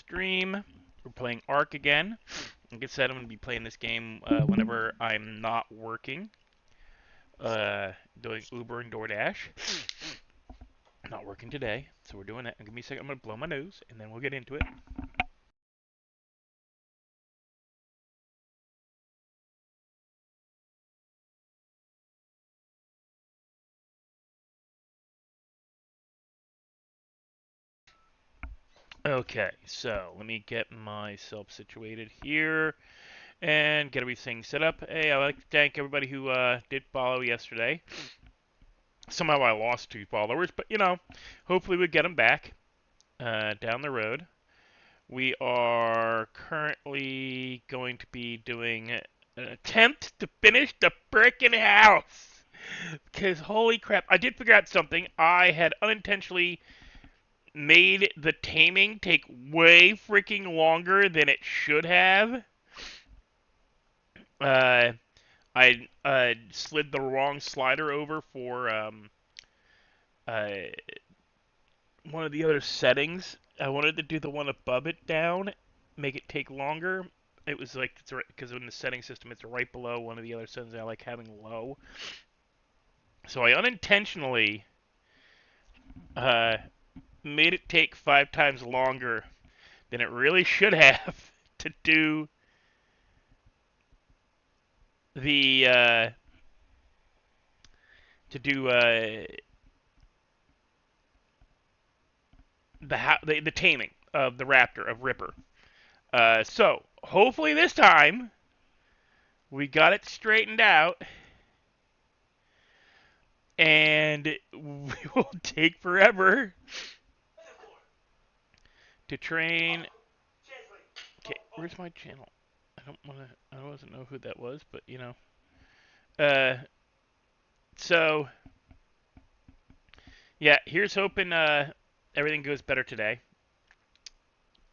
stream. We're playing ARK again. Like I said, I'm going to be playing this game whenever I'm not working. Doing Uber and DoorDash. Not working today, so we're doing it. Give me a second, I'm going to blow my nose, and then we'll get into it. Okay, so let me get myself situated here and get everything set up. Hey, I'd like to thank everybody who did follow yesterday. Somehow I lost 2 followers, but hopefully we get them back down the road. We are currently going to be doing an attempt to finish the frickin' house. Because holy crap, I did figure out something. I had unintentionally made the taming take way freaking longer than it should have. I slid the wrong slider over for one of the other settings. I wanted to do the one above it down, make it take longer. It was like, because in the setting system, it's right below one of the other settings I like having low. So I unintentionally made it take 5 times longer than it really should have to do the the taming of the raptor of Ripper. So hopefully this time we got it straightened out, and we will take forever to train. Okay, where's my channel? I don't know who that was, but so yeah, here's hoping everything goes better today.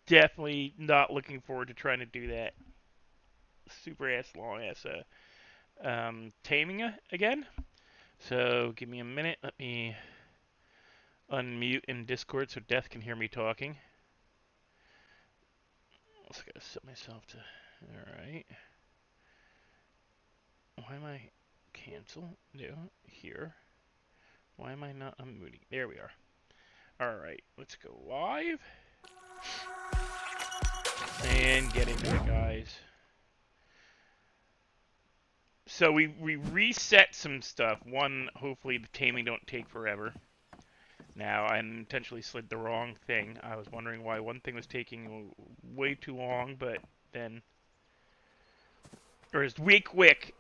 Definitely not looking forward to trying to do that super ass long ass taming again. So give me a minute. Let me unmute in Discord so Death can hear me talking. I just gotta set myself to. Alright. Why am I cancel? No, here. Why am I not unmuting? There we are. Alright, let's go live. And get into it, guys. So we reset some stuff. One, hopefully the taming don't take forever. Now, I intentionally slid the wrong thing. I was wondering why one thing was taking way too long, but then... Or it's way quick,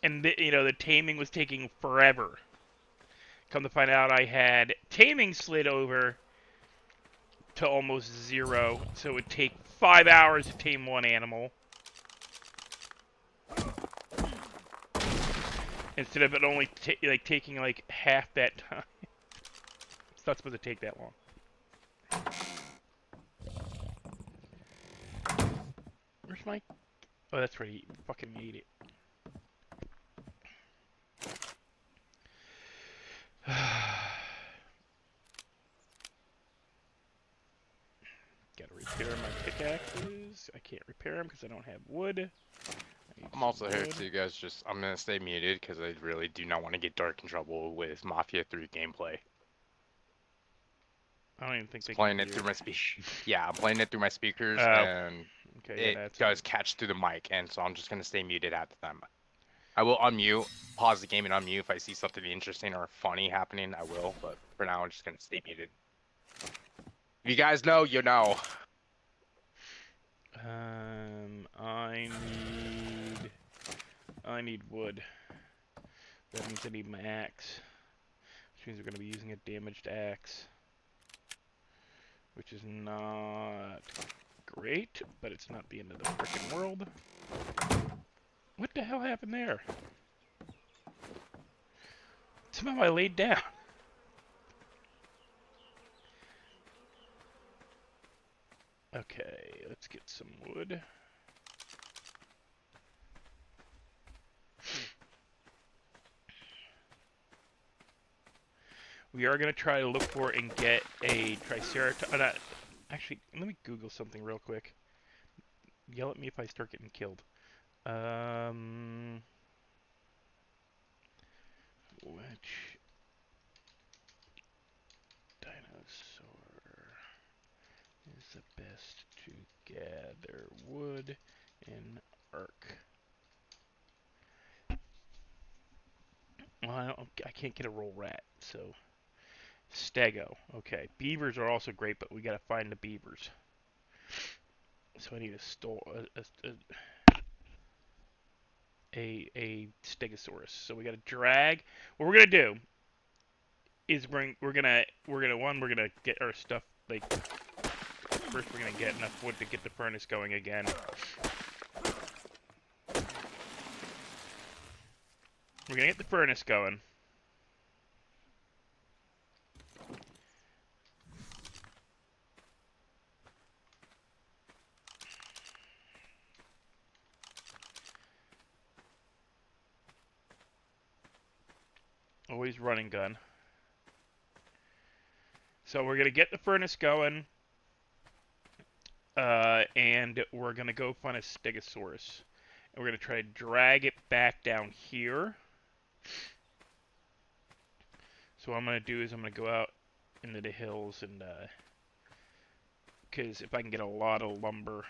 and the taming was taking forever. Come to find out, I had taming slid over to almost 0, so it would take 5 hours to tame one animal. Instead of it only taking like half that time. It's not supposed to take that long. Where's my... Oh, that's right, he fucking made it. Gotta repair my pickaxes. I can't repair them because I don't have wood. I'm also here too, guys. I'm gonna stay muted because I really do not want to get Dark in trouble with Mafia 3 gameplay. I don't even think they playing it through my speakers. Yeah, I'm playing it through my speakers, and okay, it does catch through the mic, and so I'm just gonna stay muted at the time. I will unmute, pause the game, and unmute if I see something interesting or funny happening. I will, but for now, I'm just gonna stay muted. If you guys know, you know. I need wood. That means I need my axe. Which means we're going to be using a damaged axe. Which is not great, but it's not the end of the frickin' world. What the hell happened there? Somehow I laid down. Okay, let's get some wood. We are going to try to look for and get a Triceratops, Actually, let me Google something real quick. Yell at me if I start getting killed. Um, which dinosaur is the best to gather wood in ARK? Well, I can't get a roll rat, so stego. Okay, beavers are also great, but we gotta find the beavers. So I need a stegosaurus. So we gotta drag. What we're gonna do is we're gonna get our stuff like first we're gonna get enough wood to get the furnace going again. We're gonna get the furnace going. Always running gun. So we're gonna get the furnace going, and we're gonna go find a stegosaurus, and we're gonna try to drag it back down here. So what I'm gonna do is I'm gonna go out into the hills and because if I can get a lot of lumber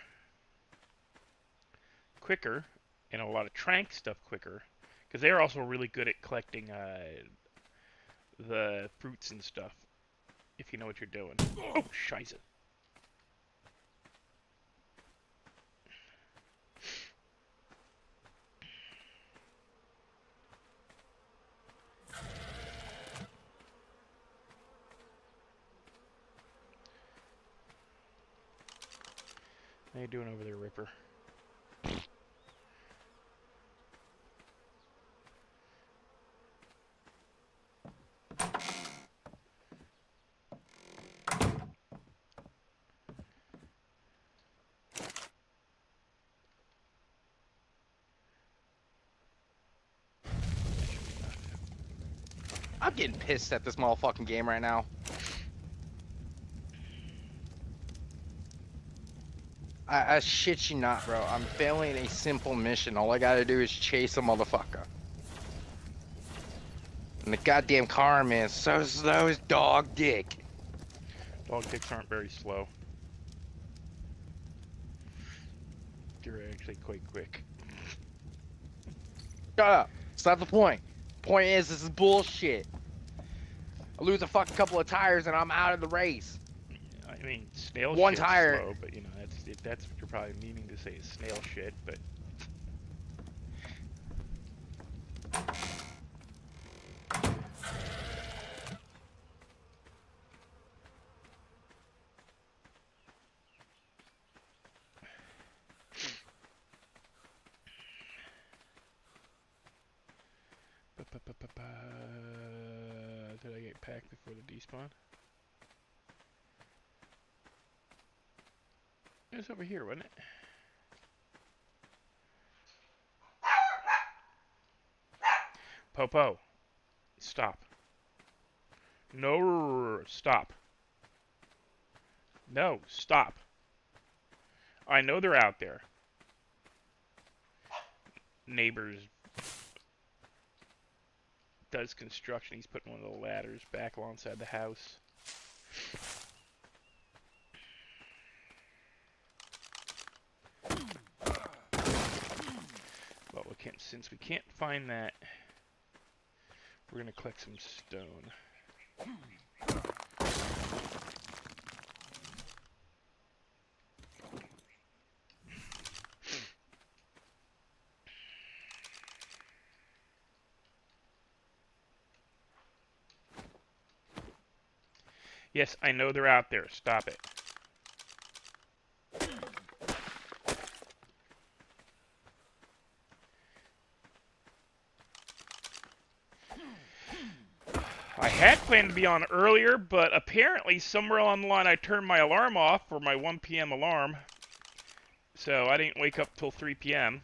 quicker and a lot of trank stuff quicker, because they're also really good at collecting the fruits and stuff, if you know what you're doing. Oh, scheiße. How you doing over there, Ripper? I'm getting pissed at this motherfucking game right now. I shit you not, bro. I'm failing a simple mission. All I gotta do is chase a motherfucker. And the goddamn car, man, is so slow as dog dick. Dog dicks aren't very slow. They're actually quite quick. Shut up. It's not the point. Point is, this is bullshit. I lose a fucking couple of tires and I'm out of the race. I mean, snail One shit's tire. slow, but you know that's what you're probably meaning to say is snail shit. But did I get packed before the despawn? It was over here, wasn't it? Popo, stop. No, stop. No, stop. I know they're out there. Neighbors does construction. He's putting one of the ladders back alongside the house. Well, since we can't find that, we're gonna collect some stone. Yes, I know they're out there. Stop it. I had planned to be on earlier, but apparently somewhere along the line I turned my alarm off for my 1 p.m. alarm. So I didn't wake up till 3 p.m.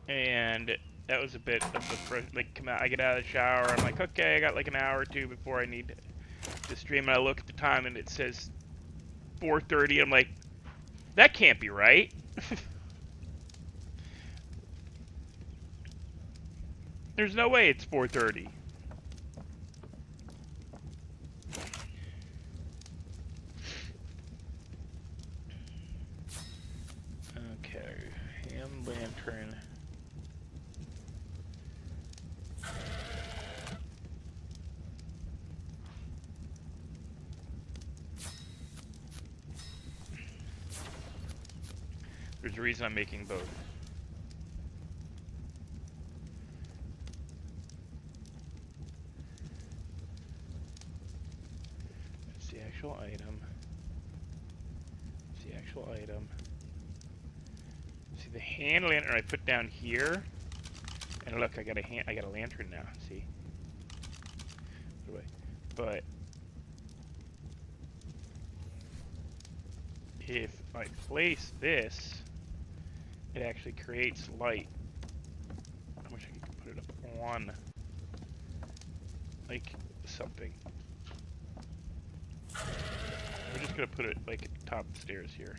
And that was a bit of the like come out. I get out of the shower. I'm like, okay, I got like an hour or two before I need to stream. And I look at the time and it says 4:30. I'm like, that can't be right. There's no way it's 4:30. Okay, hand lantern. There's a reason I'm making both. That's the actual item. That's the actual item. See the hand lantern I put down here, and look, I got a lantern now. See, but if I place this, it actually creates light. I wish I could put it up on like something. We're just gonna put it like at the top of the stairs here.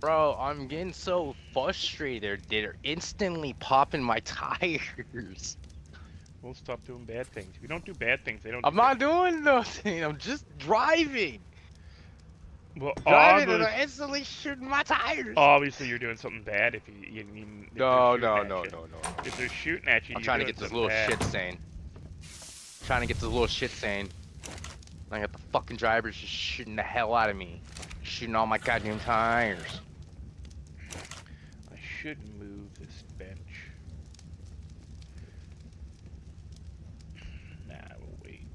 Bro, I'm getting so frustrated. They're instantly popping my tires. We'll stop doing bad things. If you don't do bad things, they don't. I'm not doing nothing. I'm just driving. Well, Driving and they're instantly shooting my tires. obviously you're doing something bad if No. If they're shooting at you, I'm trying to get this little shit saying. Trying to get this little shit saying. I got the fucking drivers just shooting the hell out of me. Shooting all my goddamn tires. I should move this bench. Nah, we'll wait.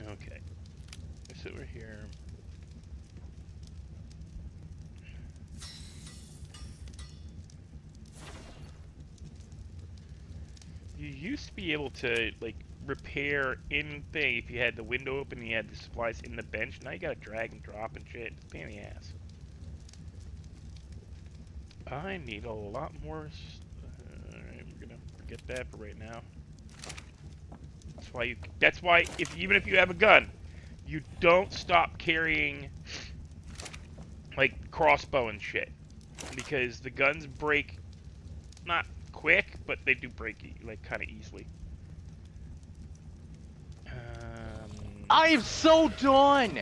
Okay. So we're here. You used to be able to, like, repair in thing if you had the window open and you had the supplies in the bench. Now you gotta drag and drop and shit. It's a pain in the ass. I need a lot more. Alright, we're gonna forget that for right now. That's why even if you have a gun, you don't stop carrying like crossbow and shit, because the guns break not quick, but they do break like kind of easily. I am so done.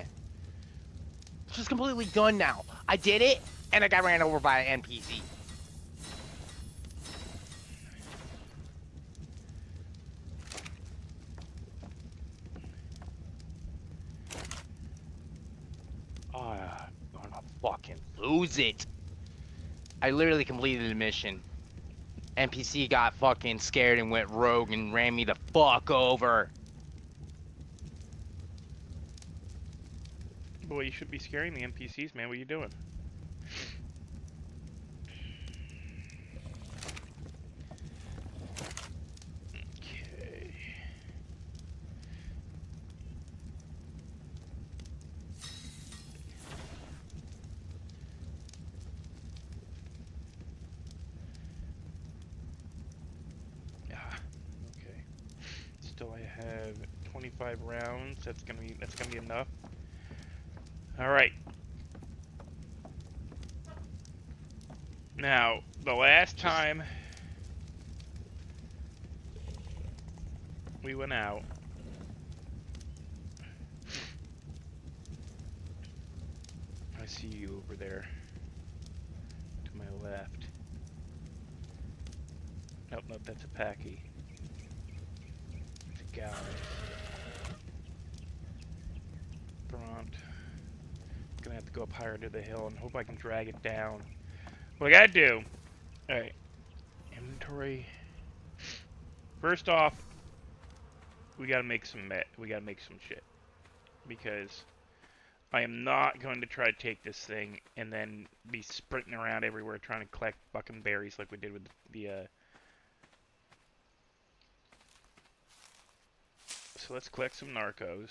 Just completely done now. I did it, and I got ran over by an NPC. I'm gonna fucking lose it. I literally completed the mission. NPC got fucking scared and went rogue and ran me the fuck over. Boy, you should be scaring the NPCs, man. What are you doing? Okay. Okay. Still, I have 25 rounds. That's gonna be enough. All right. Now, the last time we went out, I see you over there to my left. Nope, that's a Packy. It's a gallery. Bront. Gonna have to go up higher into the hill and hope I can drag it down. What I gotta do, alright, inventory. First off, we gotta make some shit, because I am not going to try to take this thing and then be sprinting around everywhere trying to collect fucking berries like we did with So let's collect some narcos.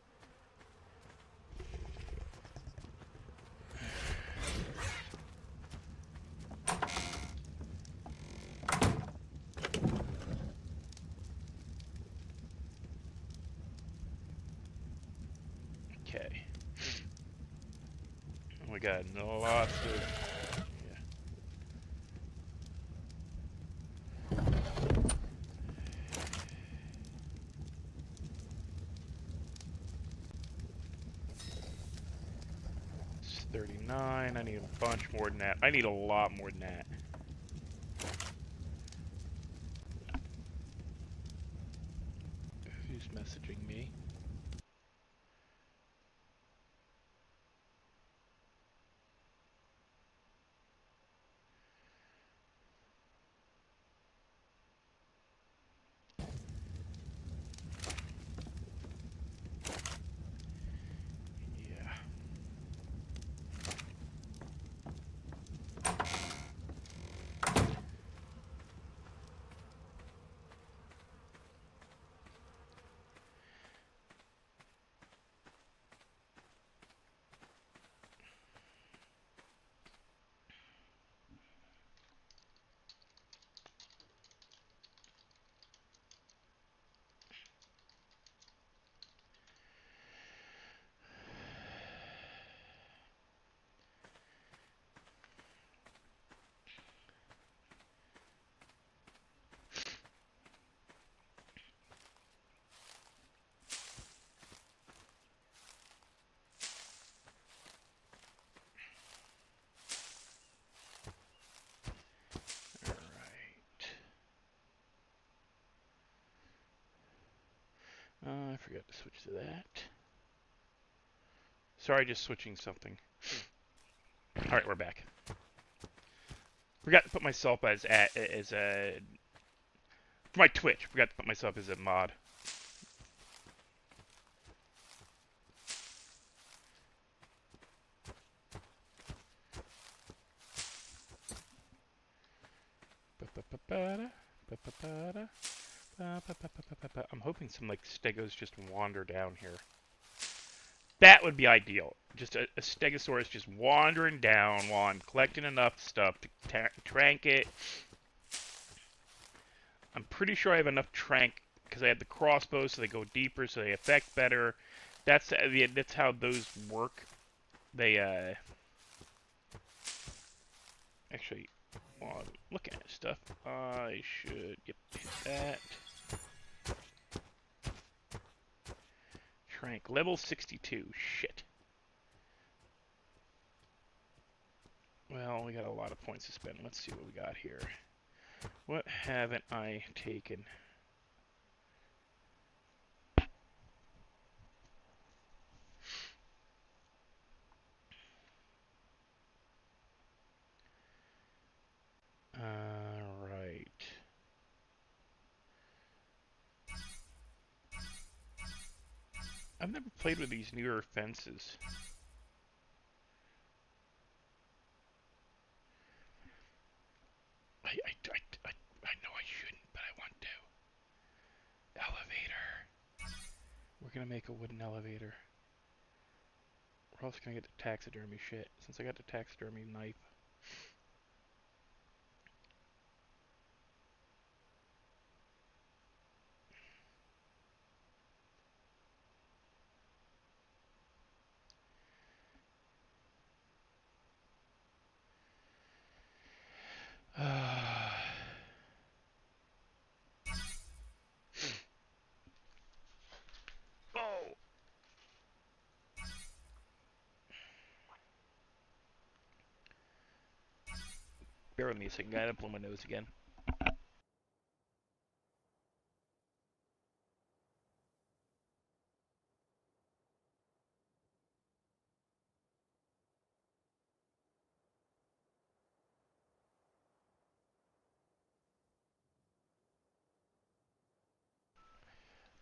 Okay. We got lots of. Yeah. It's 39. I need a bunch more than that. I need a lot more than that. Who's messaging me? Yeah. All right. I forgot to switch to that. Sorry, just switching something. All right, we're back. Forgot to put myself as a for my Twitch. Forgot to put myself as a mod. I'm hoping some like stegos just wander down here. That would be ideal. Just a stegosaurus just wandering down while I'm collecting enough stuff to trank it. I'm pretty sure I have enough trank because I have the crossbows, so they go deeper, so they affect better. That's how those work. They actually, while I'm looking at stuff, I should get that. Trank level 62. Shit. Well, we got a lot of points to spend. Let's see what we got here. What haven't I taken? Right. I've never played with these newer fences. I know I shouldn't, but I want to. Elevator. We're gonna make a wooden elevator. We're also gonna get the taxidermy shit, since I got the taxidermy knife. Oh! Bear with me a second, I gotta blow my nose again.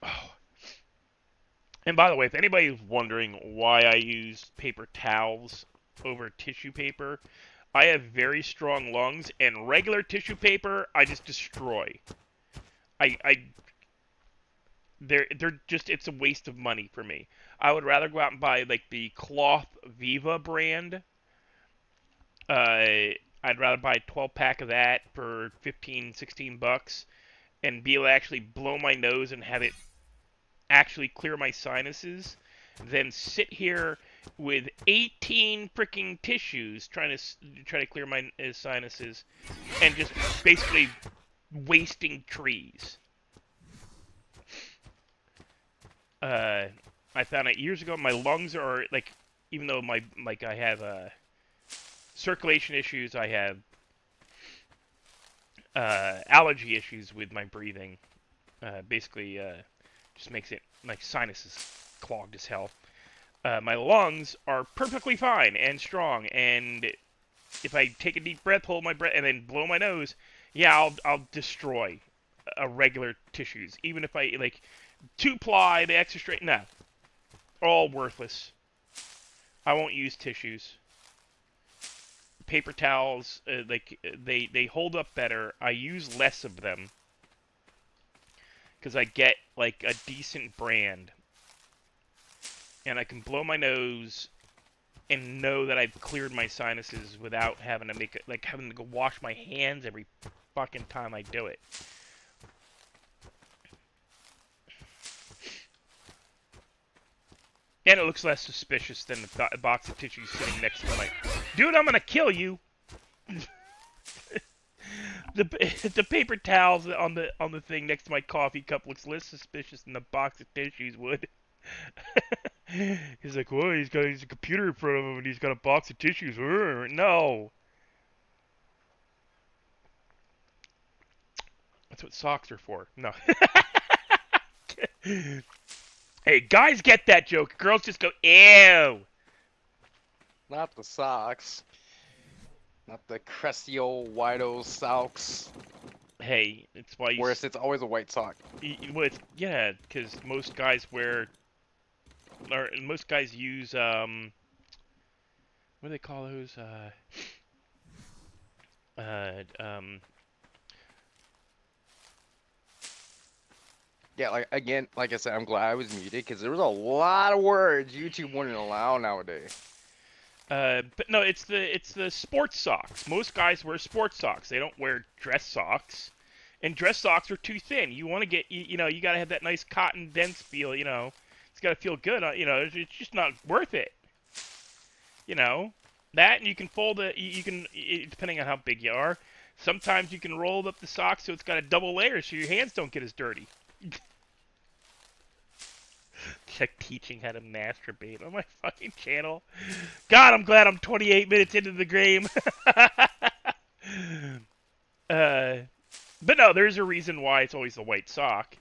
Oh. And by the way, if anybody's wondering why I use paper towels over tissue paper, I have very strong lungs, and regular tissue paper I just destroy. I they're just it's a waste of money for me. I would rather go out and buy like the Cloth Viva brand. I'd rather buy a 12 pack of that for 15, 16 bucks and be able to actually blow my nose and have it actually clear my sinuses than sit here with 18 freaking tissues trying to clear my sinuses and just basically wasting trees. I found out years ago my lungs are like, even though I have circulation issues, I have allergy issues with my breathing. Basically, just makes it like sinuses clogged as hell. My lungs are perfectly fine and strong, and if I take a deep breath, hold my breath, and then blow my nose, yeah, I'll destroy a regular tissues. Even if I like 2-ply, the extra straight, no, all worthless. I won't use tissues. Paper towels, they hold up better. I use less of them because I get like a decent brand, and I can blow my nose and know that I've cleared my sinuses without having to having to go wash my hands every fucking time I do it. And it looks less suspicious than the box of tissues sitting next to my... Dude, I'm gonna kill you! the paper towels on the thing next to my coffee cup looks less suspicious than the box of tissues would. He's like, whoa, he's got a computer in front of him and he's got a box of tissues. No! That's what socks are for. No. Hey, guys get that joke. Girls just go, ew. Not the socks. Not the crusty old white old socks. Hey, it's why you... Whereas it's always a white sock. Well, yeah, because most guys wear... Or most guys use, what do they call those? Yeah, like I said, I'm glad I was muted because there was a lot of words YouTube wouldn't allow nowadays. But no, it's the sports socks. Most guys wear sports socks. They don't wear dress socks, and dress socks are too thin. You want to get, you got to have that nice cotton dense feel. It's got to feel good. It's just not worth it. That, and you can fold it. You can, depending on how big you are. Sometimes you can roll up the sock so it's got a double layer, so your hands don't get as dirty. It's like teaching how to masturbate on my fucking channel. God, I'm glad I'm 28 minutes into the game. But no, there's a reason why it's always the white sock.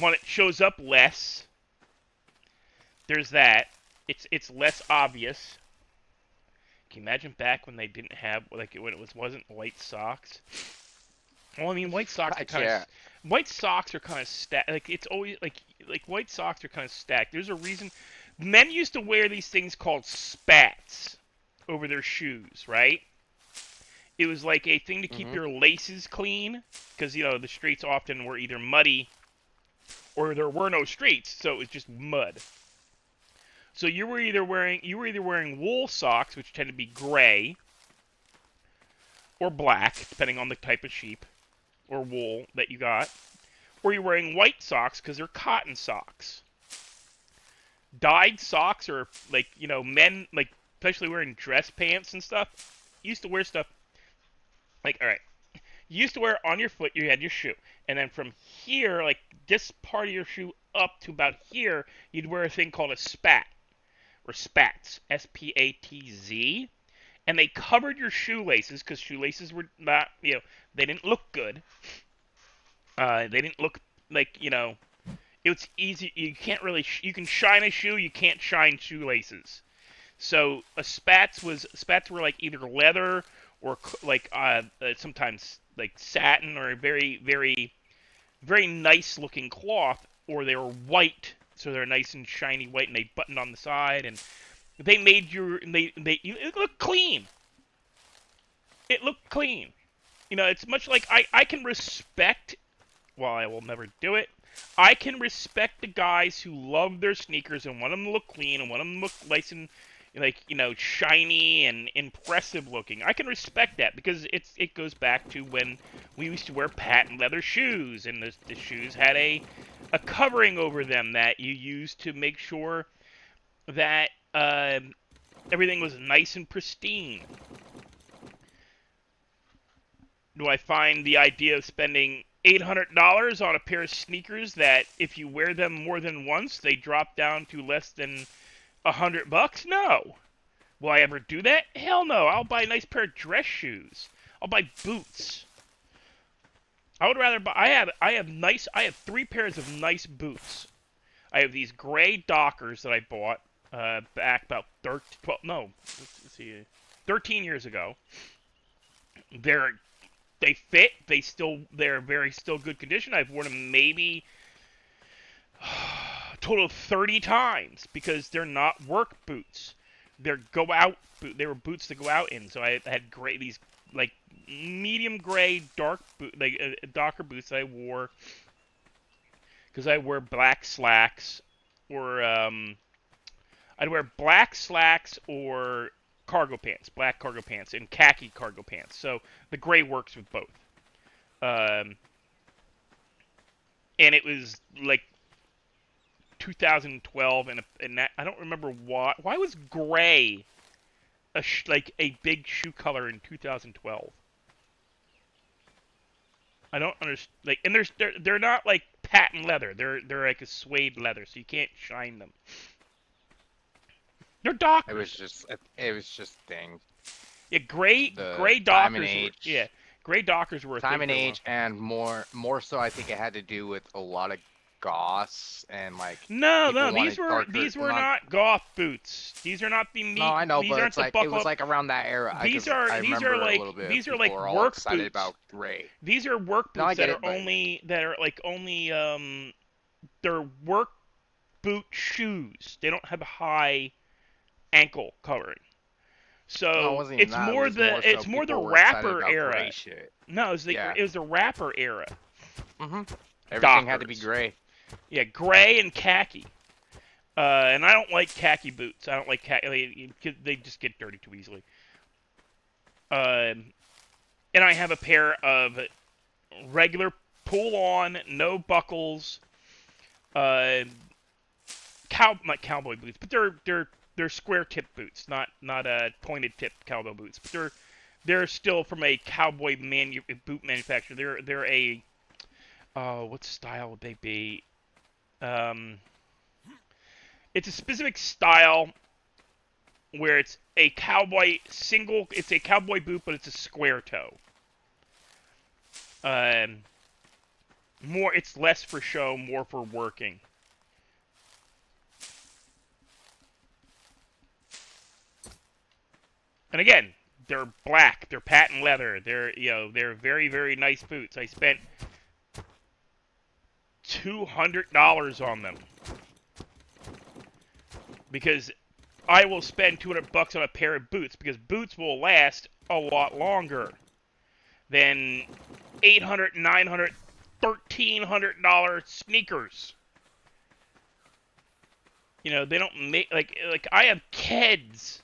One, it shows up less. There's that. It's less obvious. Can you imagine back when they didn't have, like, when it wasn't white socks? Well, I mean, white socks are kind of... White socks are kind of stacked. Like, it's always, like white socks are kind of stacked. There's a reason. Men used to wear these things called spats over their shoes, right? It was like a thing to keep your laces clean, because, the streets often were either muddy or there were no streets, so it was just mud. So you were either wearing wool socks, which tend to be gray, or black, depending on the type of sheep or wool that you got, or you're wearing white socks because they're cotton socks. Dyed socks are like, men, like, especially wearing dress pants and stuff, used to wear stuff like, all right, you used to wear on your foot, you had your shoe, and then from here, like this part of your shoe up to about here, you'd wear a thing called a spat, or spats, S-P-A-T-Z. And they covered your shoelaces, because shoelaces were not, they didn't look good. They didn't look like, it's easy. You can't really, you can shine a shoe, you can't shine shoelaces. So spats were like either leather or like sometimes like satin or a very, very, very nice looking cloth, or they were white, so they're nice and shiny white, and they buttoned on the side, and they made it looked clean. It looked clean. It's much like I can respect, while I will never do it, I can respect the guys who love their sneakers and want them to look clean and want them to look nice and, like, shiny and impressive looking. I can respect that because it goes back to when we used to wear patent leather shoes, and the shoes had a a covering over them that you use to make sure that everything was nice and pristine. Do I find the idea of spending $800 on a pair of sneakers that if you wear them more than once, they drop down to less than $100? No. Will I ever do that? Hell no. I'll buy a nice pair of dress shoes. I'll buy boots. I would rather buy. I have 3 pairs of nice boots. I have these gray Dockers that I bought back about 13 years ago. They fit. They're very still good condition. I've worn them maybe a total of 30 times because they're not work boots. They're go out. They were boots to go out in. So I had these like medium gray Docker boots that I wore because I wear black slacks or I'd wear black slacks or black cargo pants, and khaki cargo pants. So the gray works with both. And it was like 2012, and that, I don't remember why. Why was gray like a big shoe color in 2012? I don't understand. Like, and they're not like patent leather. They're like a suede leather, so you can't shine them. They're Dockers. It was just thing. Yeah, gray Dockers. Time and age. Gray Dockers were a time thing and age, and more so. I think it had to do with a lot of goths and like. No, these were not goth boots. These are not the meat. No, I know, these but aren't it's the like buckle. It was like around that era. These are like work boots. About gray. These are work boots that are only they're work boot shoes. They don't have a high ankle covering. So it's more the rapper era. No, it was the rapper era. Everything had to be gray. Yeah, gray and khaki. And I don't like khaki boots. I don't like khaki. They just get dirty too easily. And I have a pair of regular pull-on, no buckles, not cowboy boots, but they're square tip boots, not pointed tip cowboy boots. But they're still from a cowboy boot manufacturer. They're a what style would they be? It's a specific style where it's a cowboy boot, but it's a square toe. It's less for show, more for working. And again, they're black, they're patent leather, they're very, very nice boots. I spent $200 on them. Because I will spend $200 on a pair of boots, because boots will last a lot longer than $800, $900, $1,300 sneakers. They don't make like I have Keds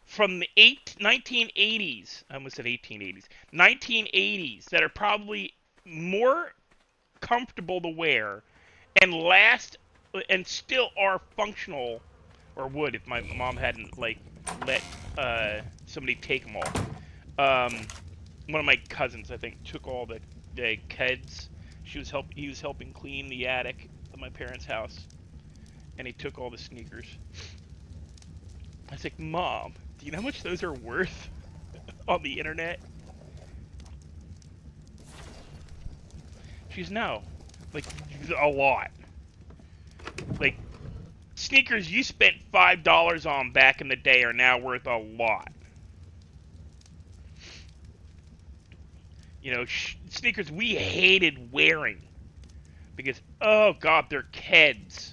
from the 1980s. I almost said 1880s. 1980s that are probably more comfortable to wear and last and still are functional, or would if my mom hadn't let somebody take them all. One of my cousins, I think, took all the Keds. He was helping clean the attic of my parents' house, and he took all the sneakers. I was like, Mom, do you know how much those are worth on the internet? She's no, like a lot. Like sneakers you spent $5 on back in the day are now worth a lot. Sneakers we hated wearing because, oh god, they're Keds.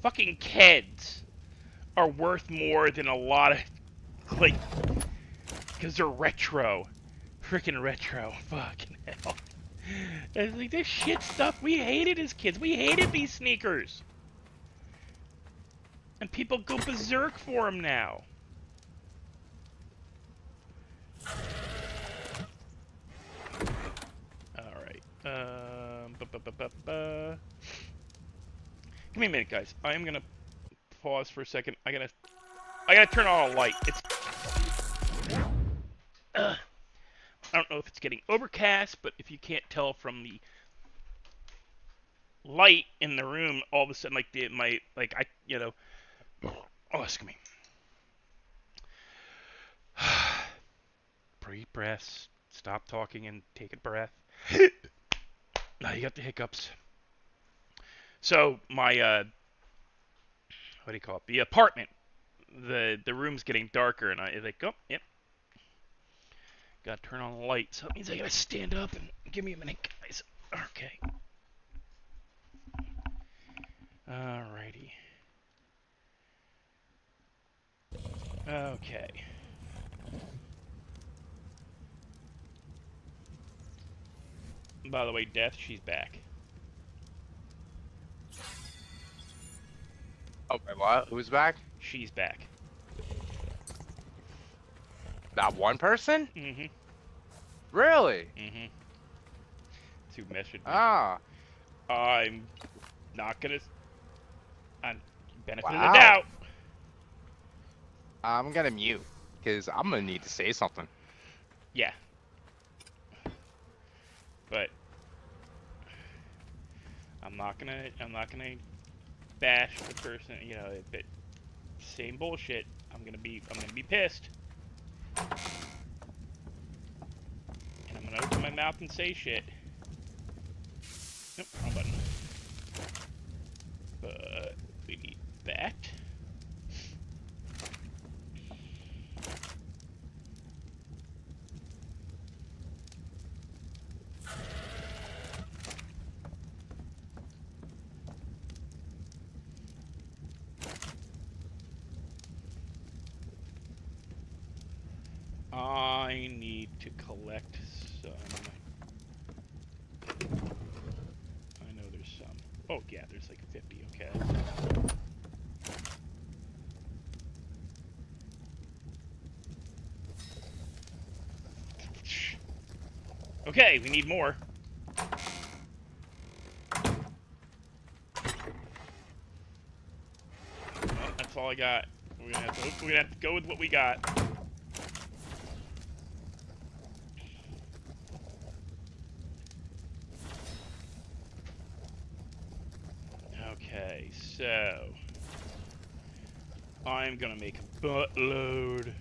Fucking Keds are worth more than a lot of, because they're retro. Freaking retro. Fucking hell. It's like this shit stuff we hated as kids. We hated these sneakers. And people go berserk for them now. Alright. Give me a minute, guys. I am gonna pause for a second. I gotta turn on a light. It's I don't know if it's getting overcast, but if you can't tell from the light in the room, all of a sudden, oh, excuse me. Breathe breaths. Stop talking and take a breath. Now you got the hiccups. So my what do you call it? The apartment. The room's getting darker, and I like, oh, yep. Gotta turn on the light. So that means I gotta stand up and give me a minute, guys. Okay. Alrighty. Okay. By the way, Death, she's back. Oh, wait, what? Who's back? She's back. That one person? Mm-hmm. Really? Mm-hmm. To message me. Ah. I'm not gonna. I'm benefit of the Wow. doubt. I'm gonna mute because I'm gonna need to say something. Yeah. But I'm not gonna bash the person. You know, but same bullshit. I'm gonna be pissed. And I'm gonna open my mouth and say shit. Nope, wrong button. But we need that. I need to collect some. I know there's some. Oh yeah, there's like 50. Okay. Okay, we need more. Well, that's all I got. We're gonna have to go with what we got. Okay, so I'm gonna make a buttload.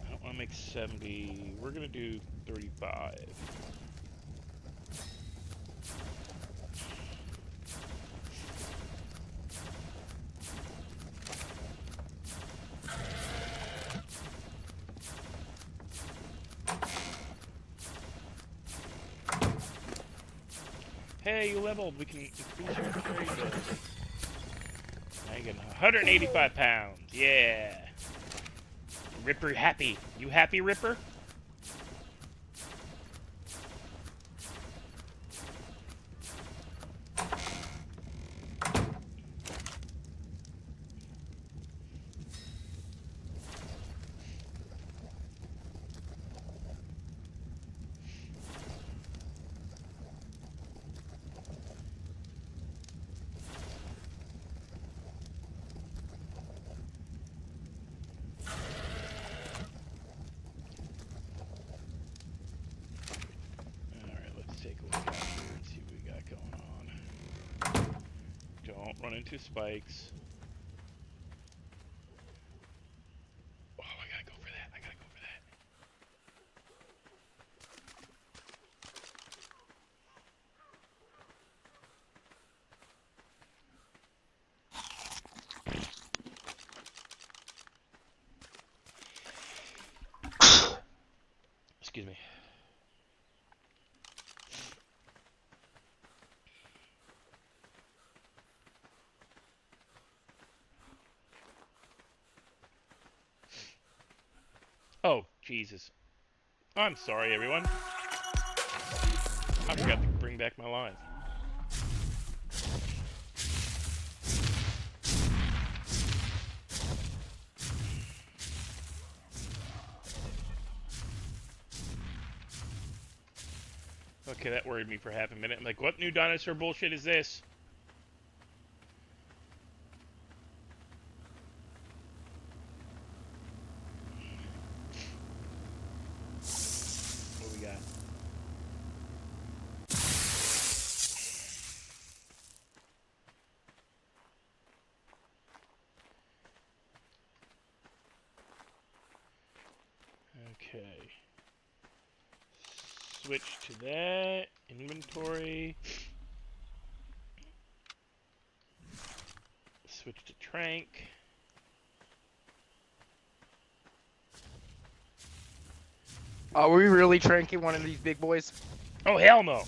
I don't want to make 70. We're gonna do 35. Hey, you leveled. We can increase your trade list. Now you get 185 pounds. Yeah. Ripper happy. You happy, Ripper? Run into spikes. Oh, I gotta go for that. I gotta go for that. Excuse me. Oh, Jesus. I'm sorry, everyone. I forgot to bring back my lines. Okay, that worried me for half a minute. I'm like, what new dinosaur bullshit is this? What we got? Okay. Switch to that. Inventory. Switch to Trank. Are we really tranking one of these big boys? Oh, hell no.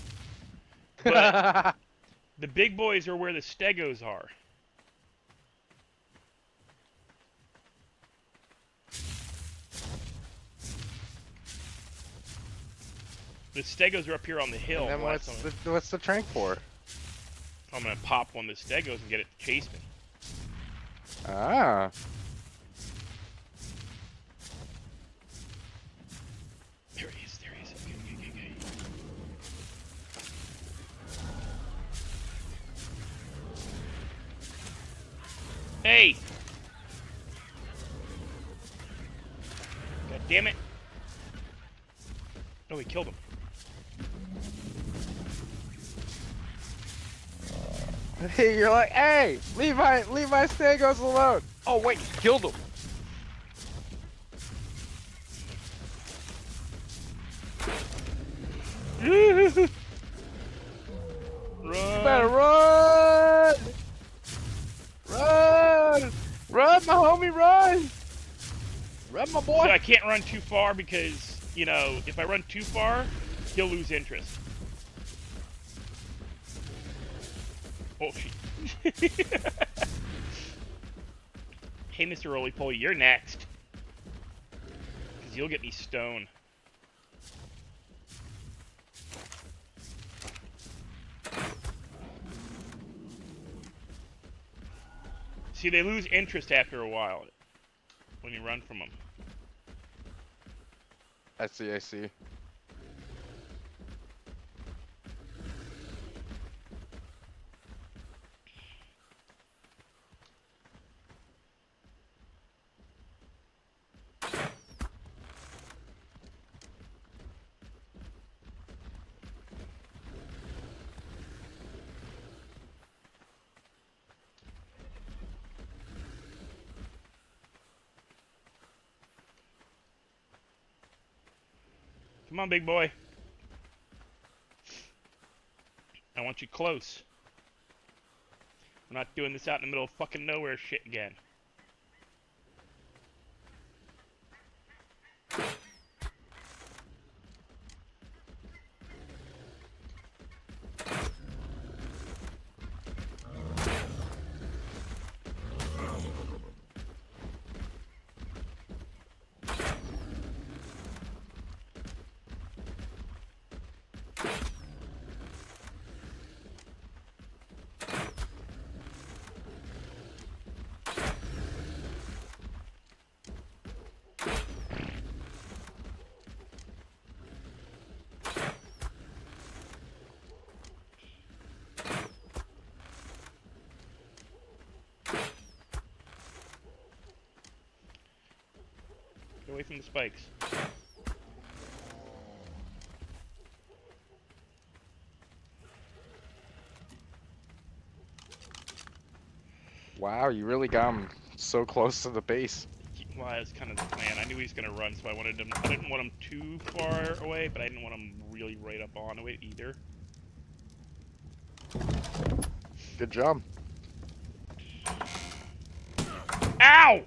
But the big boys are where the stegos are. The stegos are up here on the hill. And then what's the trank for? I'm gonna pop one of the stegos and get it to chase me. Ah. There he is. There he is. Okay. Hey! God damn it! Oh, we killed him. Hey, you're like, hey, leave my stegos alone. Oh wait, you killed him. Run! You better run! Run! Run, my homie, run! Run, my boy! So I can't run too far because, you know, if I run too far, he'll lose interest. Oh, shit. Hey, Mr. Roly-Poly, you're next. Because you'll get me stone. See, they lose interest after a while when you run from them. I see. Come on, big boy. I want you close. We're not doing this out in the middle of fucking nowhere shit again. Get away from the spikes. Wow, you really got him so close to the base. Well, that's kind of the plan. I knew he was going to run, so I didn't want him too far away, but I didn't want him really right up onto it either. Good job. Ow!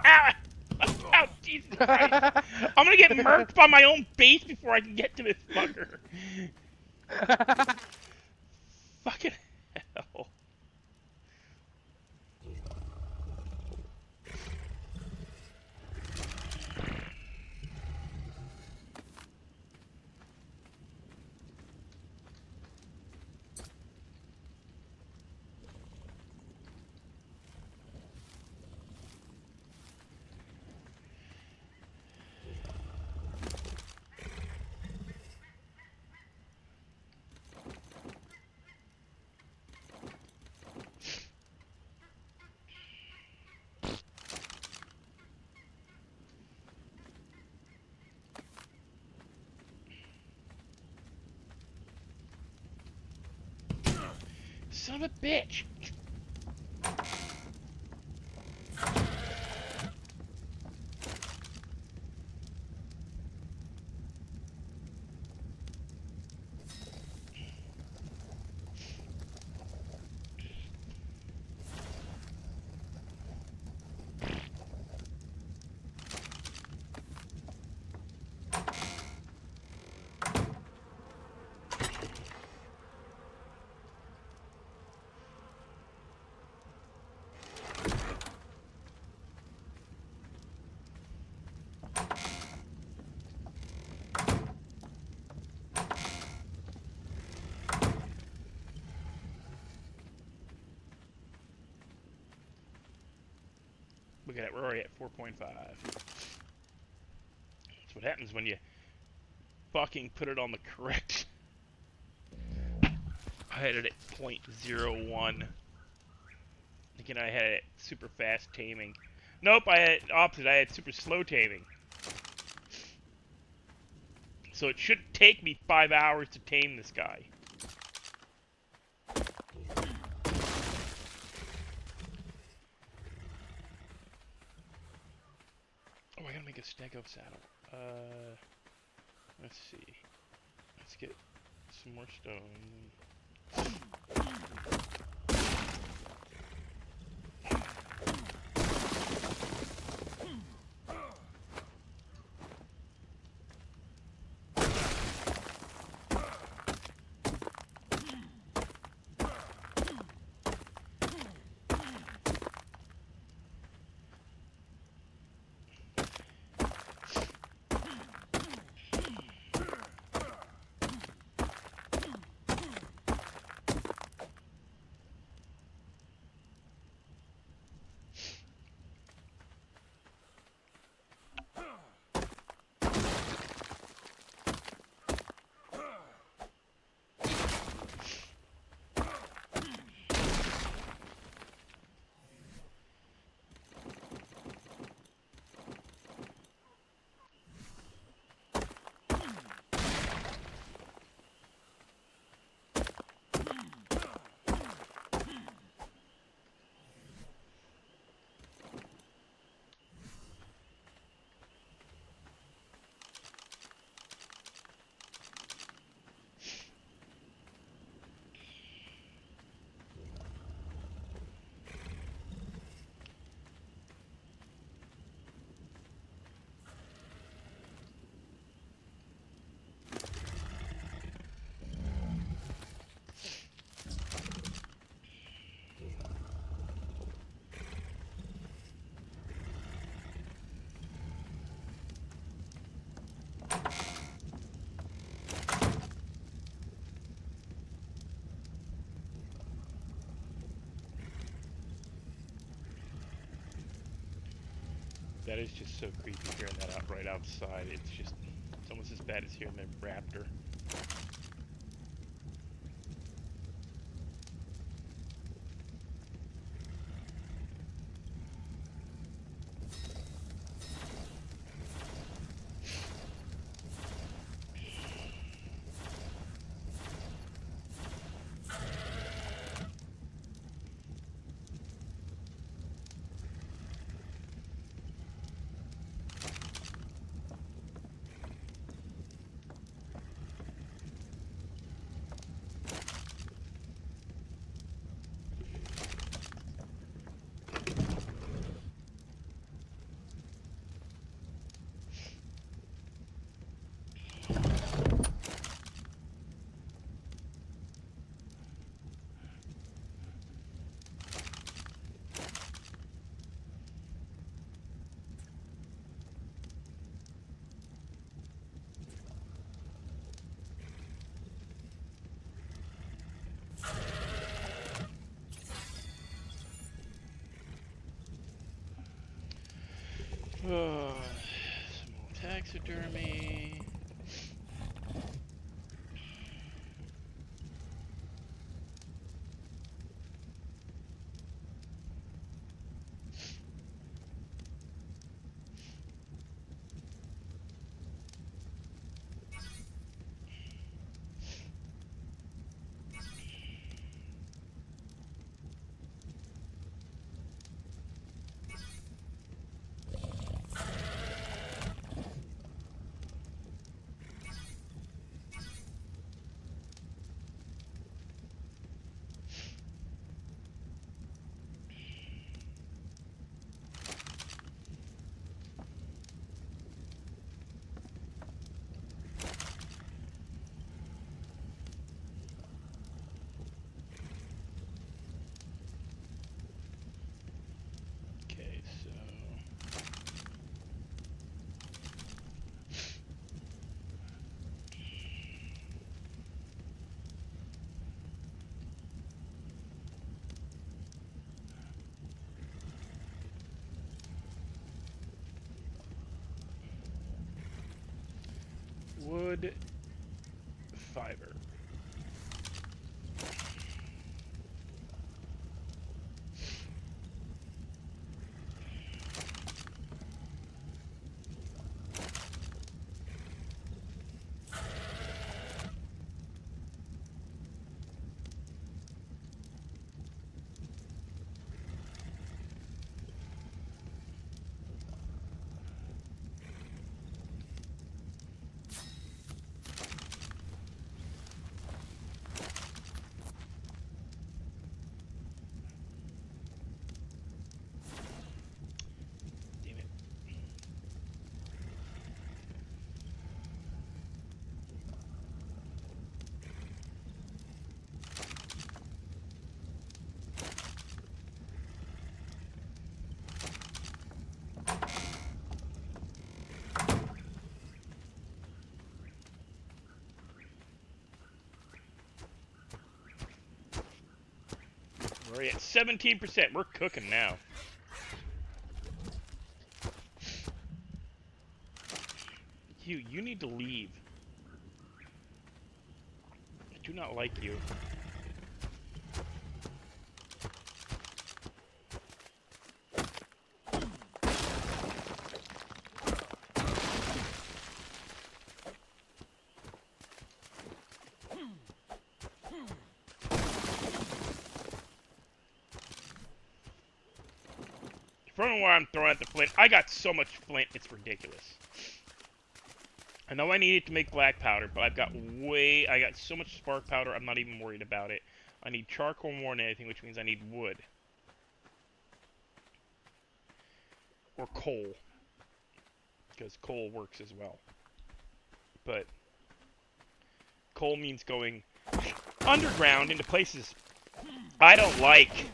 Ow! Ow, Jesus Christ. I'm gonna get murked by my own base before I can get to this fucker. Fucking hell. son of a bitch! Look at that, we're already at 4.5. That's what happens when you fucking put it on the correct. I had it at 0.01. Again, I had it super fast taming. Nope, I had opposite. I had super slow taming. So it should take me 5 hours to tame this guy. Oh, I gotta make a stego saddle. Let's see. Let's get some more stone. That is just so creepy hearing that out right outside. It's almost as bad as hearing the raptor. Oh, some more taxidermy. wood, fiber. We're at 17%. We're cooking now. You need to leave. I do not like you. From where I'm throwing at the flint, I got so much flint, it's ridiculous. I know I need it to make black powder, but I got so much spark powder, I'm not even worried about it. I need charcoal more than anything, which means I need wood. Or coal. Because coal works as well. But coal means going underground into places I don't like.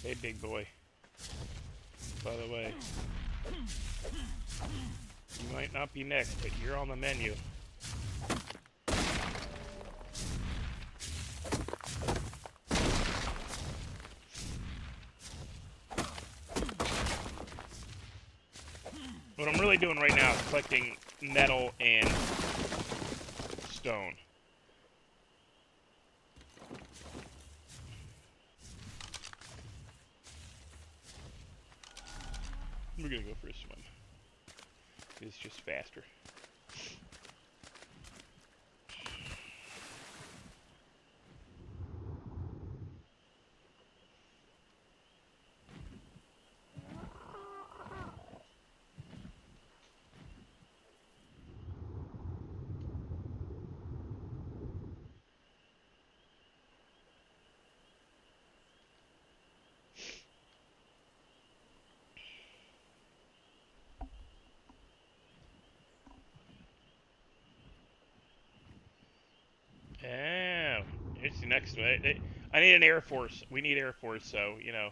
Hey, big boy. By the way, you might not be next, but you're on the menu. What I'm really doing right now is collecting metal and stone. We're gonna go for a swim. It's just faster. Oh, it's the next one. I need an Air Force. We need Air Force, so, you know.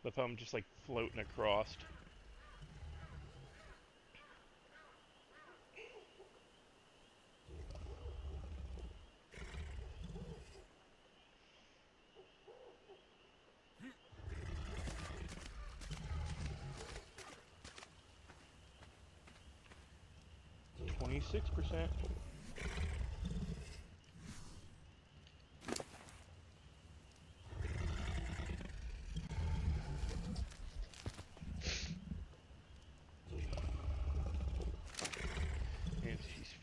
If I'm just like floating across. %.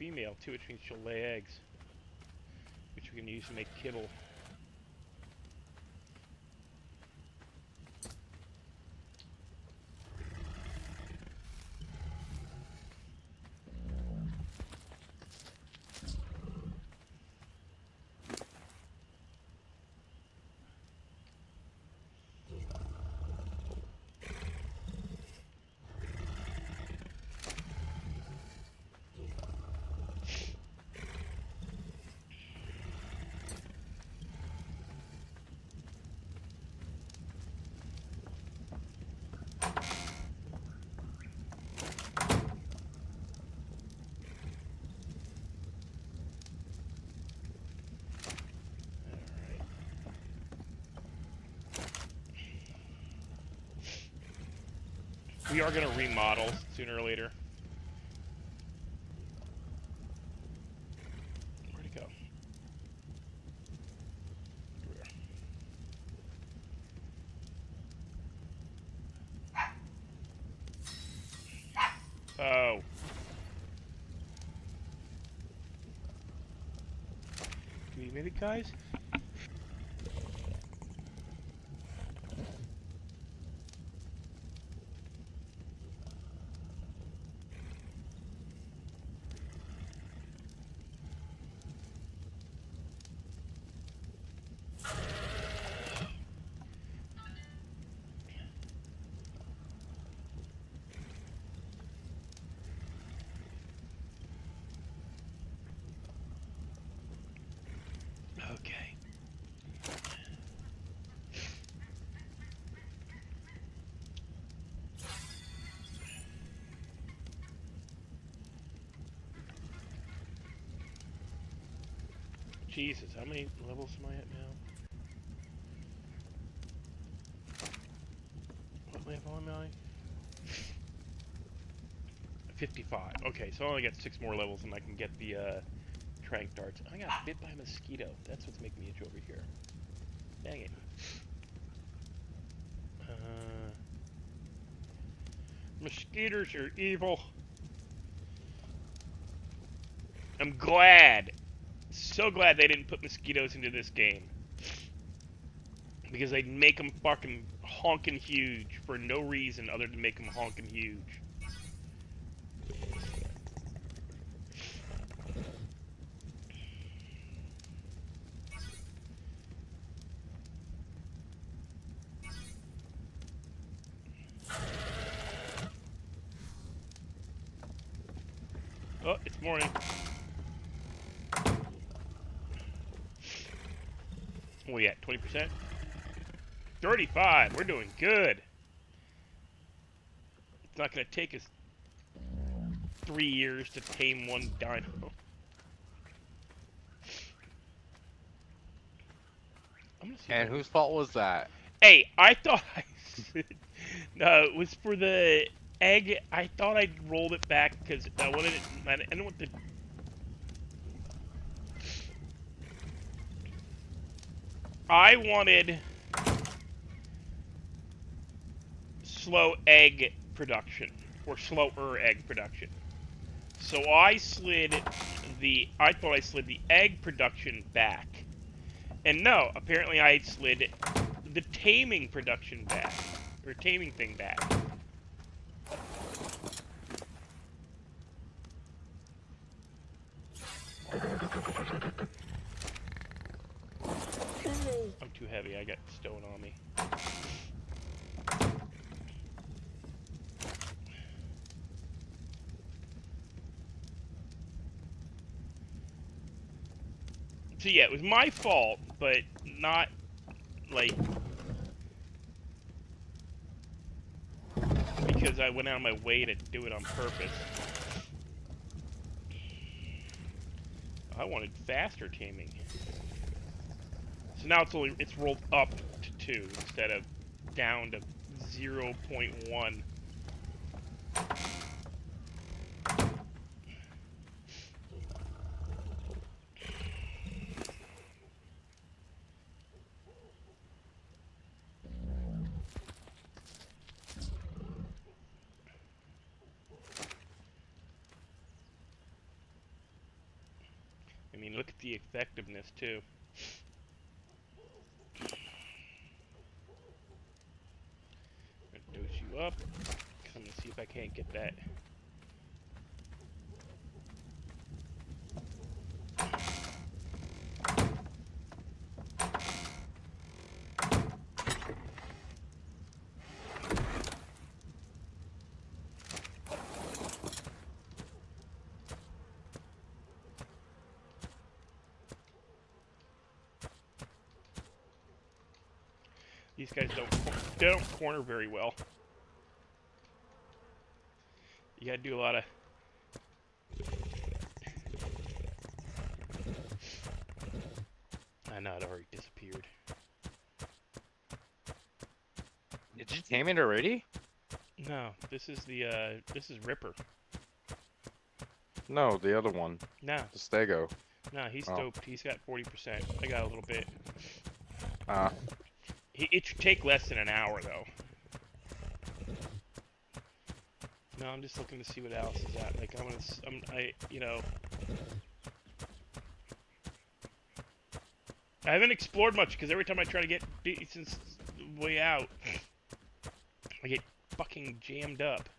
female too, which means she'll lay eggs, which we can use to make kibble. We are going to remodel sooner or later. Where'd it go? Oh. Can we move it, guys? Okay. Jesus, how many levels am I at now? What level am I? 55. Okay, so I only got 6 more levels and I can get the trank darts. I got bit by a mosquito. That's what's making me itch over here. Dang it. Mosquitoes are evil. I'm glad. So glad they didn't put mosquitoes into this game. Because they'd make them fucking honkin' huge for no reason other than make them honkin' huge. Oh, it's morning. What are we at? 20%? 35. We're doing good. It's not going to take us 3 years to tame one dino. I'm gonna see And whose fault was that? Hey, I thought I said... No, it was for the egg. I thought I rolled it back because I wanted it... I didn't want the... I wanted... slow egg production. Or slower egg production. So I slid the... I thought I slid the egg production back. And no, apparently I slid the taming production back. Or taming thing back. I'm too heavy, I got stone on me. So yeah, it was my fault, but not, like, because I went out of my way to do it on purpose. I wanted faster taming. So now it's rolled up to 2 instead of down to 0.1. I mean, look at the effectiveness too. I'm gonna dose you up. I'm gonna see if I can't get that. These guys don't corner very well. You gotta do a lot of. I know it already disappeared. Did you tame it already? No, this is this is Ripper. No, the other one. No, The Stego. no, he's Oh. doped. He's got 40%. I got a little bit. Ah. It should take less than an hour though. No, I'm just looking to see what else is at. Like you know, I haven't explored much because every time I try to get decent way out, I get fucking jammed up.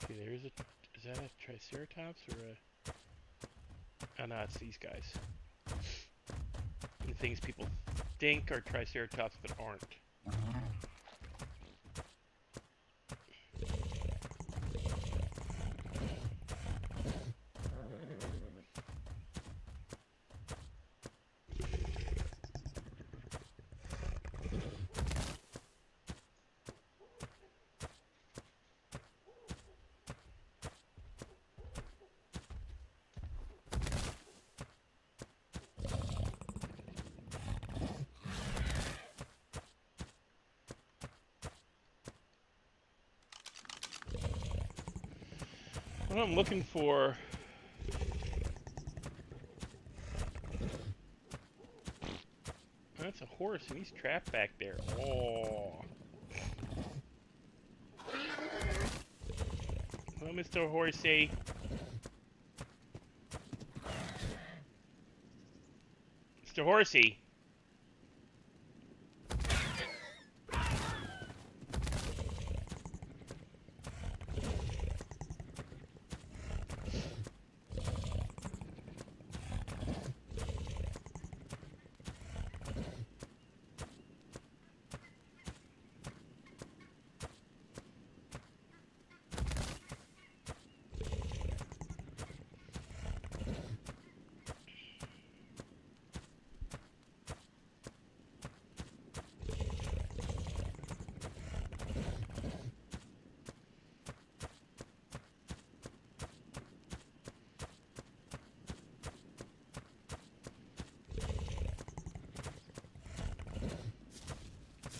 Okay, there's a. Is that a Triceratops or a? Oh no, it's these guys. The things people think are Triceratops but aren't. What I'm looking for. That's a horse and he's trapped back there. Oh. Well, Mr. Horsey. Mr. Horsey.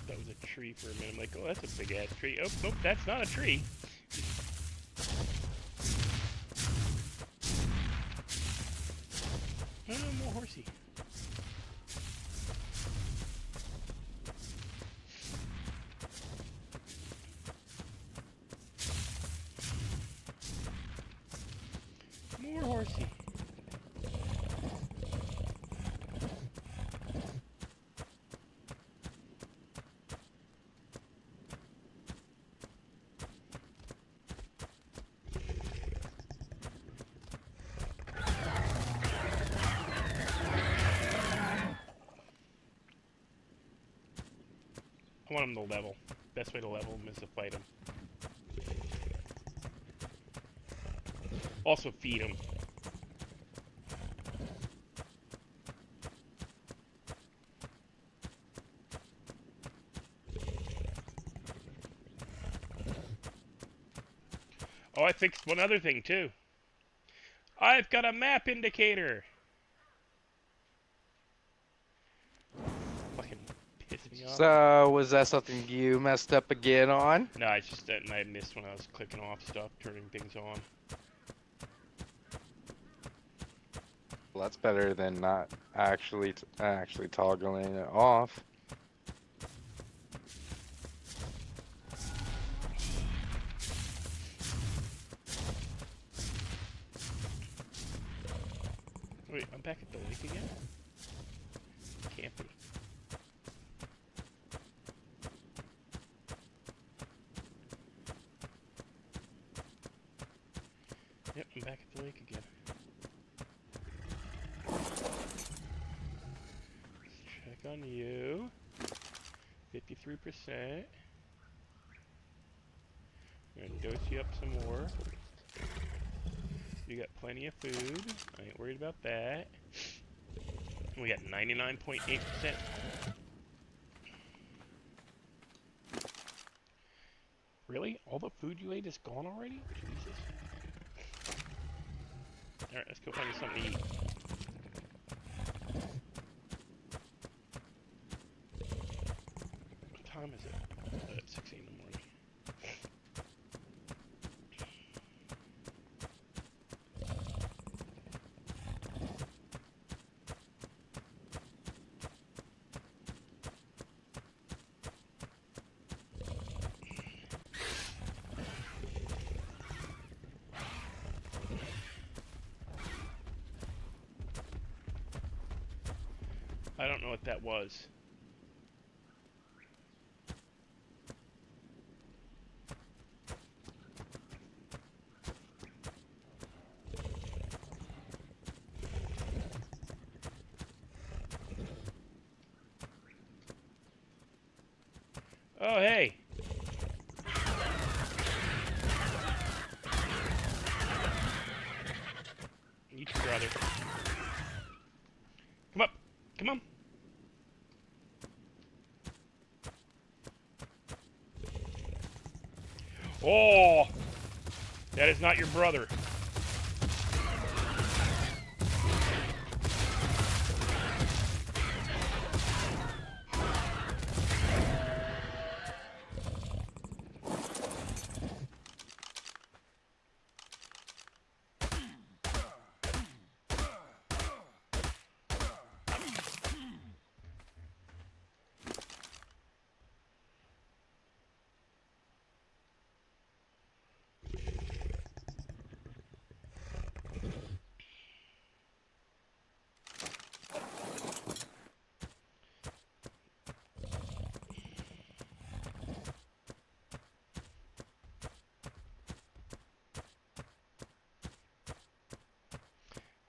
That was a tree for a minute. I'm like, oh, that's a big ass tree. Oh, nope, that's not a tree. Oh, no, more horsey. More horsey. I want him to level. Best way to level him is to fight him. Also feed him. Oh, I fixed one other thing too. I've got a map indicator. Fucking piss me off. So, was that something you messed up again on? No, it's just that I missed when I was clicking off stuff, turning things on. Well, that's better than not actually toggling it off. Wait, I'm back at the lake again? Can't be. Yep, I'm back at the lake again. Let's check on you. 53%. I'm gonna dose you up some more. You got plenty of food. I ain't worried about that. We got 99.8%. Really? All the food you ate is gone already? Jesus. Alright, let's go find you something to eat. What time is it? It's 6 in the morning. I don't know what that was. Oh, hey! Eat your brother. Come up! Come on! Oh! That is not your brother.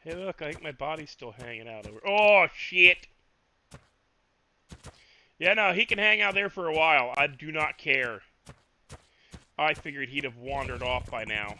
Hey, look, I think my body's still hanging out over. Oh, shit! Yeah, no, he can hang out there for a while. I do not care. I figured he'd have wandered off by now.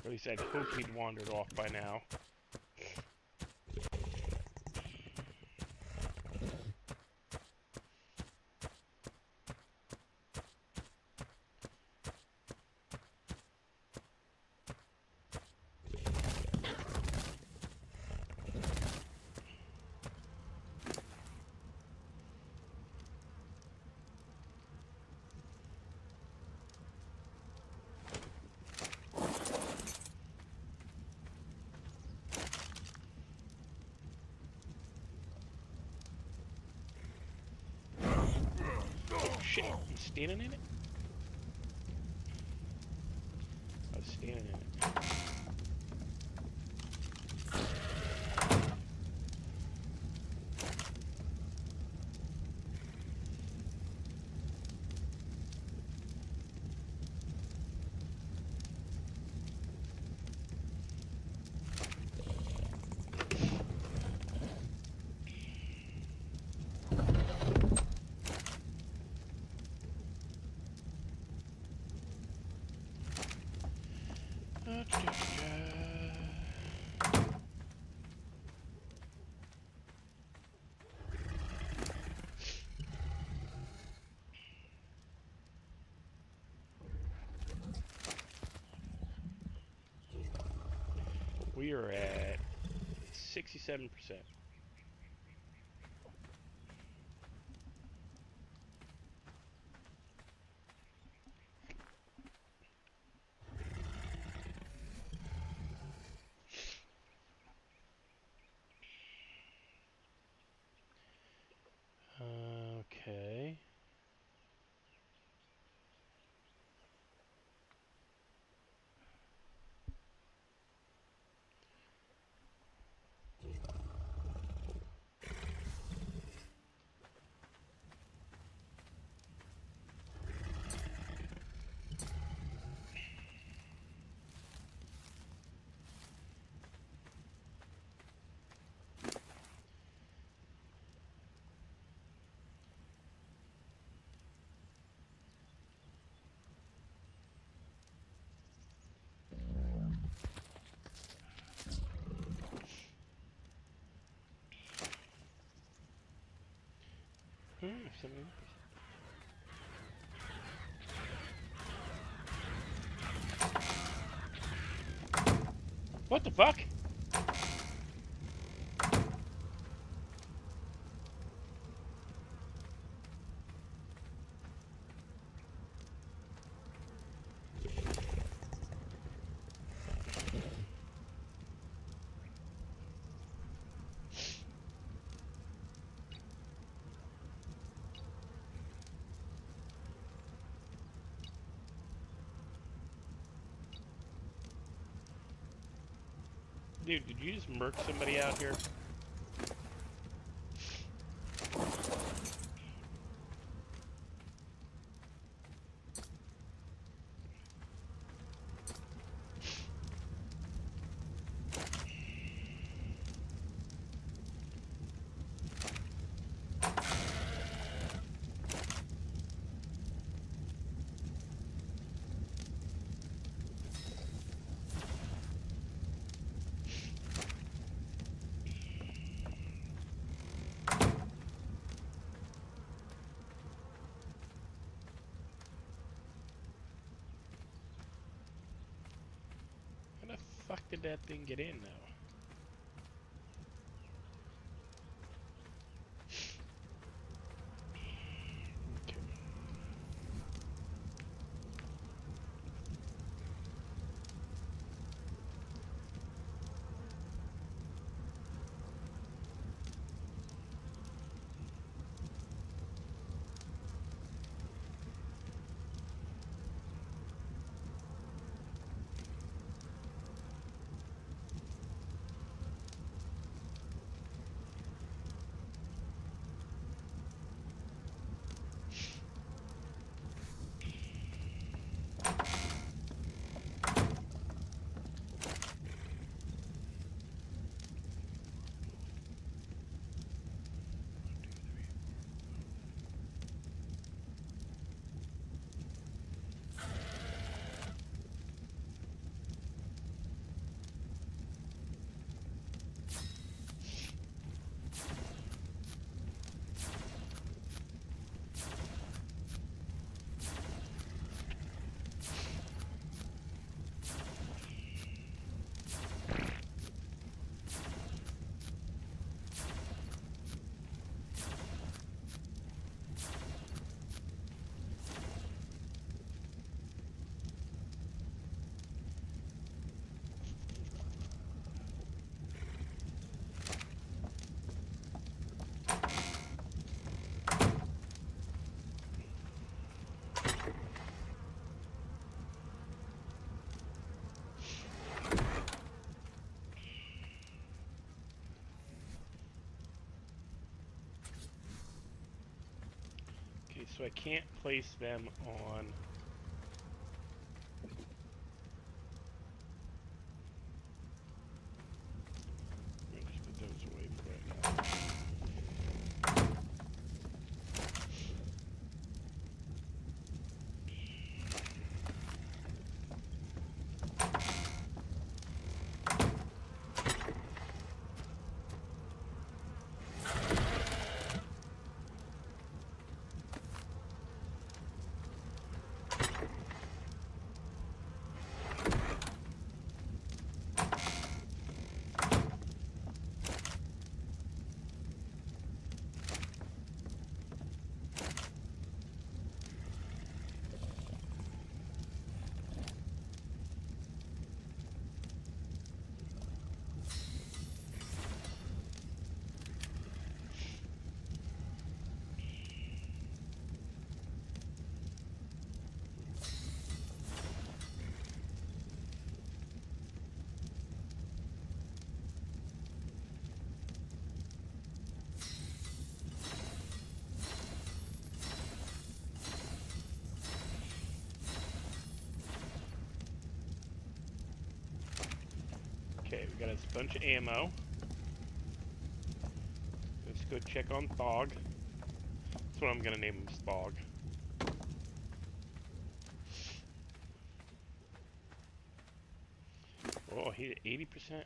Or at least I'd hope he'd wandered off by now. Oh, shit. He's standing in it? I was standing in it. We are at 67%. Okay. Something. What the fuck? Dude, did you just murk somebody out here? How the fuck did that thing get in now? Okay. Okay, so I can't place them on. Let me just put those away for right now. Okay, we got a bunch of ammo. Let's go check on Thog. That's what I'm gonna name him, Thog. Oh, he hit 80%.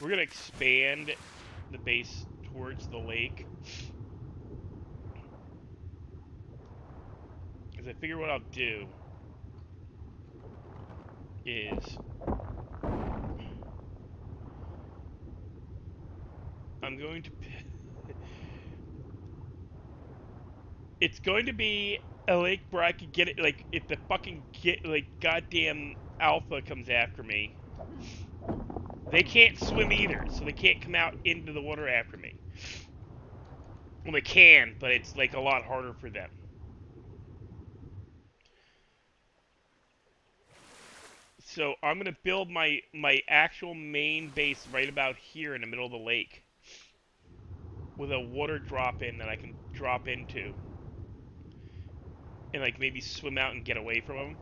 We're gonna expand the base towards the lake. Because I figure what I'll do is I'm going to it's going to be a lake where I could get it, like, if the fucking goddamn alpha comes after me. They can't swim either, so they can't come out into the water after me. Well, they can, but it's, like, a lot harder for them. So I'm going to build my actual main base right about here in the middle of the lake. With a water drop-in that I can drop into. And, like, maybe swim out and get away from them.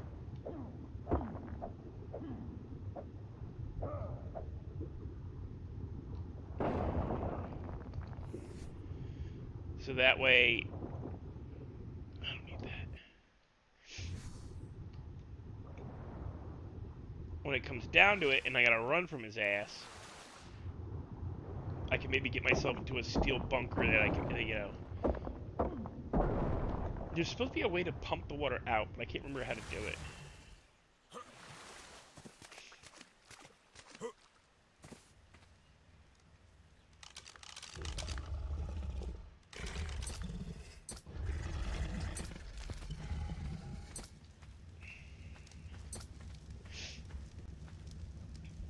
So that way, I don't need that. When it comes down to it, and I gotta run from his ass, I can maybe get myself into a steel bunker that I can, you know. There's supposed to be a way to pump the water out, but I can't remember how to do it.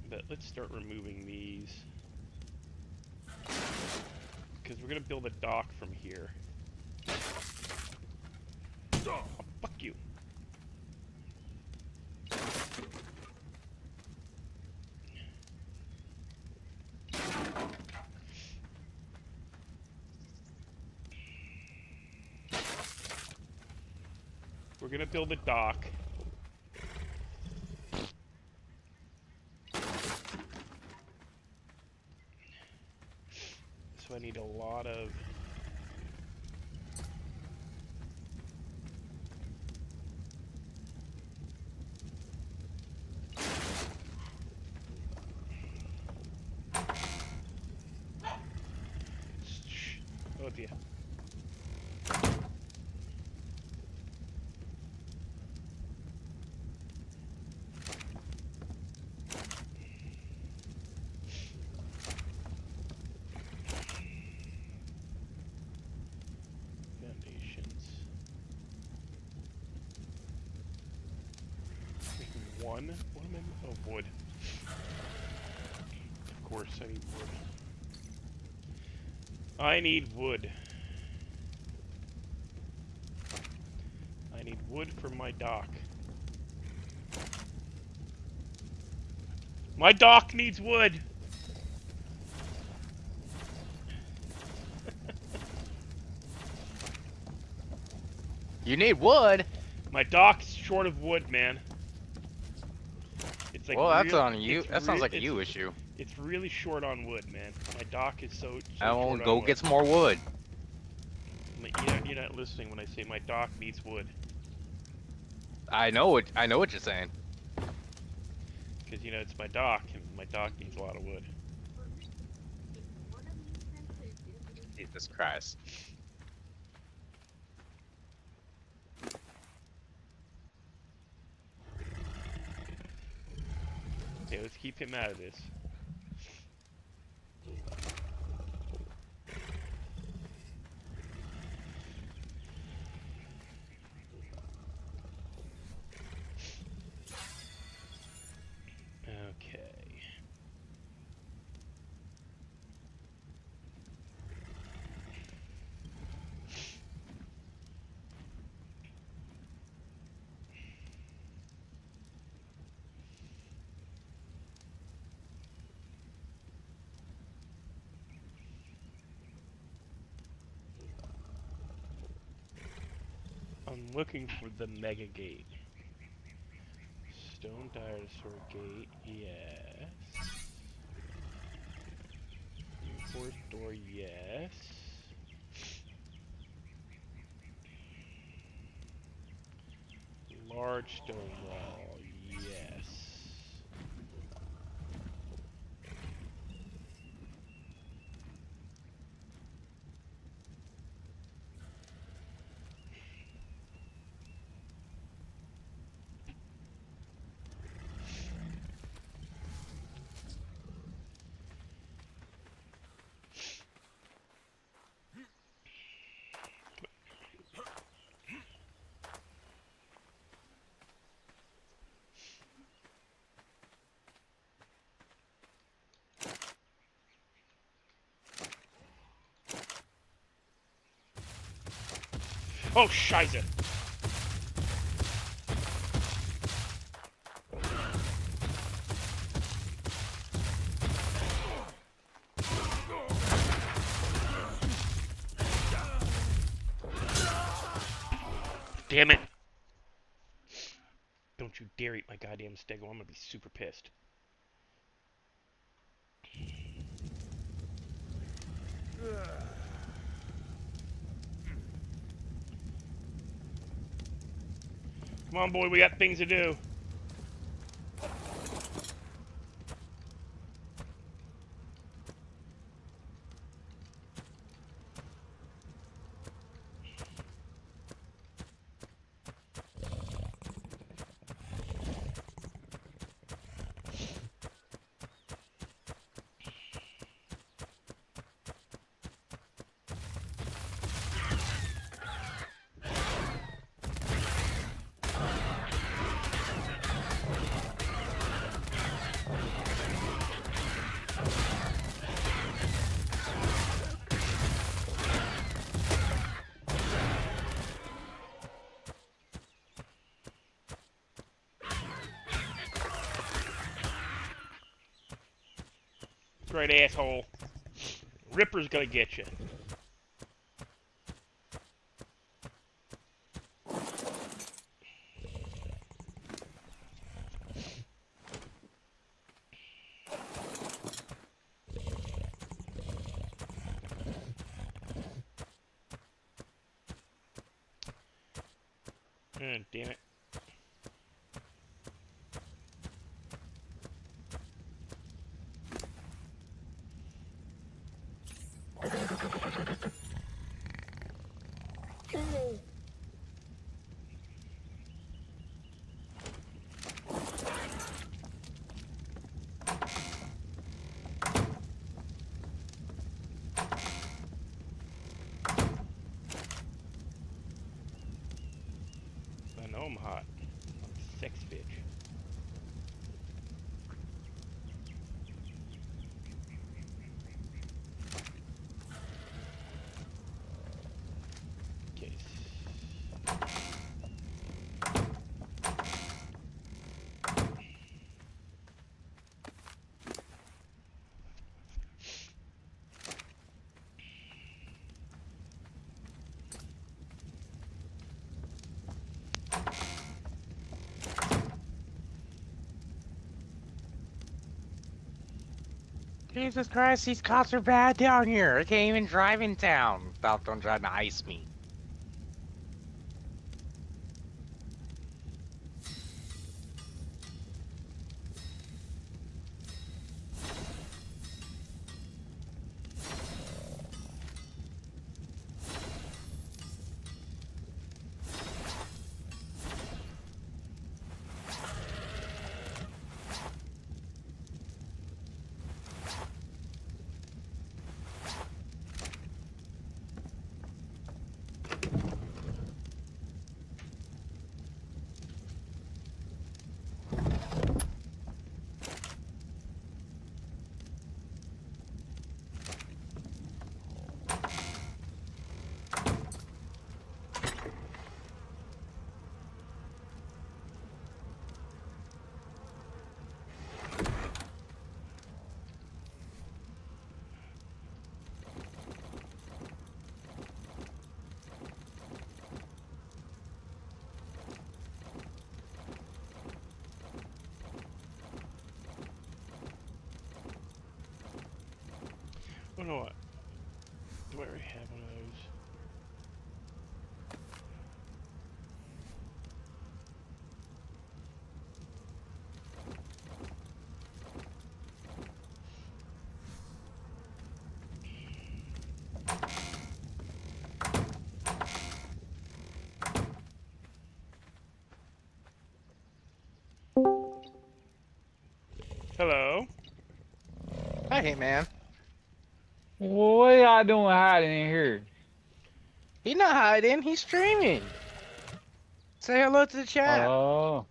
But let's start removing these. Because we're going to build a dock from here. Oh, fuck you. We're going to build a dock. So I need a lot of... Oh dear. Foundations. One? What am I... Oh, wood. Of course, I need wood. I need wood. I need wood for my dock. My dock needs wood! You need wood? My dock's short of wood, man. It's like Well, that's on you. That sounds like a you it's, issue. It's really short on wood, man. My dock is so I will short on go wood. get some more wood. You're not listening when I say my dock needs wood. I know what you're saying. Because, you know, it's my dock, and my dock needs a lot of wood. Jesus Christ. Okay, let's keep him out of this. I'm looking for the mega gate. Stone dinosaur gate, yes. Forest door, yes. Large stone wall, yes. Oh, scheiße! Damn it! Don't you dare eat my goddamn stego, I'm gonna be super pissed. Come on, boy, we got things to do. Right, asshole. Ripper's gonna get you. Damn it. I know I'm hot. I'm a sex bitch. Okay. Jesus Christ, these cops are bad down here. I can't even drive in town without them trying to ice me. know what? Do I already have one of those? Hello? Hey, man. What y'all doing hiding in here? He's not hiding. He's streaming. Say hello to the chat. Oh.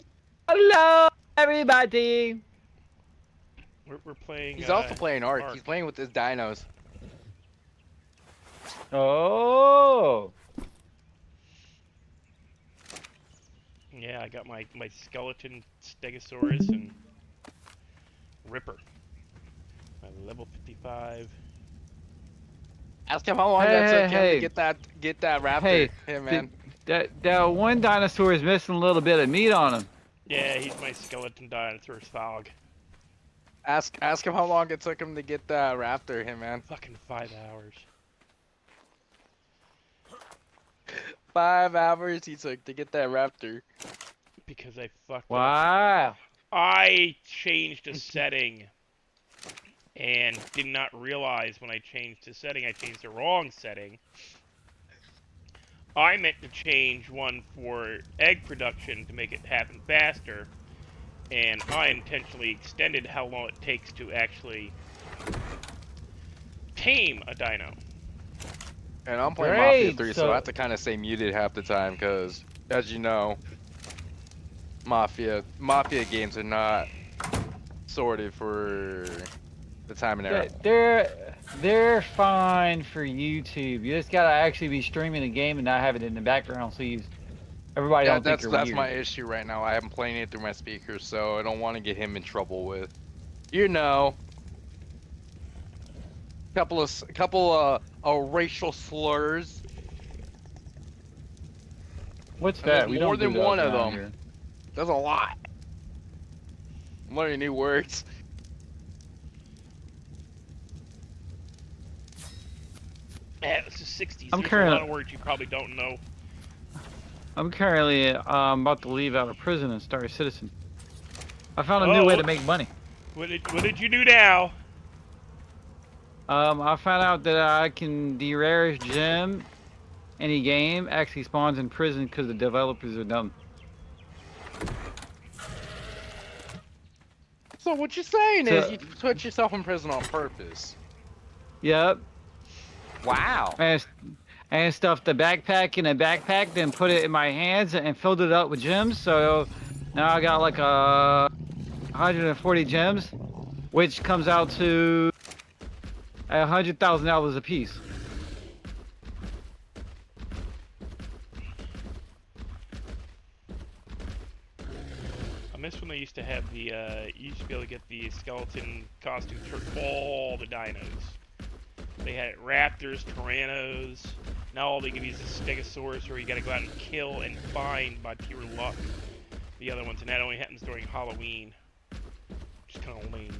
Hello, everybody. We're playing He's also playing Ark. Ark. He's playing with his dinos. Oh. Yeah, I got my skeleton stegosaurus and Ripper. My level 55. Ask him how long Hey, that hey, took him to hey. get that raptor. Hey, Hey, man. that one dinosaur is missing a little bit of meat on him. Yeah, he's my skeleton dinosaur fog. Ask him how long it took him to get that raptor. Hey, man. Fucking 5 hours. 5 hours he took to get that raptor. Because I fucked up. Wow. I changed a setting and did not realize when I changed the setting, I changed the wrong setting. I meant to change one for egg production to make it happen faster, and I intentionally extended how long it takes to actually tame a dino. And I'm playing Mafia Great. 3, so I have to kind of stay muted half the time because, as you know, Mafia games are not sorted for the time and era. They're fine for YouTube. You just gotta actually be streaming the game and not have it in the background, so everybody Yeah, don't think you're that's weird. my issue right now. I am playing it through my speakers, so I don't want to get him in trouble with, you know, couple of racial slurs. What's And there's that? We more don't do than those one of around them. here. There's a lot. I'm learning new words. Yeah, this is 60s. I'm There's a lot currently of words you probably don't know. about to leave out of prison and start a citizen. I found a new way Oh, to make money. what did you do now? I found out that I can the rarest gem any game actually spawns in prison because the developers are dumb. So what you're saying is So, you put yourself in prison on purpose. yep, Wow. and stuffed the backpack in a backpack, then put it in my hands and filled it up with gems. So now I got like 140 gems, which comes out to $100,000 a piece. I miss when they used to have the, you used to be able to get the skeleton costumes for all the dinos. They had raptors, tyrannos. Now all they give you is a stegosaurus, where you gotta go out and kill and find by pure luck the other ones, and that only happens during Halloween. Which is kind of lame.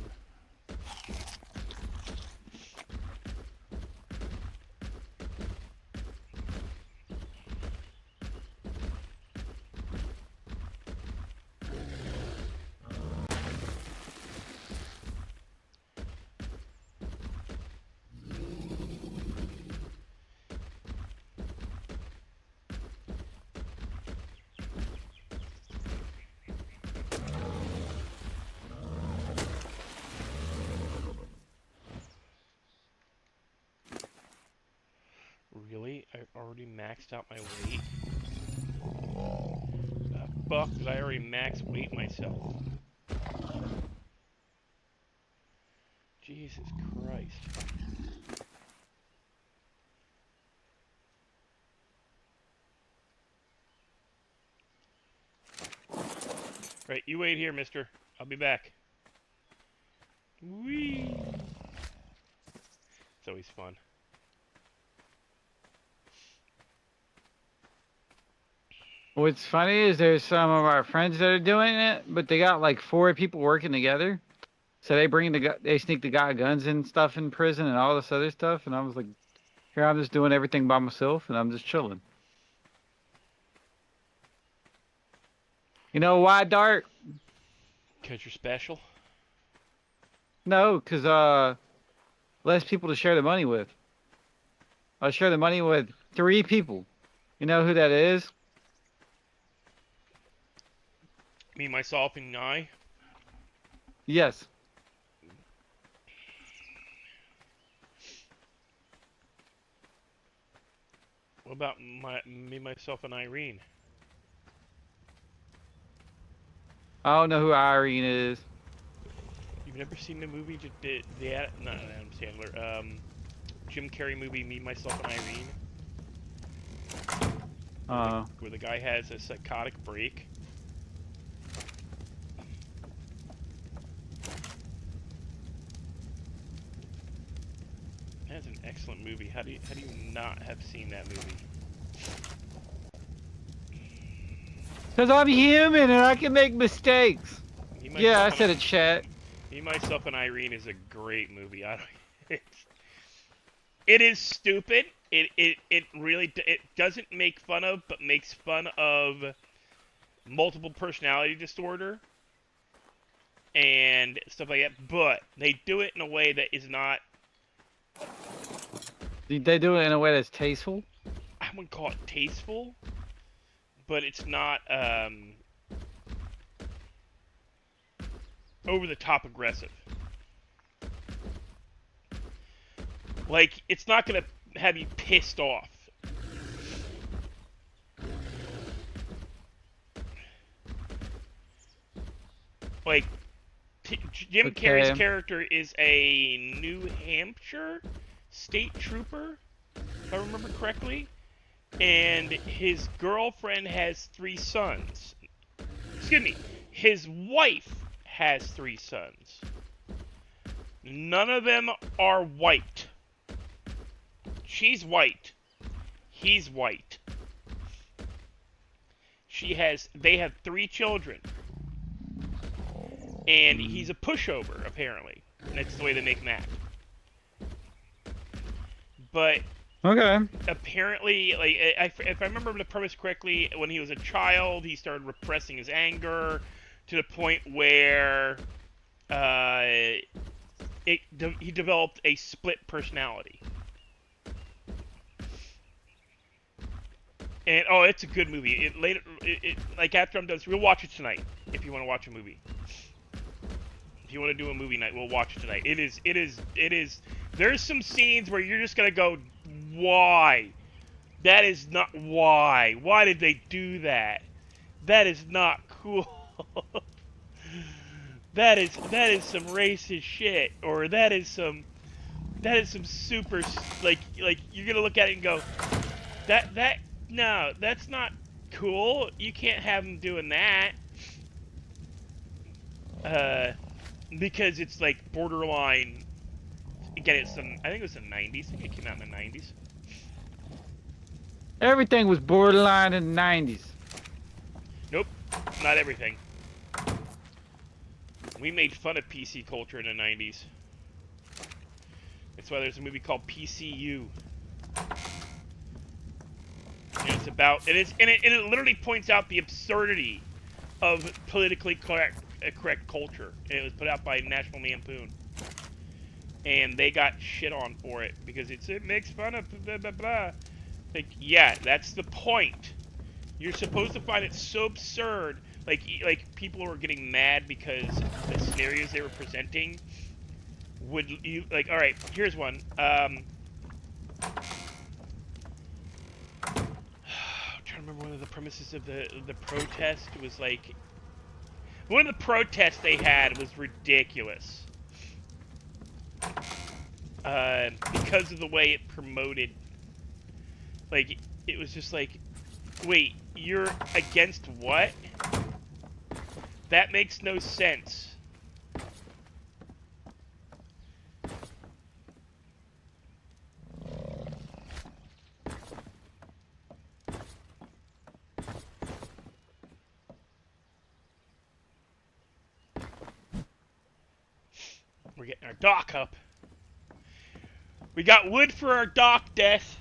Really? I already maxed out my weight? The fuck did I already max weight myself? Jesus Christ. Right, you wait here, mister. I'll be back. Whee! It's always fun. What's funny is there's some of our friends that are doing it, but they got like 4 people working together. So they sneak the guy guns and stuff in prison and all this other stuff, and I was like, here I'm just doing everything by myself, and I'm just chilling. You know why, Dark? Because you're special. No, cause less people to share the money with. I share the money with 3 people. You know who that is? Me, myself, and I. Yes. What about me, myself, and Irene? I don't know who Irene is. You've never seen the movie, not Adam Sandler, Jim Carrey movie, Me, Myself, and Irene? Where the guy has a psychotic break. That's an excellent movie. How do you not have seen that movie? Cause I'm human and I can make mistakes. Yeah, I said it, chat. Me, Myself, and Irene is a great movie. It is stupid. It really it doesn't make fun of, but makes fun of multiple personality disorder and stuff like that. But they do it in a way that is not. They do it in a way that's tasteful. I wouldn't call it tasteful, but it's not over the top aggressive. Like, it's not gonna have you pissed off. Like, Jim Carrey's character is a New Hampshire state trooper, if I remember correctly, and his girlfriend has 3 sons. Excuse me, his wife has 3 sons. None of them are white. She's white. He's white. They have 3 children. And he's a pushover, apparently. And that's the way they make him act. But apparently, like, if I remember the premise correctly, when he was a child, he started repressing his anger to the point where he developed a split personality. And it's a good movie. Like after I'm done, we'll watch it tonight if you want to watch a movie. If you want to do a movie night, we'll watch it tonight. It is. There's some scenes where you're just gonna go, why? That is not why. Why did they do that? That is not cool. that is some racist shit, or that is some super, like you're gonna look at it and go, no, that's not cool. You can't have them doing that. Because it's like borderline. Again, I think it was the 90s. I think it came out in the 90s. Everything was borderline in the 90s. Nope, not everything. We made fun of PC culture in the 90s. That's why there's a movie called PCU. And it's about and it literally points out the absurdity of politically correct culture. And it was put out by National Lampoon. And they got shit on for it because it makes fun of blah blah blah. Like, yeah, that's the point. You're supposed to find it so absurd. Like people were getting mad because the scenarios they were presenting would you like. All right, here's one. I'm trying to remember one of the premises of the protest was like. One of the protests they had was ridiculous. Because of the way it promoted. Like, it was just like, wait, you're against what? That makes no sense. getting our dock up. We got wood for our dock, Death.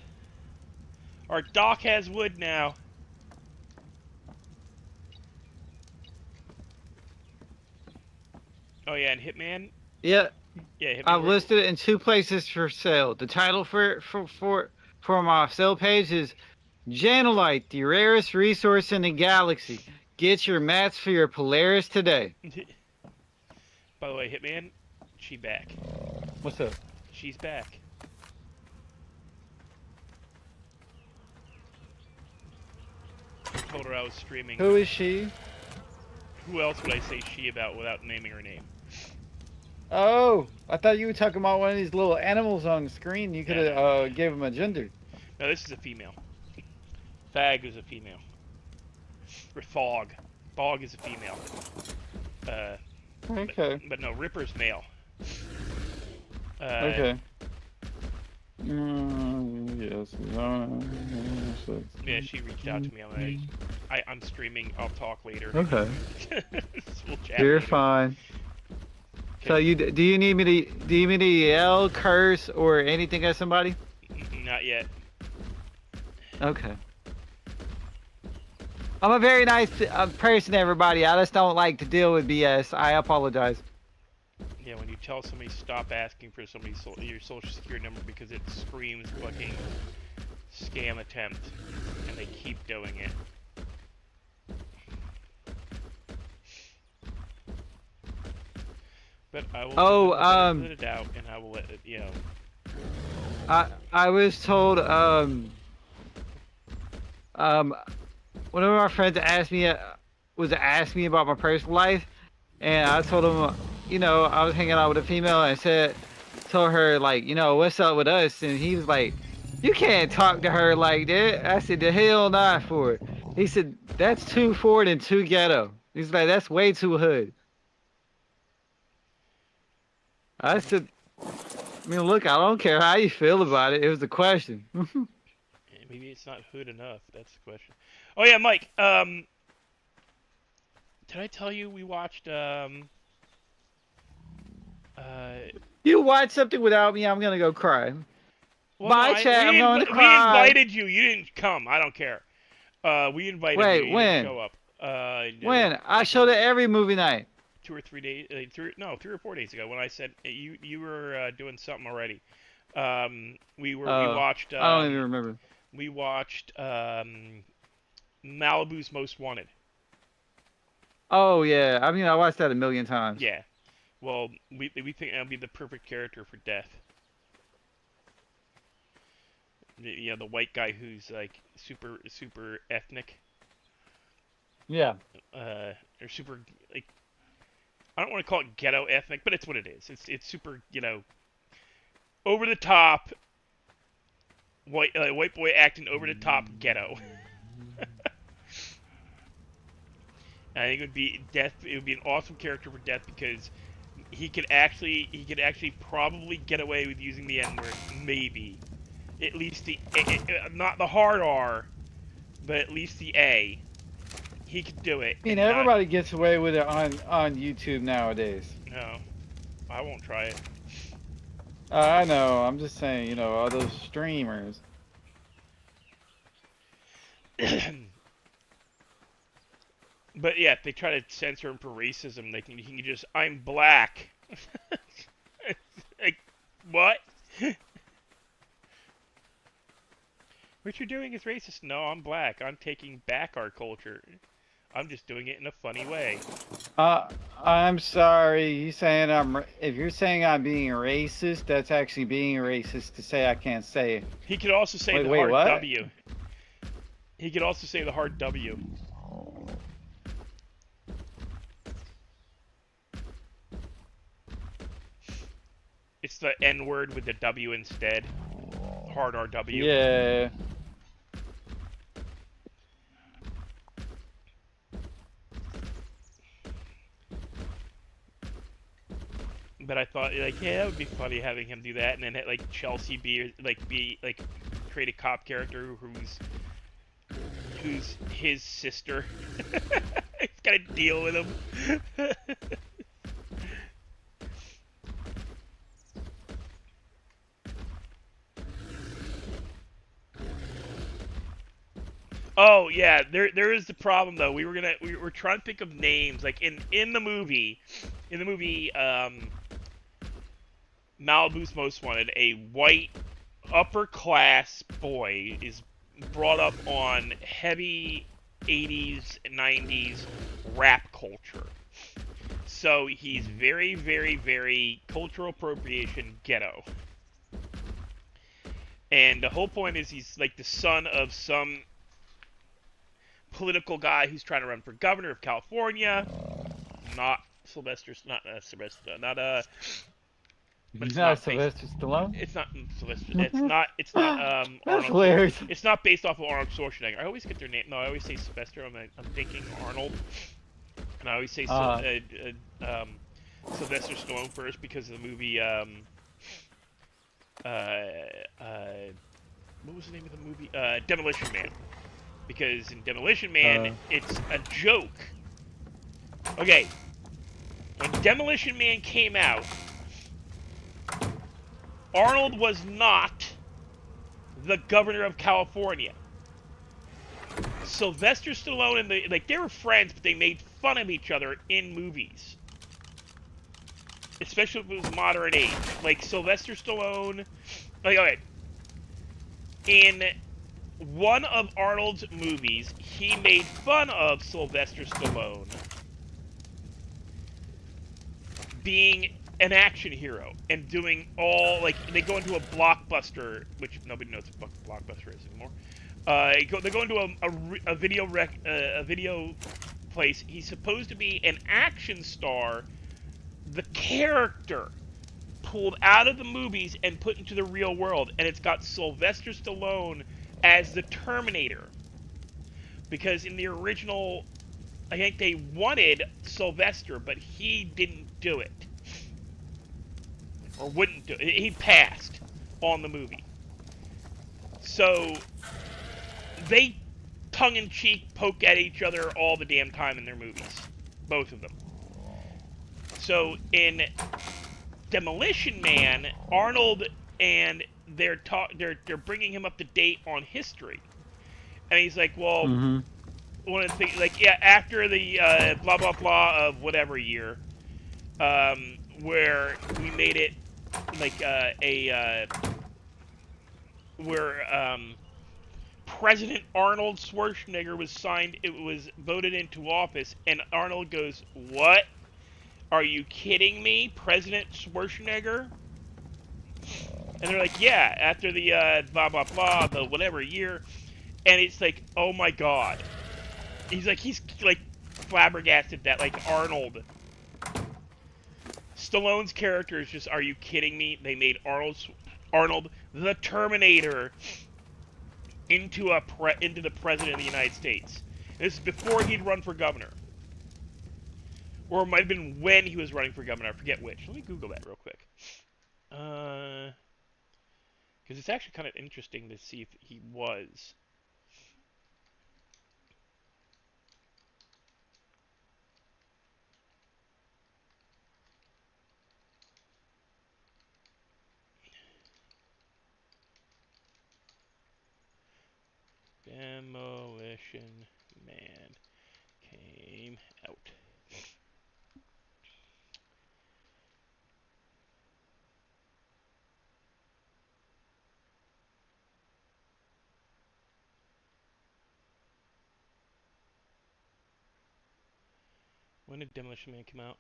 Our dock has wood now. Oh yeah, and Hitman. Yeah, Yeah, Hitman. I've listed it in 2 places for sale. The title for my sale page is Janolite, the rarest resource in the galaxy. Get your mats for your Polaris today. By the way, Hitman, she back. What's up? She's back. I told her I was streaming. Who is she? Who else would I say she about without naming her name? Oh, I thought you were talking about one of these little animals on the screen. You could have gave him a gender. No, this is a female. Fag is a female. Or Thog. Thog is a female. Okay. But no, Ripper's male. Okay. Yes. Yeah, she reached out to me. I'm streaming. I'll talk later. Okay. We'll chat You're later. fine. Okay. So do you need me to yell, curse, or anything at somebody? Not yet. Okay. I'm a very nice person, everybody. I just don't like to deal with BS. I apologize. Yeah, when you tell somebody stop asking for your social security number because it screams fucking scam attempt, and they keep doing it. But I will put it out, and I will let it, you know. I was told one of my friends asked me about my personal life, and I told him, you know, I was hanging out with a female and told her, like, you know, what's up with us, and he was like, you can't talk to her like that. I said, the hell not for it. He said, that's too forward and too ghetto. He's like, that's way too hood. I said, I mean, look, I don't care how you feel about it. It was a question. Maybe it's not hood enough. That's the question. Oh yeah, Mike. Did I tell you we watched You watch something without me, I'm gonna go cry. well, Bye, no, chat. I'm going to we cry. invited you. You didn't come. I don't care. We invited Wait, you. You when? didn't show up. When? I showed it every movie night. 2 or 3 days. 3 or 4 days ago when I said you were doing something already. We watched. I don't even remember. We watched Malibu's Most Wanted. Oh yeah, I mean I watched that a million times. Yeah. Well, we think that'll be the perfect character for Death. You know, the white guy who's like super ethnic. Yeah. Or super, like, I don't want to call it ghetto ethnic, but it's what it is. It's super, you know, over the top. White boy acting over the top ghetto. I think it would be Death. It would be an awesome character for Death because he could actually probably get away with using the N-word, maybe. At least the not the hard R, but at least the A. He could do it. I mean, everybody gets away with it on YouTube nowadays. No, I won't try it. I know. I'm just saying, you know, all those streamers. But yeah, if they try to censor him for racism, he can just, I'm black. Like, what? What you're doing is racist. No, I'm black. I'm taking back our culture. I'm just doing it in a funny way. I'm sorry. If you're saying I'm being racist, that's actually being racist to say I can't say it. He could also say the hard W. He could also say the hard W. It's the N word with the W instead. Hard RW. Yeah. But I thought, like, yeah, that would be funny having him do that, and then like Chelsea be create a cop character who's his sister. He's gotta deal with him. Oh yeah, there is the problem though. We were trying to think of names like in the movie, Malibu's Most Wanted, a white upper class boy is brought up on heavy 80s and 90s rap culture. So he's very, very, very cultural appropriation ghetto. And the whole point is he's like the son of some political guy who's trying to run for governor of California. Not Sylvester, not Sylvester, not but He's it's not not based. Sylvester Stallone. It's not Sylvester. It's not That's Arnold. hilarious. It's not based off of Arnold Schwarzenegger. I always get their name. No, I always say Sylvester. I'm thinking Arnold, and I always say Sylvester Stallone first because of the movie. What was the name of the movie? Demolition Man. Because in Demolition Man, it's a joke. Okay, when Demolition Man came out, Arnold was not the governor of California. Sylvester Stallone and they were friends, but they made fun of each other in movies. Especially if it was modern age. Like Sylvester Stallone, like okay, in one of Arnold's movies, he made fun of Sylvester Stallone being an action hero and doing all like they go into a blockbuster, which nobody knows what blockbuster is anymore. They go into a video place. He's supposed to be an action star. The character pulled out of the movies and put into the real world, and it's got Sylvester Stallone as the Terminator. Because in the original, I think they wanted Sylvester, but he didn't do it. Or wouldn't do it. He passed on the movie. So, they tongue-in-cheek poke at each other all the damn time in their movies. Both of them. So, in Demolition Man, Arnold and they're bringing him up to date on history. And he's like, well, one of the things, like, yeah, after the blah, blah, blah of whatever year, where we made it, like, where, President Arnold Schwarzenegger was voted into office, and Arnold goes, what? Are you kidding me? President Schwarzenegger? And they're like, yeah, after the, blah, blah, blah, the whatever year. And it's like, oh my god. He's like flabbergasted that, like, Arnold. Stallone's character is just, are you kidding me? They made Arnold the Terminator into the president of the United States. And this is before he'd run for governor. Or it might have been when he was running for governor. I forget which. Let me Google that real quick. Because it's actually kind of interesting to see if he was. Demolition Man came out. When did Demolition Man come out?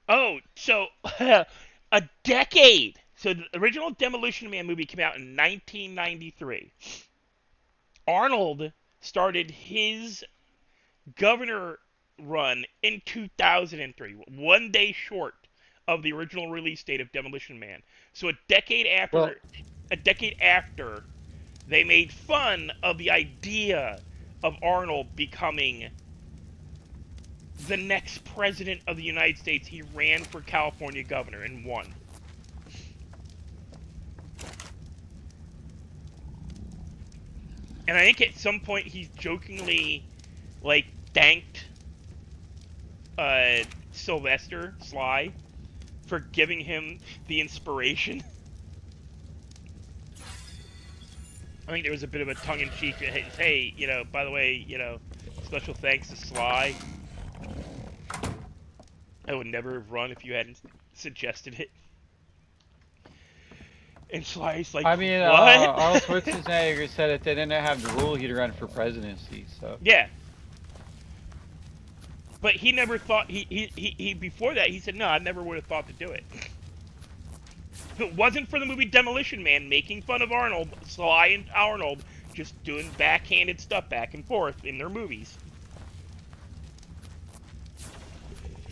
Oh, so a decade. So the original Demolition Man movie came out in 1993. Arnold started his governor run in 2003, one day short of the original release date of Demolition Man. So a decade after, they made fun of the idea of Arnold becoming the next president of the United States. He ran for California governor and won. And I think at some point he jokingly, like, thanked Sylvester for giving him the inspiration. I think there was a bit of a tongue-in-cheek. Hey, you know, by the way, you know, special thanks to Sly. I would never have run if you hadn't suggested it. And Sly's like, I mean, what? Arnold Schwarzenegger said if they didn't have the rule, he'd run for presidency. So Yeah. But he never thought, he before that, he said, no, I never would have thought to do it. If it wasn't for the movie Demolition Man making fun of Arnold, Sly and Arnold just doing backhanded stuff back and forth in their movies.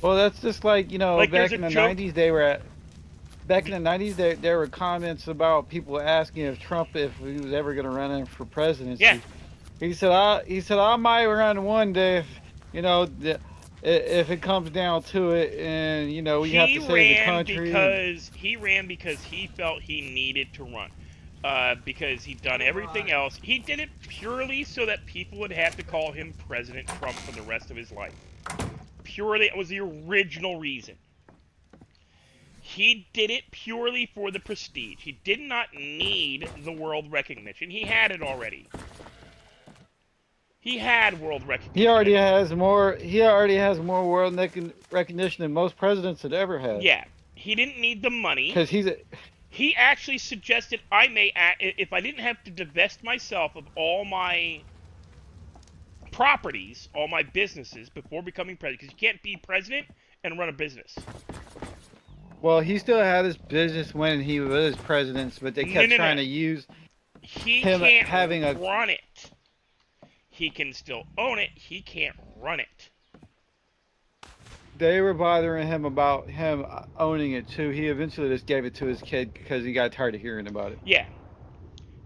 well, that's just like, you know, Like, back there's in a the joke- 90s back in the 90s there were comments about people asking if Trump if he was ever going to run in for presidency. Yeah. He said I might run one day if, you know, if it comes down to it, and you know we have to save the country. He ran because he felt he needed to run. Because he'd done everything else. He did it purely so that people would have to call him President Trump for the rest of his life. Purely, it was the original reason. He did it purely for the prestige. He did not need the world recognition. He had it already. He had world recognition. He already has more. He already has more world recognition than most presidents had ever had. Yeah, he didn't need the money. Because He actually suggested if I didn't have to divest myself of all my properties, all my businesses before becoming president, because you can't be president and run a business. Well, he still had his business when he was president, but they kept trying to use him can't having run it. He can still own it. He can't run it. They were bothering him about him owning it too. He eventually just gave it to his kid because he got tired of hearing about it. Yeah,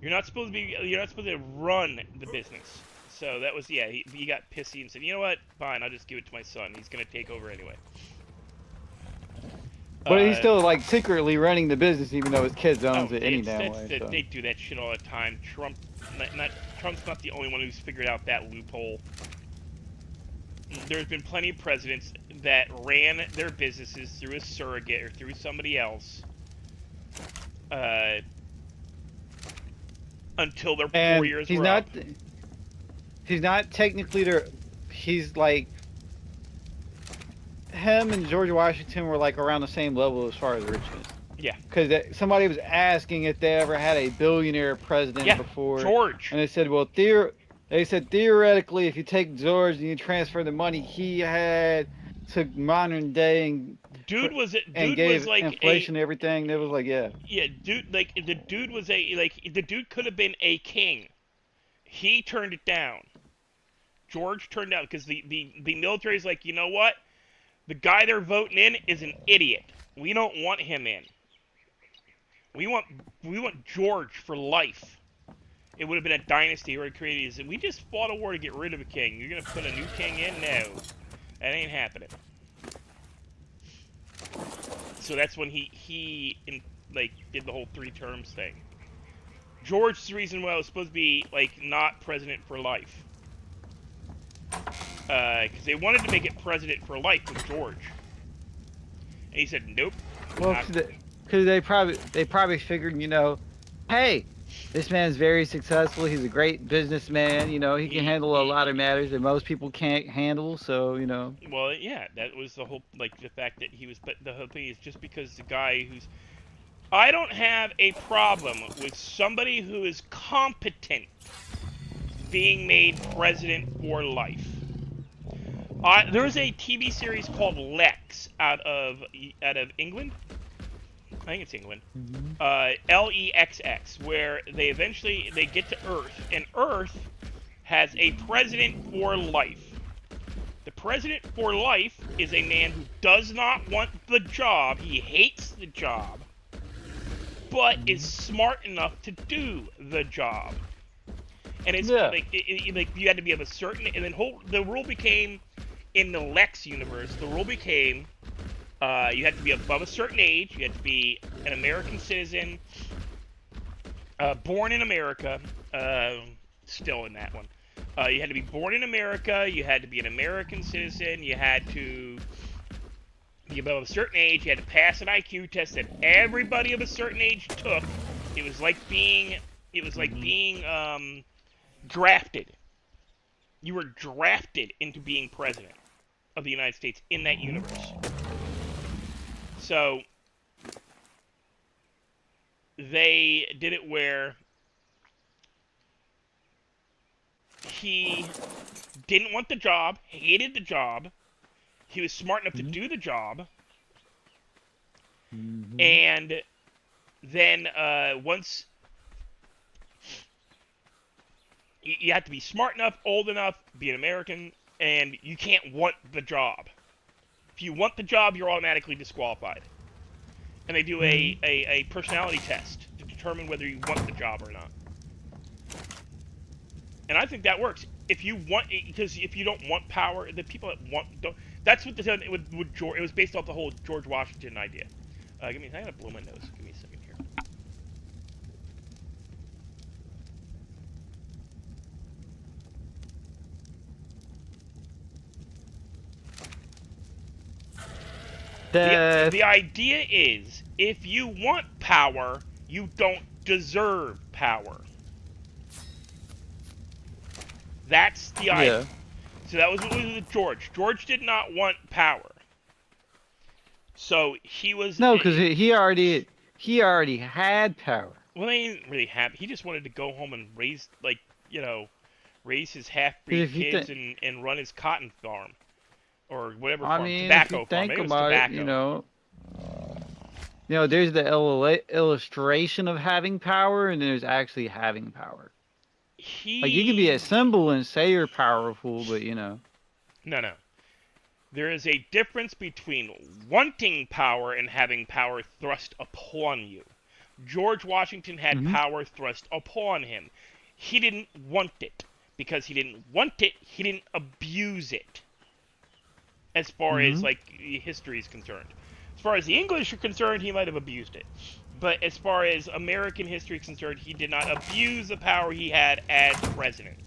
you're not supposed to run the business. So that was he got pissy and said, you know what, fine, I'll just give it to my son. He's gonna take over anyway. But he's still like secretly running the business, even though his kids owns it any damn way. So. They do that shit all the time. Trump's not the only one who's figured out that loophole. There's been plenty of presidents that ran their businesses through a surrogate or through somebody else until their 4 years were up. He's not technically there. He's like him and George Washington were like around the same level as far as richness. Yeah. Because somebody was asking if they ever had a billionaire president before. George. And they said, well, they said theoretically, if you take George and you transfer the money he had to modern day and gave like inflation and everything, it was like, yeah. Yeah, the dude could have been a king. He turned it down. George turned down because the military's like, you know what? The guy they're voting in is an idiot. We don't want him in. We want George for life. It would have been a dynasty where it created. We just fought a war to get rid of a king. You're gonna put a new king in? No, that ain't happening. So that's when he did the whole 3 terms thing. George's the reason why I was supposed to be not president for life. Because they wanted to make it president for life with George, and he said nope. Well, because they probably figured, you know, hey, this man's very successful. He's a great businessman. You know, he can handle a lot of matters that most people can't handle. So, you know. Well, yeah, that was the whole the fact that he was. But the whole thing is just because the guy who's. I don't have a problem with somebody who is competent being made president for life. There's a TV series called Lex out of England. I think it's England. LEXX, where they get to Earth, and Earth has a president for life. The president for life is a man who does not want the job. He hates the job, but is smart enough to do the job. And it's you had to be of a certain, and then the rule became. In the Lex universe, the rule became you had to be above a certain age, you had to be an American citizen, born in America, still in that one. You had to be born in America, you had to be an American citizen, you had to be above a certain age, you had to pass an IQ test that everybody of a certain age took. It was like being, it was like being drafted. You were drafted into being president of the United States in that universe. So they did it where he didn't want the job, hated the job. He was smart enough to do the job, and then once you have to be smart enough, old enough, be an American, and you can't want the job. If you want the job, you're automatically disqualified. And they do a personality test to determine whether you want the job or not. And I think that works. If you want, because if you don't want power, the people that want, don't. That's what with George. It was based off the whole George Washington idea. Give me. I gotta blow my nose. Give me a second here. The idea is, if you want power, you don't deserve power. That's the idea. So that was what was with George. George did not want power. So he was... No, because he already had power. Well, he didn't really have... He just wanted to go home and raise, like, you know, raise his half-breed kids and run his cotton farm. Or whatever farm, tobacco farm. Maybe it was tobacco. You know, there's the illustration of having power, and there's actually having power. Like, you can be a symbol and say you're powerful, but, you know. No. There is a difference between wanting power and having power thrust upon you. George Washington had power thrust upon him. He didn't want it. Because he didn't want it, he didn't abuse it. As far as, like, history is concerned. As far as the English are concerned, he might have abused it. But as far as American history is concerned, he did not abuse the power he had as president.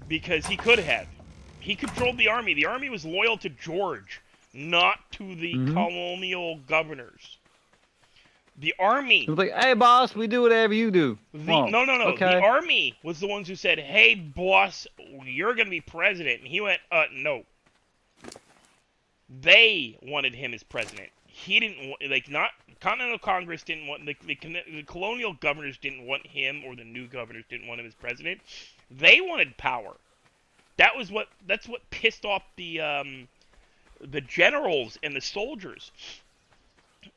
Because he could have. He controlled the army. The army was loyal to George, not to the colonial governors. The army... It was like, hey, boss, we do whatever you do. No. Okay. The army was the ones who said, hey, boss, you're going to be president. And he went, no. They wanted him as president. He didn't want, like, not, Continental Congress didn't want, the colonial governors didn't want him, or the new governors didn't want him as president. They wanted power. That's what pissed off the generals and the soldiers.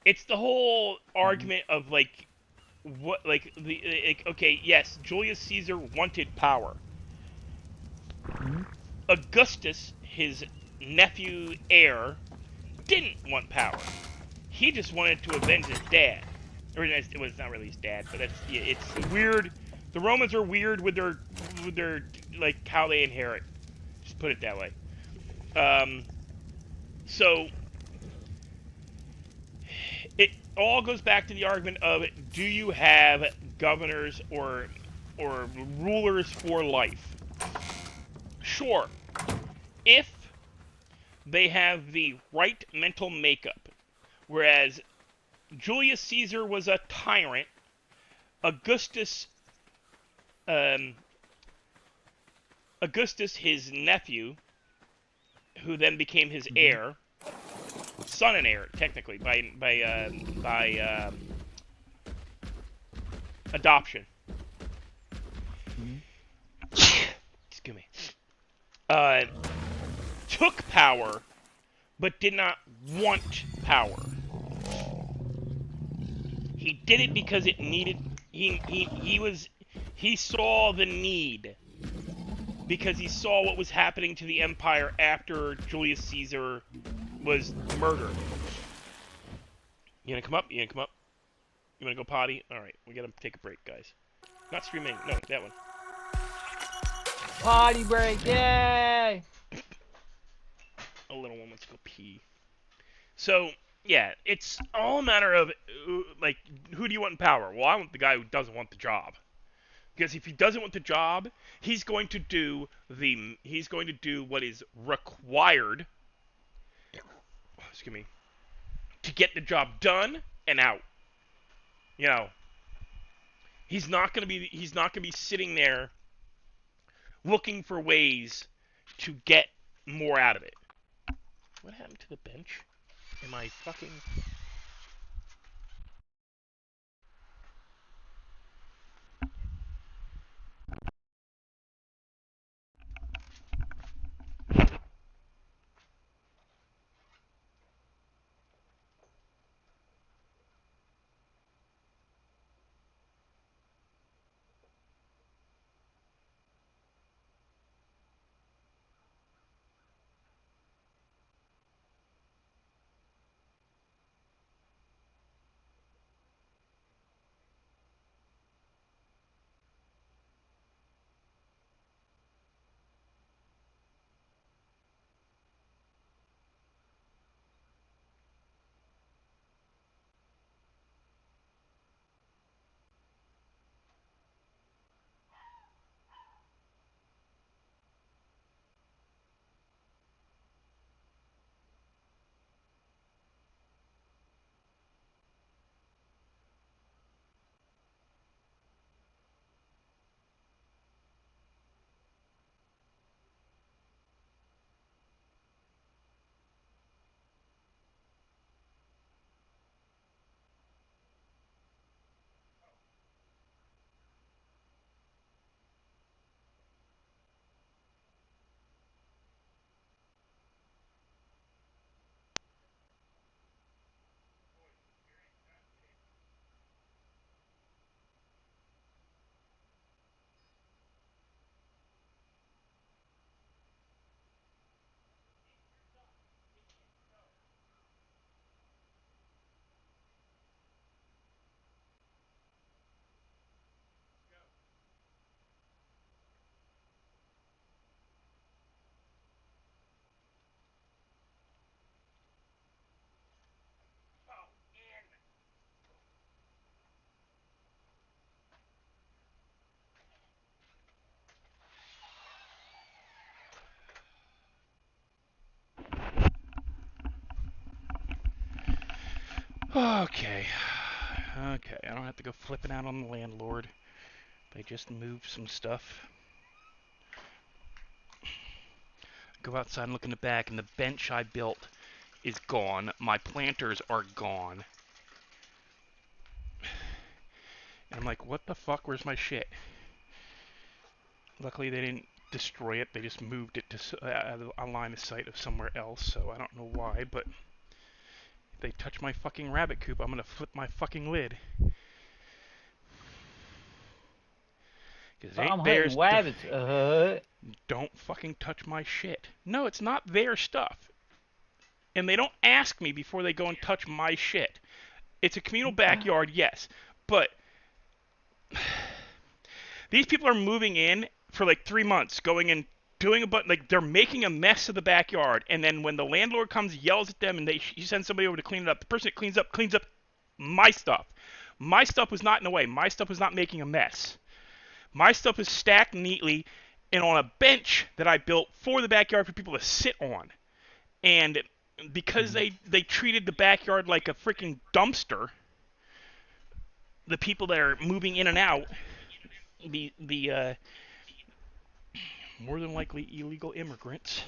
It's the whole argument of, like, okay, yes, Julius Caesar wanted power. Augustus, his nephew heir, didn't want power. He just wanted to avenge his dad. Or it was not really his dad, but it's weird. The Romans are weird with their like how they inherit. Just put it that way. So it all goes back to the argument of, do you have governors or rulers for life? Sure. If they have the right mental makeup. Whereas Julius Caesar was a tyrant, Augustus, his nephew, who then became his heir, son and heir, technically, by adoption. Excuse me. Took power, but did not want power. He did it because it needed. He saw the need, because he saw what was happening to the empire after Julius Caesar was murdered. You gonna come up? You wanna go potty? All right, we gotta take a break, guys. Not streaming. No, that one. Potty break, yay! A little one wants to go pee. So, yeah, it's all a matter of, like, who do you want in power? Well, I want the guy who doesn't want the job. Because if he doesn't want the job, he's going to do what is required, excuse me, to get the job done and out. You know, he's not gonna be sitting there looking for ways to get more out of it. What happened to the bench? Am I fucking... Okay. Okay, I don't have to go flipping out on the landlord. They just moved some stuff. Go outside and look in the back, and the bench I built is gone. My planters are gone. And I'm like, what the fuck? Where's my shit? Luckily, they didn't destroy it. They just moved it to a line of sight of somewhere else, so I don't know why, but if they touch my fucking rabbit coop, I'm gonna flip my fucking lid. Because I'm hunting rabbits. Don't fucking touch my shit. No, it's not their stuff. And they don't ask me before they go and touch my shit. It's a communal backyard, yes, but these people are moving in for like 3 months, going and doing like they're making a mess of the backyard, and then when the landlord comes, yells at them, and he sends somebody over to clean it up. The person that cleans up my stuff. My stuff was not in the way. My stuff was not making a mess. My stuff is stacked neatly and on a bench that I built for the backyard for people to sit on. And because they treated the backyard like a freaking dumpster, the people that are moving in and out, the more than likely illegal immigrants.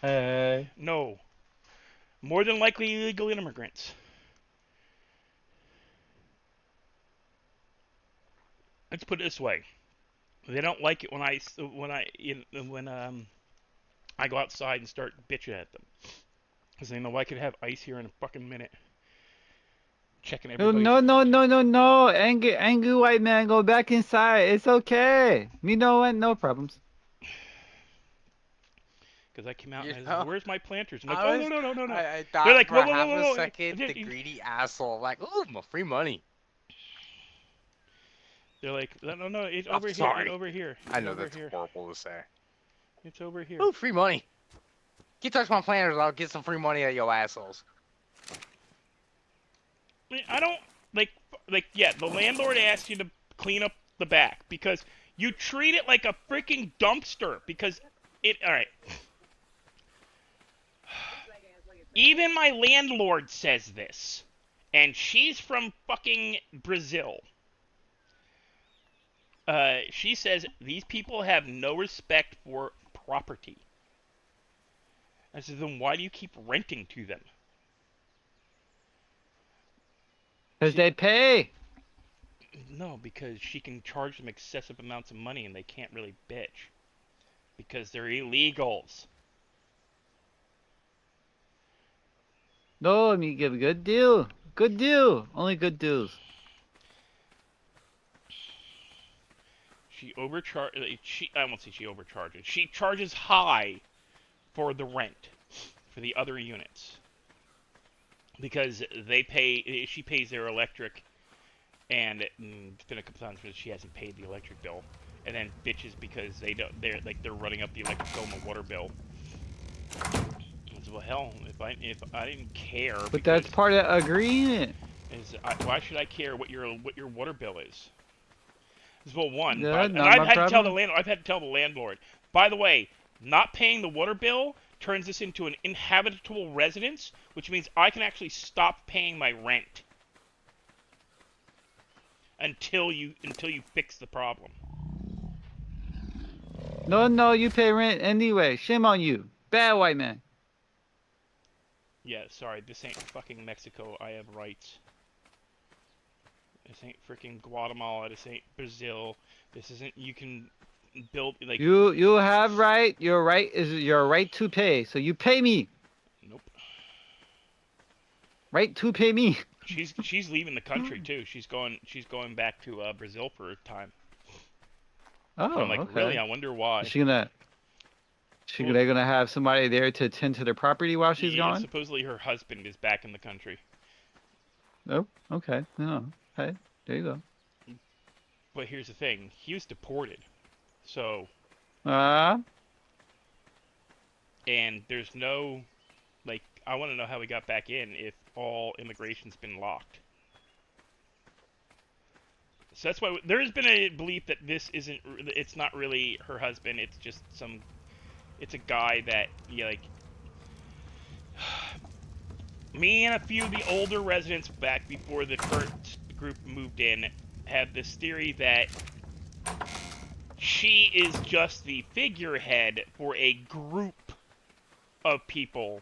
No. More than likely illegal immigrants. Let's put it this way. They don't like it when I go outside and start bitching at them. Because they know I could have ice here in a fucking minute. Checking No, everybody's... no. Angry white man, go back inside. It's okay. Me no one, no problems. Because I came out You and I know, said, where's my planters? I'm like, I oh, was, no. I thought They're like, for whoa. half a second, the You- greedy asshole, like, ooh, my free money. They're like, no, it's I'm over here. sorry. It's over here. I know over that's here. horrible to say. It's over here. Ooh, free money. You touch my planters, I'll get some free money at your assholes. I don't yeah, the landlord asked you to clean up the back because you treat it like a freaking dumpster because all right. Even my landlord says this. and she's from fucking Brazil. She says these people have no respect for property. I said, then why do you keep renting to them? Because they pay. No, because she can charge them excessive amounts of money and they can't really bitch. Because they're illegals. No, I mean, give a good deal. Good deal. Only good deals. She overcharges. I won't say she overcharges. She charges high for the rent for the other units because they pay. She pays their electric, and it's been a couple times where she hasn't paid the electric bill, and then bitches because they don't. They're running up the electric bill and the water bill. I said, well, hell, if I didn't care, But that's part of the agreement. Why should I care what your water bill is? Well, one, Yeah, and not I've my had to tell the problem. landlord. I've had to tell the landlord. By the way, not paying the water bill turns this into an inhabitable residence, which means I can actually stop paying my rent until you fix the problem. No, you pay rent anyway. Shame on you. Bad white man. Yeah, sorry, this ain't fucking Mexico. I have rights. This ain't freaking Guatemala. This ain't Brazil. This isn't. You can build like. You have right. Your right is your right to pay. So you pay me. Nope. Right to pay me. She's leaving the country too. She's going back to Brazil for a time. Oh, I'm like, okay. really? I wonder why. Is they gonna have somebody there to tend to their property while she's Yeah, gone? supposedly her husband is back in the country. Oh, okay. No. Hey, there you go. But here's the thing: he was deported, so Uh, and there's no like. I want to know how he got back in if all immigration's been locked. So that's why there's been a belief that this isn't. It's not really her husband. It's just some. It's a guy that like. Me and a few of the older residents back before the current group moved in had this theory that she is just the figurehead for a group of people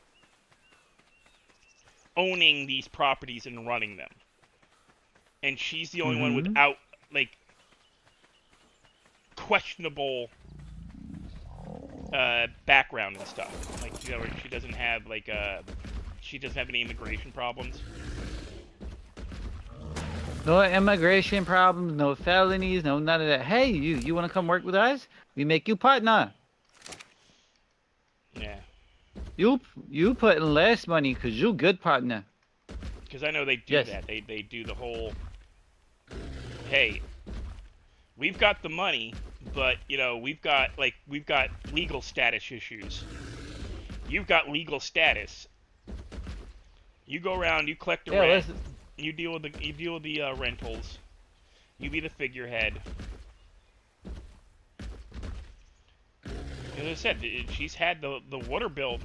owning these properties and running them. And she's the only one without, like, questionable background and stuff. Like, you know, she doesn't have, like, she doesn't have any immigration problems. no immigration problems, no felonies, no none of that. Hey, you want to come work with us? We make you partner. Yeah. You put in less money because you good partner. Because I know they do Yes. that. They do the whole, hey, we've got the money, but, you know, we've got legal status issues. You've got legal status. You go around, you collect the rent, you deal with the rentals. You be the figurehead. As I said, she's had the water bill.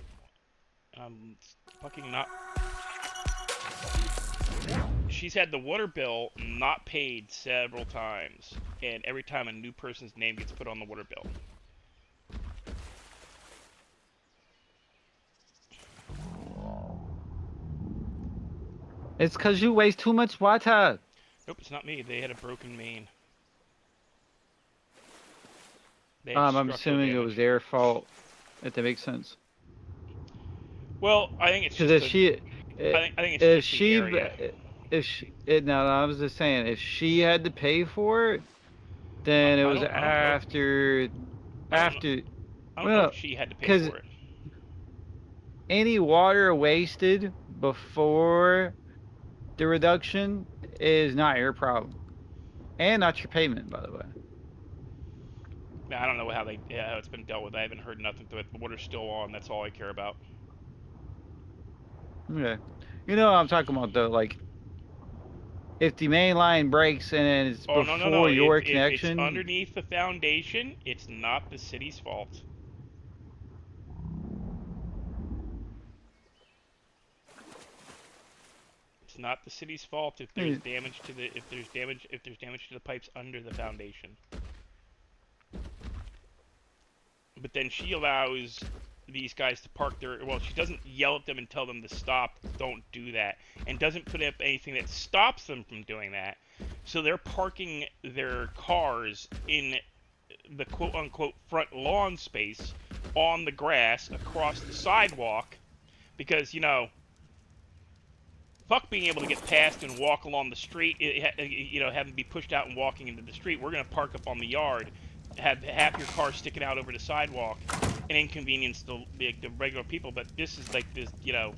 Fucking not. She's had the water bill not paid several times, and every time a new person's name gets put on the water bill. It's because you waste too much water. Nope, it's not me. They had a broken main. They had I'm structural assuming it damage. was their fault. If that makes sense. Well, I think it's Because just if she, I think it's if just the she, area. no, I was just saying, if she had to pay for it, then it was I don't know. after. I don't know Well, if she had to pay 'cause for it. any water wasted before the reduction is not your problem, and not your payment, by the way. I don't know how how it's been dealt with. I haven't heard nothing to it. The water's still on. That's all I care about. Okay, you know what I'm talking about though. Like, if the main line breaks and it's Oh, no. before your If it's connection, underneath the foundation, it's not the city's fault. It's It's not the city's fault if there's damage to the if there's damage to the pipes under the foundation. But then she allows these guys to park their, well, she doesn't yell at them and tell them to stop, don't do that, and doesn't put up anything that stops them from doing that. So they're parking their cars in the quote-unquote front lawn space on the grass across the sidewalk because, you know, fuck being able to get past and walk along the street, you know, having to be pushed out and walking into the street. We're going to park up on the yard, have half your car sticking out over the sidewalk, and inconvenience the regular people. But this is like this, you know,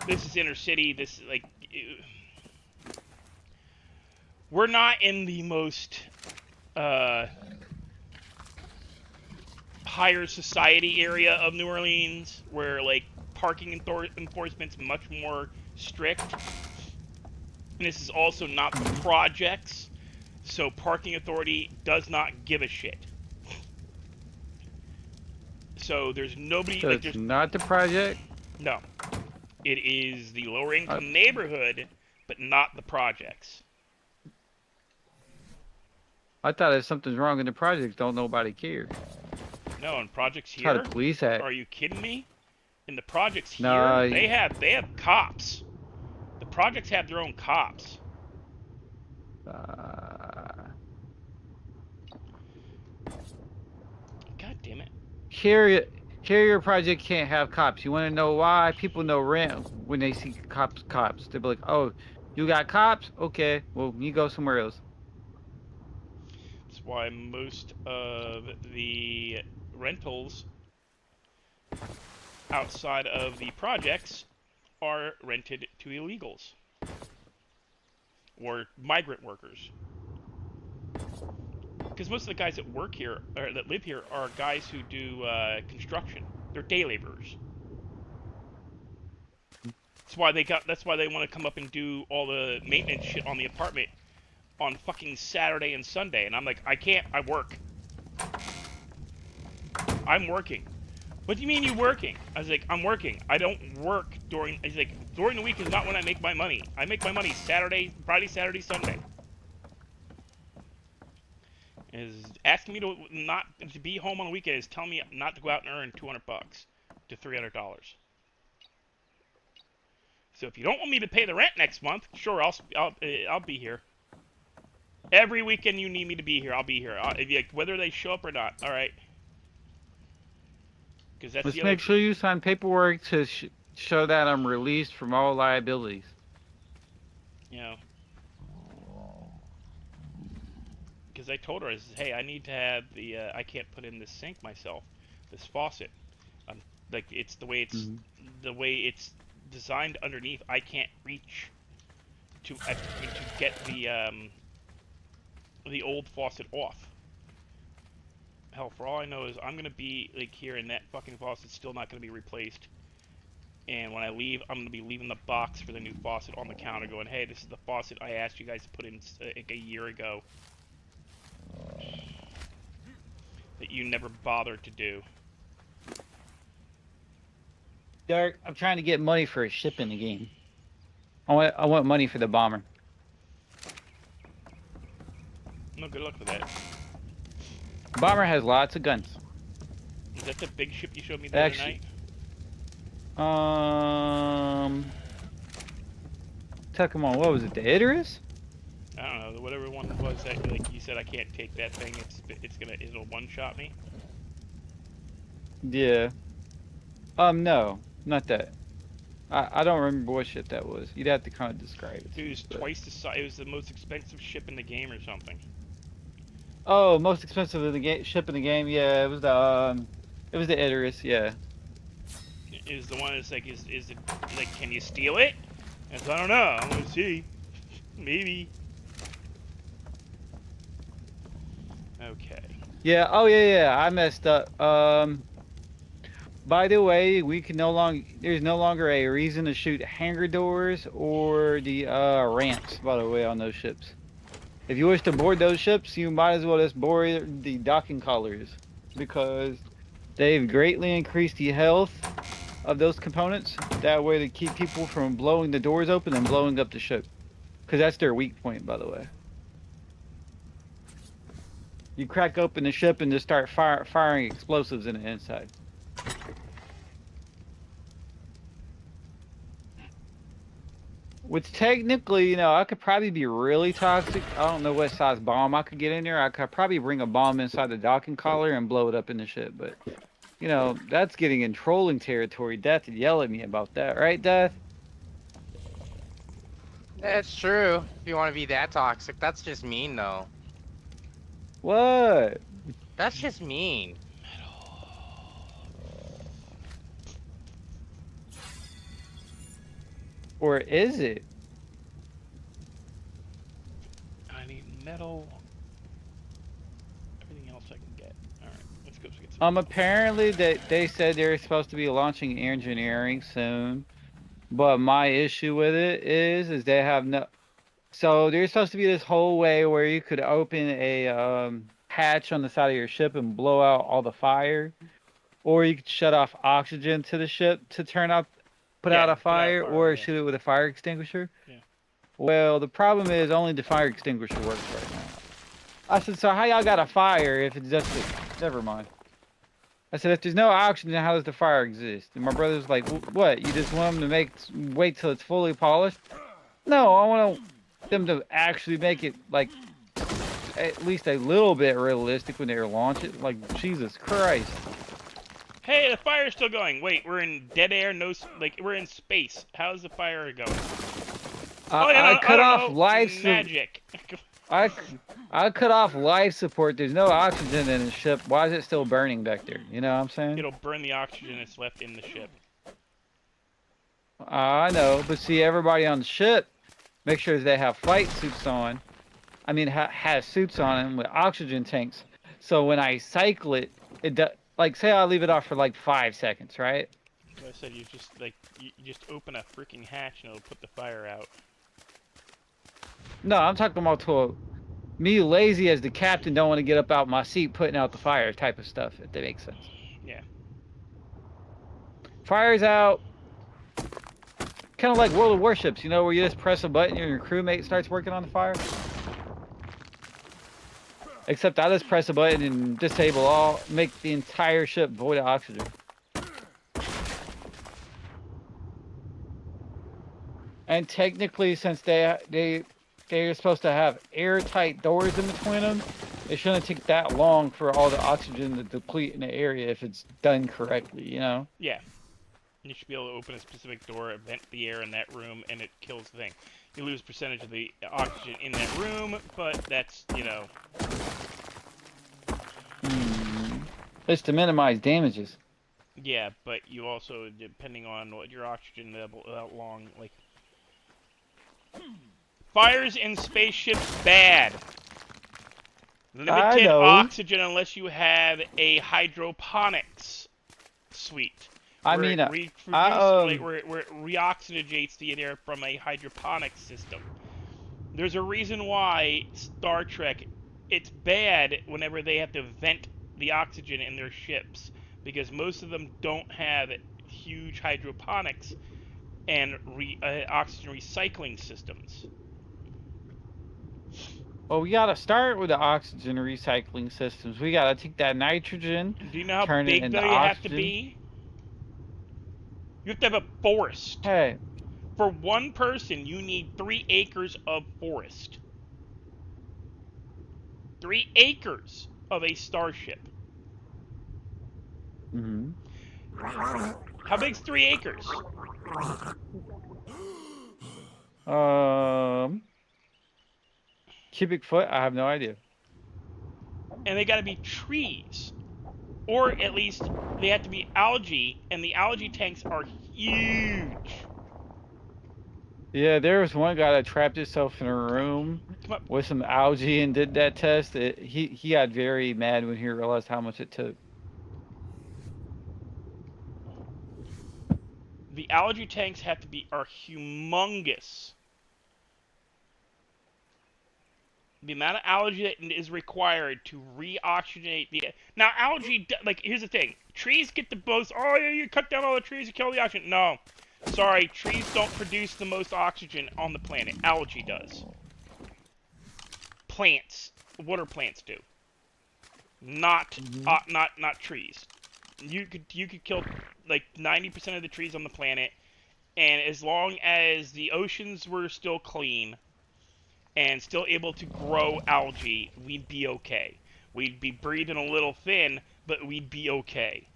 this is inner city. This is like, we're not in the most higher society area of New Orleans, where like parking enforcement's much more strict. And this is also not the projects, so parking authority does not give a shit. So there's nobody. So like, it's not the project? No, it is the lower income neighborhood, but not the projects. I thought if something's wrong in the projects, don't nobody care. No, in projects That's how here. the police act. Are you kidding me? In the projects here, No, they have cops. The projects have their own cops. God damn it. Carrier project can't have cops. You want to know why? People know rent when they see cops. They'll be like, oh, you got cops? Okay, well, you go somewhere else. That's why most of the rentals outside of the projects are rented to illegals or migrant workers. Because most of the guys that work here, or that live here, are guys who do construction. They're day laborers. That's why they want to come up and do all the maintenance shit on the apartment on fucking Saturday and Sunday. And I'm like, I can't. I work. I'm working. What do you mean you working? I was like, I'm working. I don't work during. He's like, during the week is not when I make my money. I make my money Friday, Saturday, Sunday. Is asking me to be home on the weekend is telling me not to go out and earn $200 to $300. So if you don't want me to pay the rent next month, sure, I'll be here. Every weekend you need me to be here, I'll be here. Whether they show up or not. All right. That's Let's make sure you sign paperwork to show that I'm released from all liabilities. You know. Because I told her, I said, hey, I need to have the, I can't put in this sink myself, this faucet. Like, it's the way it's, the way it's designed underneath, I can't reach to get the old faucet off. Hell, for all I know is I'm going to be, like, here and that fucking faucet's still not going to be replaced. And when I leave, I'm going to be leaving the box for the new faucet on the counter going, hey, this is the faucet I asked you guys to put in, like, a year ago. That you never bothered to do. Dark, I'm trying to get money for a ship in the game. I want money for the bomber. No, good luck with that. Bomber has lots of guns. Is that the big ship you showed me the other night? Come on, what was it? The Idris? I don't know, whatever one was that, like you said, I can't take that thing. It'll one-shot me. Yeah. No, not that. I don't remember what ship that was. You'd have to kind of describe it. It was twice the size. It was the most expensive ship in the game or something. Oh, most expensive in the ship in the game. Yeah, it was the Idris. Yeah. Is the one that's like, is it like, can you steal it? And so, I don't know. I'm gonna see. Maybe. Okay. Yeah. Oh yeah. I messed up. By the way, there's no longer a reason to shoot hangar doors or the ramps. By the way, on those ships. If you wish to board those ships, you might as well just board the docking collars because they've greatly increased the health of those components. That way to keep people from blowing the doors open and blowing up the ship. Because that's their weak point, by the way. You crack open the ship and just start firing explosives in the inside. Which technically, you know, I could probably be really toxic. I don't know what size bomb I could get in there. I could probably bring a bomb inside the docking collar and blow it up in the ship. But, you know, that's getting in trolling territory. Death would yell at me about that, right, Death? That's true. If you want to be that toxic, that's just mean, though. What? That's just mean. Or is it? I need metal. Everything else I can get. Alright, let's go get some. Apparently they said they're supposed to be launching engineering soon. But my issue with it is they have no. So there's supposed to be this whole way where you could open a hatch on the side of your ship and blow out all the fire, or you could shut off oxygen to the ship to put out a fire, or shoot it with a fire extinguisher. Yeah. Well, the problem is only the fire extinguisher works right now. I said, so how y'all got a fire if it's just never mind. I said, if there's no oxygen, how does the fire exist? And my brother's like, what? You just want them to wait till it's fully polished? No, I want them to actually make it, like, at least a little bit realistic when they launch it. Like, Jesus Christ. Hey, the fire's still going. Wait, we're in dead air, we're in space. How's the fire going? I cut off life magic. I cut off life support. There's no oxygen in the ship. Why is it still burning back there? You know what I'm saying? It'll burn the oxygen that's left in the ship. I know, but see, everybody on the ship, make sure they have flight suits on. I mean, has suits on them with oxygen tanks. So when I cycle it, like, say I leave it off for like 5 seconds, right? So I said you just open a freaking hatch and it'll put the fire out. No, I'm talking about me lazy as the captain don't want to get up out my seat putting out the fire type of stuff, if that makes sense. Yeah. Fire's out. Kind of like World of Warships, you know, where you just press a button and your crewmate starts working on the fire. Except I just press a button and disable all, make the entire ship void of oxygen. And technically, since they're supposed to have airtight doors in between them, it shouldn't take that long for all the oxygen to deplete in the area if it's done correctly, you know? Yeah. You should be able to open a specific door, vent the air in that room, and it kills the thing. You lose percentage of the oxygen in that room, but that's, you know... It's to minimize damages. Yeah, but you also, depending on what your oxygen level, how long, like... Fires in spaceships bad. Limited oxygen unless you have a hydroponics suite. Where it reoxygenates the air from a hydroponics system. There's a reason why Star Trek, it's bad whenever they have to vent the oxygen in their ships, because most of them don't have huge hydroponics and oxygen recycling systems. Well, we gotta start with the oxygen recycling systems. We gotta take that nitrogen. Do you know how big though you have to be? You have to have a forest. Hey. For one person, you need 3 acres of forest. 3 acres of a starship. Mm-hmm. How big's 3 acres? Cubic foot? I have no idea. And they gotta be trees. Or at least they have to be algae, and the algae tanks are huge. Yeah, there was one guy that trapped himself in a room with some algae and did that test. He got very mad when he realized how much it took. The algae tanks are humongous. The amount of algae that is required to reoxygenate the... Now, algae, like, here's the thing. Trees get the most... Oh, yeah, you cut down all the trees, you kill the oxygen. No. Sorry, trees don't produce the most oxygen on the planet. Algae does. Plants. Water plants do. Not trees. You could kill, like, 90% of the trees on the planet, and as long as the oceans were still clean... and still able to grow algae, we'd be okay. We'd be breathing a little thin, but we'd be okay.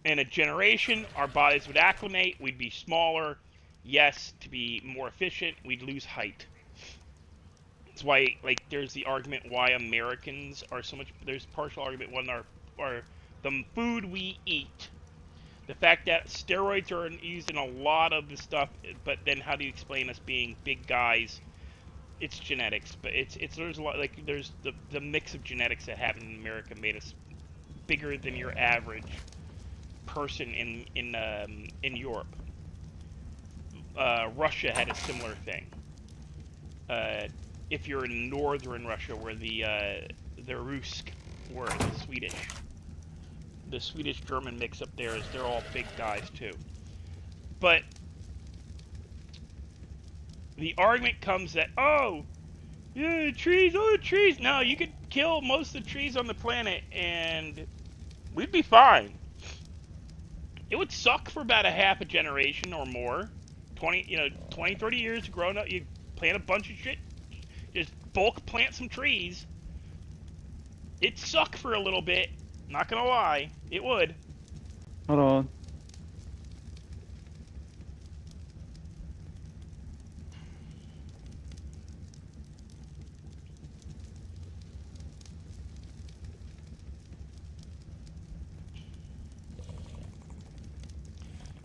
In a generation, our bodies would acclimate, we'd be smaller. Yes, to be more efficient, we'd lose height. That's why, like, there's the argument why Americans are so much... There's partial argument when our the food we eat. The fact that steroids are used in a lot of the stuff, but then how do you explain us being big guys? It's genetics, but it's there's a lot, like, there's the mix of genetics that happen in America made us bigger than your average person in Europe. Russia had a similar thing. If you're in northern Russia, where the Rusk were, the Swedish-German mix up there is they're all big guys too. But the argument comes that, oh, yeah, trees, oh, trees. No, you could kill most of the trees on the planet and we'd be fine. It would suck for about a half a generation or more. 20, 30 years growing up, you plant a bunch of shit, just bulk plant some trees. It'd suck for a little bit. Not gonna lie, it would. Hold on.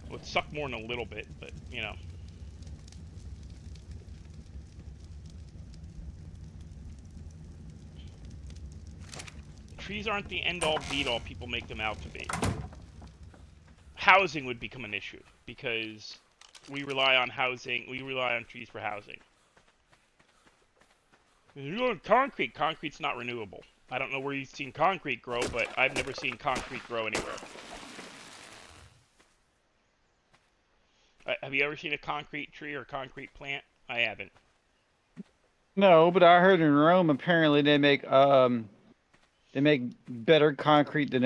It would suck more than a little bit, but, you know. Trees aren't the end-all, beat-all people make them out to be. Housing would become an issue, because we rely on housing, we rely on trees for housing. You go to concrete, concrete's not renewable. I don't know where you've seen concrete grow, but I've never seen concrete grow anywhere. Have you ever seen a concrete tree or concrete plant? I haven't. No, but I heard in Rome apparently they make better concrete than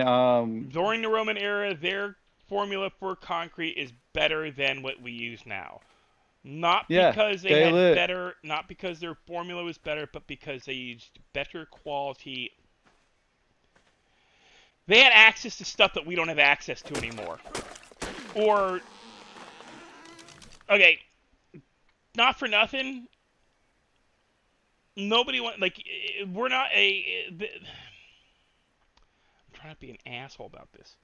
During the Roman era, their formula for concrete is better than what we use now. Not because they had better, not because their formula was better, but because they used better quality. They had access to stuff that we don't have access to anymore. Or, okay, not for nothing. Nobody like, we're not I'm trying to be an asshole about this.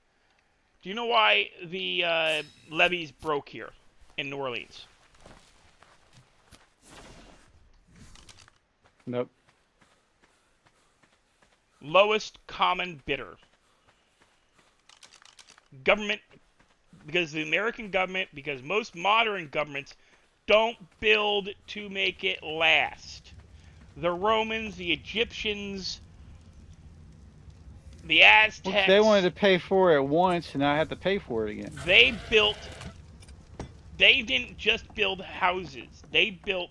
Do you know why the levees broke here in New Orleans? Nope. Lowest common bidder. Government, because the American government, because most modern governments don't build to make it last. The Romans, the Egyptians, the Aztecs... Well, they wanted to pay for it once and I have to pay for it again. They didn't just build houses. They built...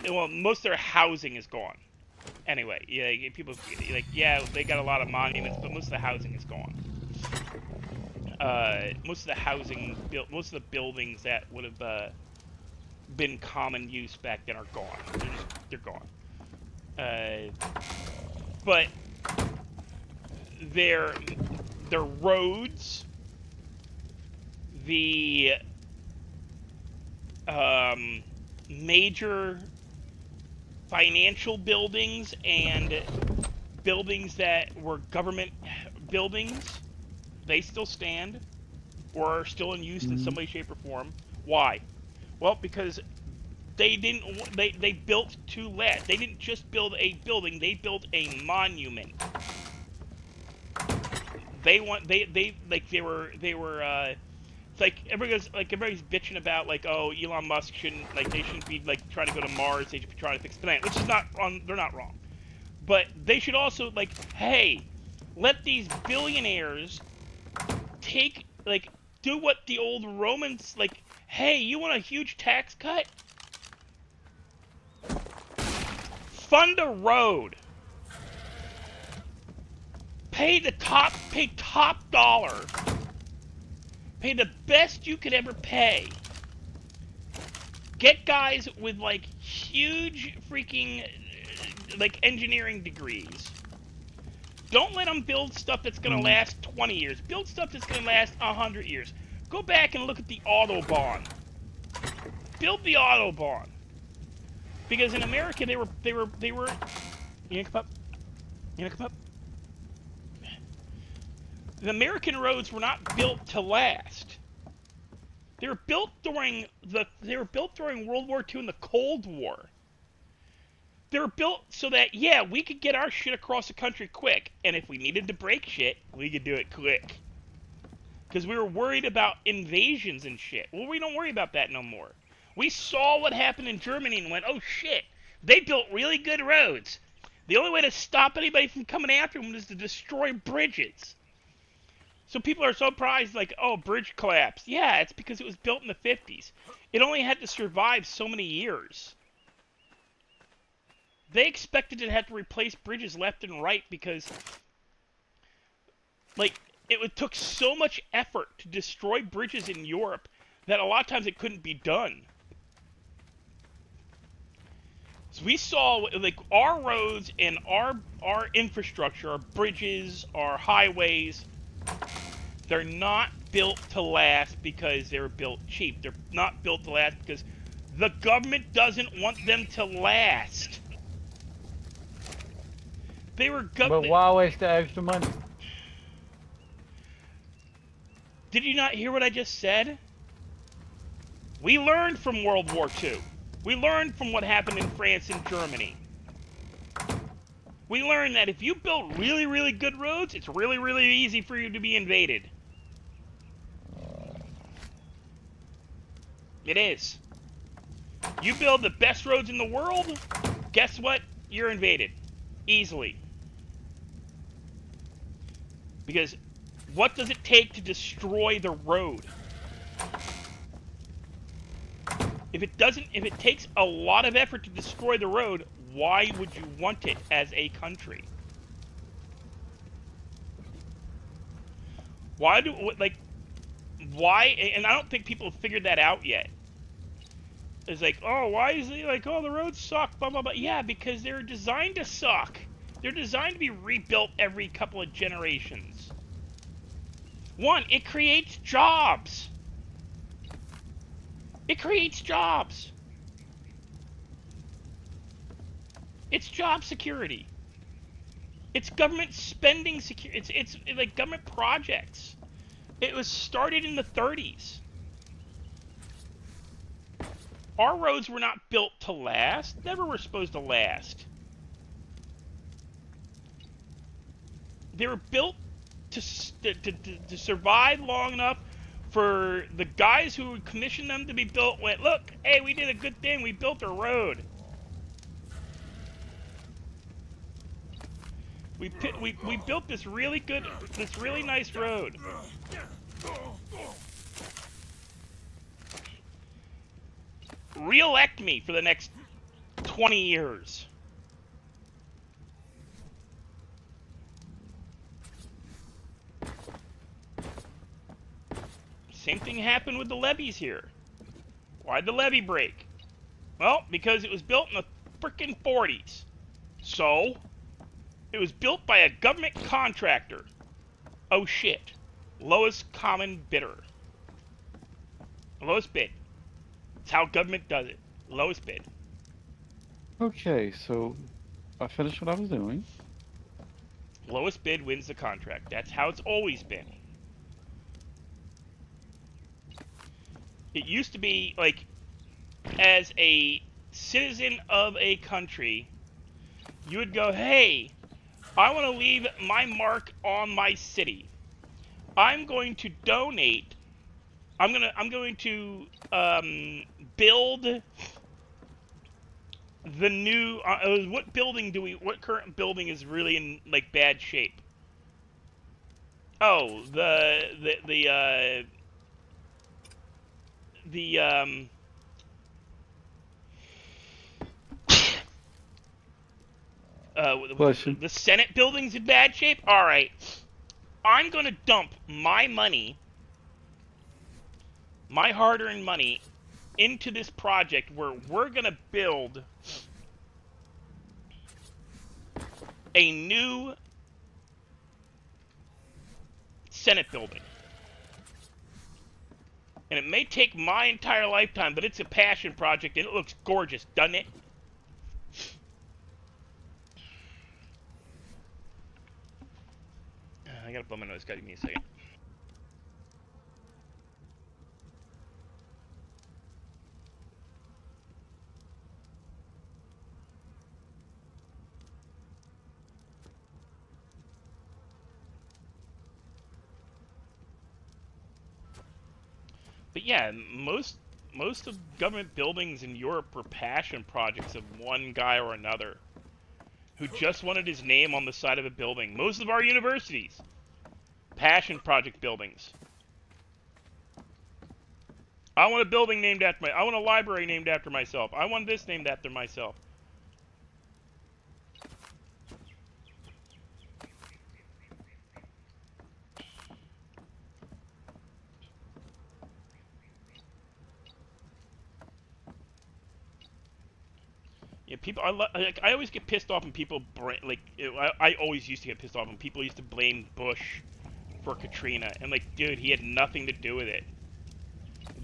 well, most of their housing is gone. Anyway, yeah, people... like, yeah, they got a lot of monuments, but most of the housing is gone. Most of the housing... most of the buildings that would have been common use back then are gone. They're gone. But... their roads, the major financial buildings and buildings that were government buildings, they still stand or are still in use in some way, shape, or form. Why? Well, because they built to last. They didn't just build a building, they built a monument. They were like everybody's bitching about like, oh, Elon Musk shouldn't, like, they shouldn't be like trying to go to Mars. They should be trying to fix the planet, which is not wrong. They're not wrong, but they should also, like, hey, let these billionaires take, like, do what the old Romans, like, hey, you want a huge tax cut? Fund a road. Pay top dollar. Pay the best you could ever pay. Get guys with, like, huge freaking, like, engineering degrees. Don't let them build stuff that's going to last 20 years. Build stuff that's going to last 100 years. Go back and look at the Autobahn. Build the Autobahn. Because in America, they were, you gonna come up? You gonna come up? The American roads were not built to last. They were built during World War II and the Cold War. They were built so that, yeah, we could get our shit across the country quick, and if we needed to break shit, we could do it quick. Because we were worried about invasions and shit. Well, we don't worry about that no more. We saw what happened in Germany and went, oh shit, they built really good roads. The only way to stop anybody from coming after them is to destroy bridges. So people are so surprised, like, oh, bridge collapse. Yeah, it's because it was built in the 50s. It only had to survive so many years. They expected to have to replace bridges left and right because, like, it took so much effort to destroy bridges in Europe that a lot of times it couldn't be done. So we saw, like, our roads and our infrastructure, our bridges, our highways, they're not built to last because they were built cheap. They're not built to last because the government doesn't want them to last. They were But why waste the extra money? Did you not hear what I just said? We learned from World War II. We learned from what happened in France and Germany. We learned that if you build really, really good roads, it's really, really easy for you to be invaded. It is. You build the best roads in the world, guess what? You're invaded. Easily. Because what does it take to destroy the road? If it takes a lot of effort to destroy the road, why would you want it as a country? Why, and I don't think people have figured that out yet. It's like, oh, why is it like, oh, the roads suck, blah, blah, blah. Yeah, because they're designed to suck. They're designed to be rebuilt every couple of generations. One, it creates jobs. It creates jobs. It's job security. It's government spending security. It's like government projects. It was started in the 30s. Our roads were not built to last. Never were supposed to last. They were built to survive long enough for the guys who commissioned them to be built went, look, hey, we did a good thing. We built a road. We built this really nice road. Re-elect me for the next 20 years. Same thing happened with the levees here. Why'd the levee break? Well, because it was built in the frickin' 40s. So, it was built by a government contractor. Oh shit. Lowest common bidder. Lowest bid. That's how government does it. Lowest bid. Okay, so I finished what I was doing. Lowest bid wins the contract. That's how it's always been. It used to be, like, as a citizen of a country, you would go, hey, I want to leave my mark on my city. I'm going to donate I'm going to build the new. What building do we? What current building is really in like bad shape? Oh, the Question. the Senate building's in bad shape. All right, I'm gonna dump my money, my hard-earned money, into this project where we're gonna build a new Senate building. And it may take my entire lifetime, but it's a passion project, and it looks gorgeous, doesn't it? I gotta blow my nose. Gotta give me a second. But yeah, most of government buildings in Europe were passion projects of one guy or another who just wanted his name on the side of a building. Most of our universities, passion project buildings. I want a building named after I want a library named after myself. I want this named after myself. Yeah, people. I always get pissed off when people I always used to get pissed off when people used to blame Bush for Katrina, and like, dude, he had nothing to do with it.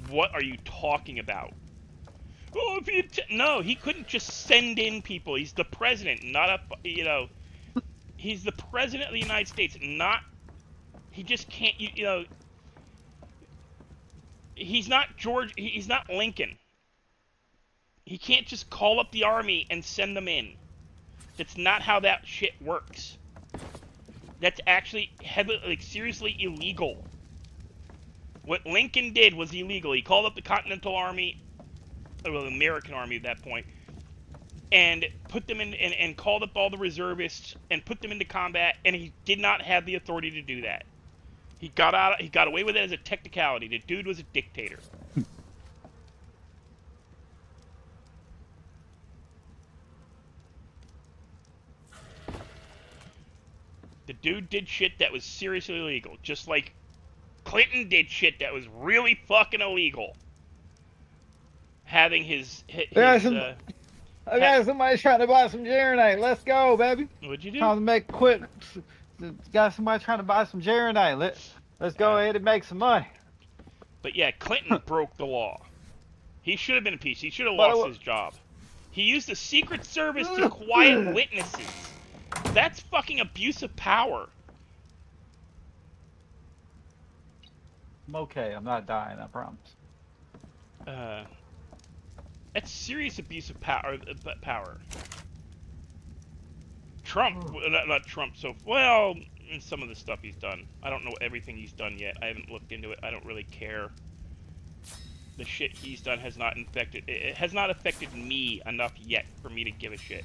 What are you talking about? Oh, if no, he couldn't just send in people. He's the president, not a he's the president of the United States. Not he just can't. He's not George. He's not Lincoln. He can't just call up the army and send them in. That's not how that shit works. That's actually seriously illegal. What Lincoln did was illegal. He called up the Continental Army, well, the American Army at that point, and put them in, and called up all the reservists and put them into combat, and he did not have the authority to do that. He got away with it as a technicality. The dude was a dictator. The dude did shit that was seriously illegal, just like Clinton did shit that was really fucking illegal. Having I got somebody trying to buy some Geronite. Let's go, baby. What'd you do? Trying to make quick. Got somebody trying to buy some Geronite. Let's go ahead and make some money. But yeah, Clinton broke the law. He should have been impeached. He should have lost his job. He used the Secret Service to quiet witnesses. That's fucking abuse of power. I'm okay. I'm not dying. I promise. That's serious abuse of power. Trump, not Trump. So well, some of the stuff he's done. I don't know everything he's done yet. I haven't looked into it. I don't really care. The shit he's done has not affected me enough yet for me to give a shit.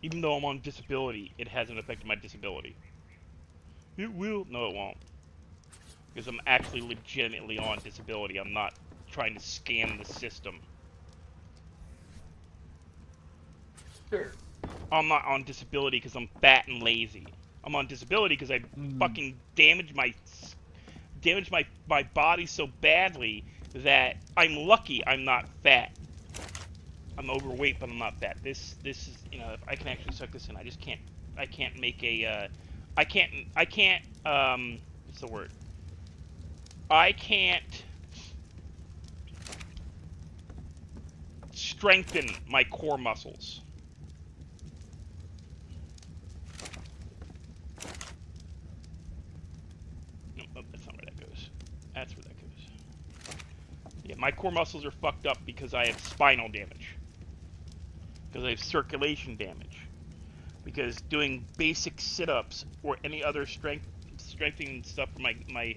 Even though I'm on disability, it hasn't affected my disability. It will. No, it won't. Because I'm actually legitimately on disability. I'm not trying to scam the system. Sure. I'm not on disability because I'm fat and lazy. I'm on disability because I fucking damaged my body so badly that I'm lucky I'm not fat. I'm overweight, but I'm not fat. This is, if I can actually suck this in, I can't make a, what's the word? I can't strengthen my core muscles. Nope, that's not where that goes. That's where that goes. Yeah, my core muscles are fucked up because I have spinal damage. because I have circulation damage. Because doing basic sit-ups or any other strengthening stuff for my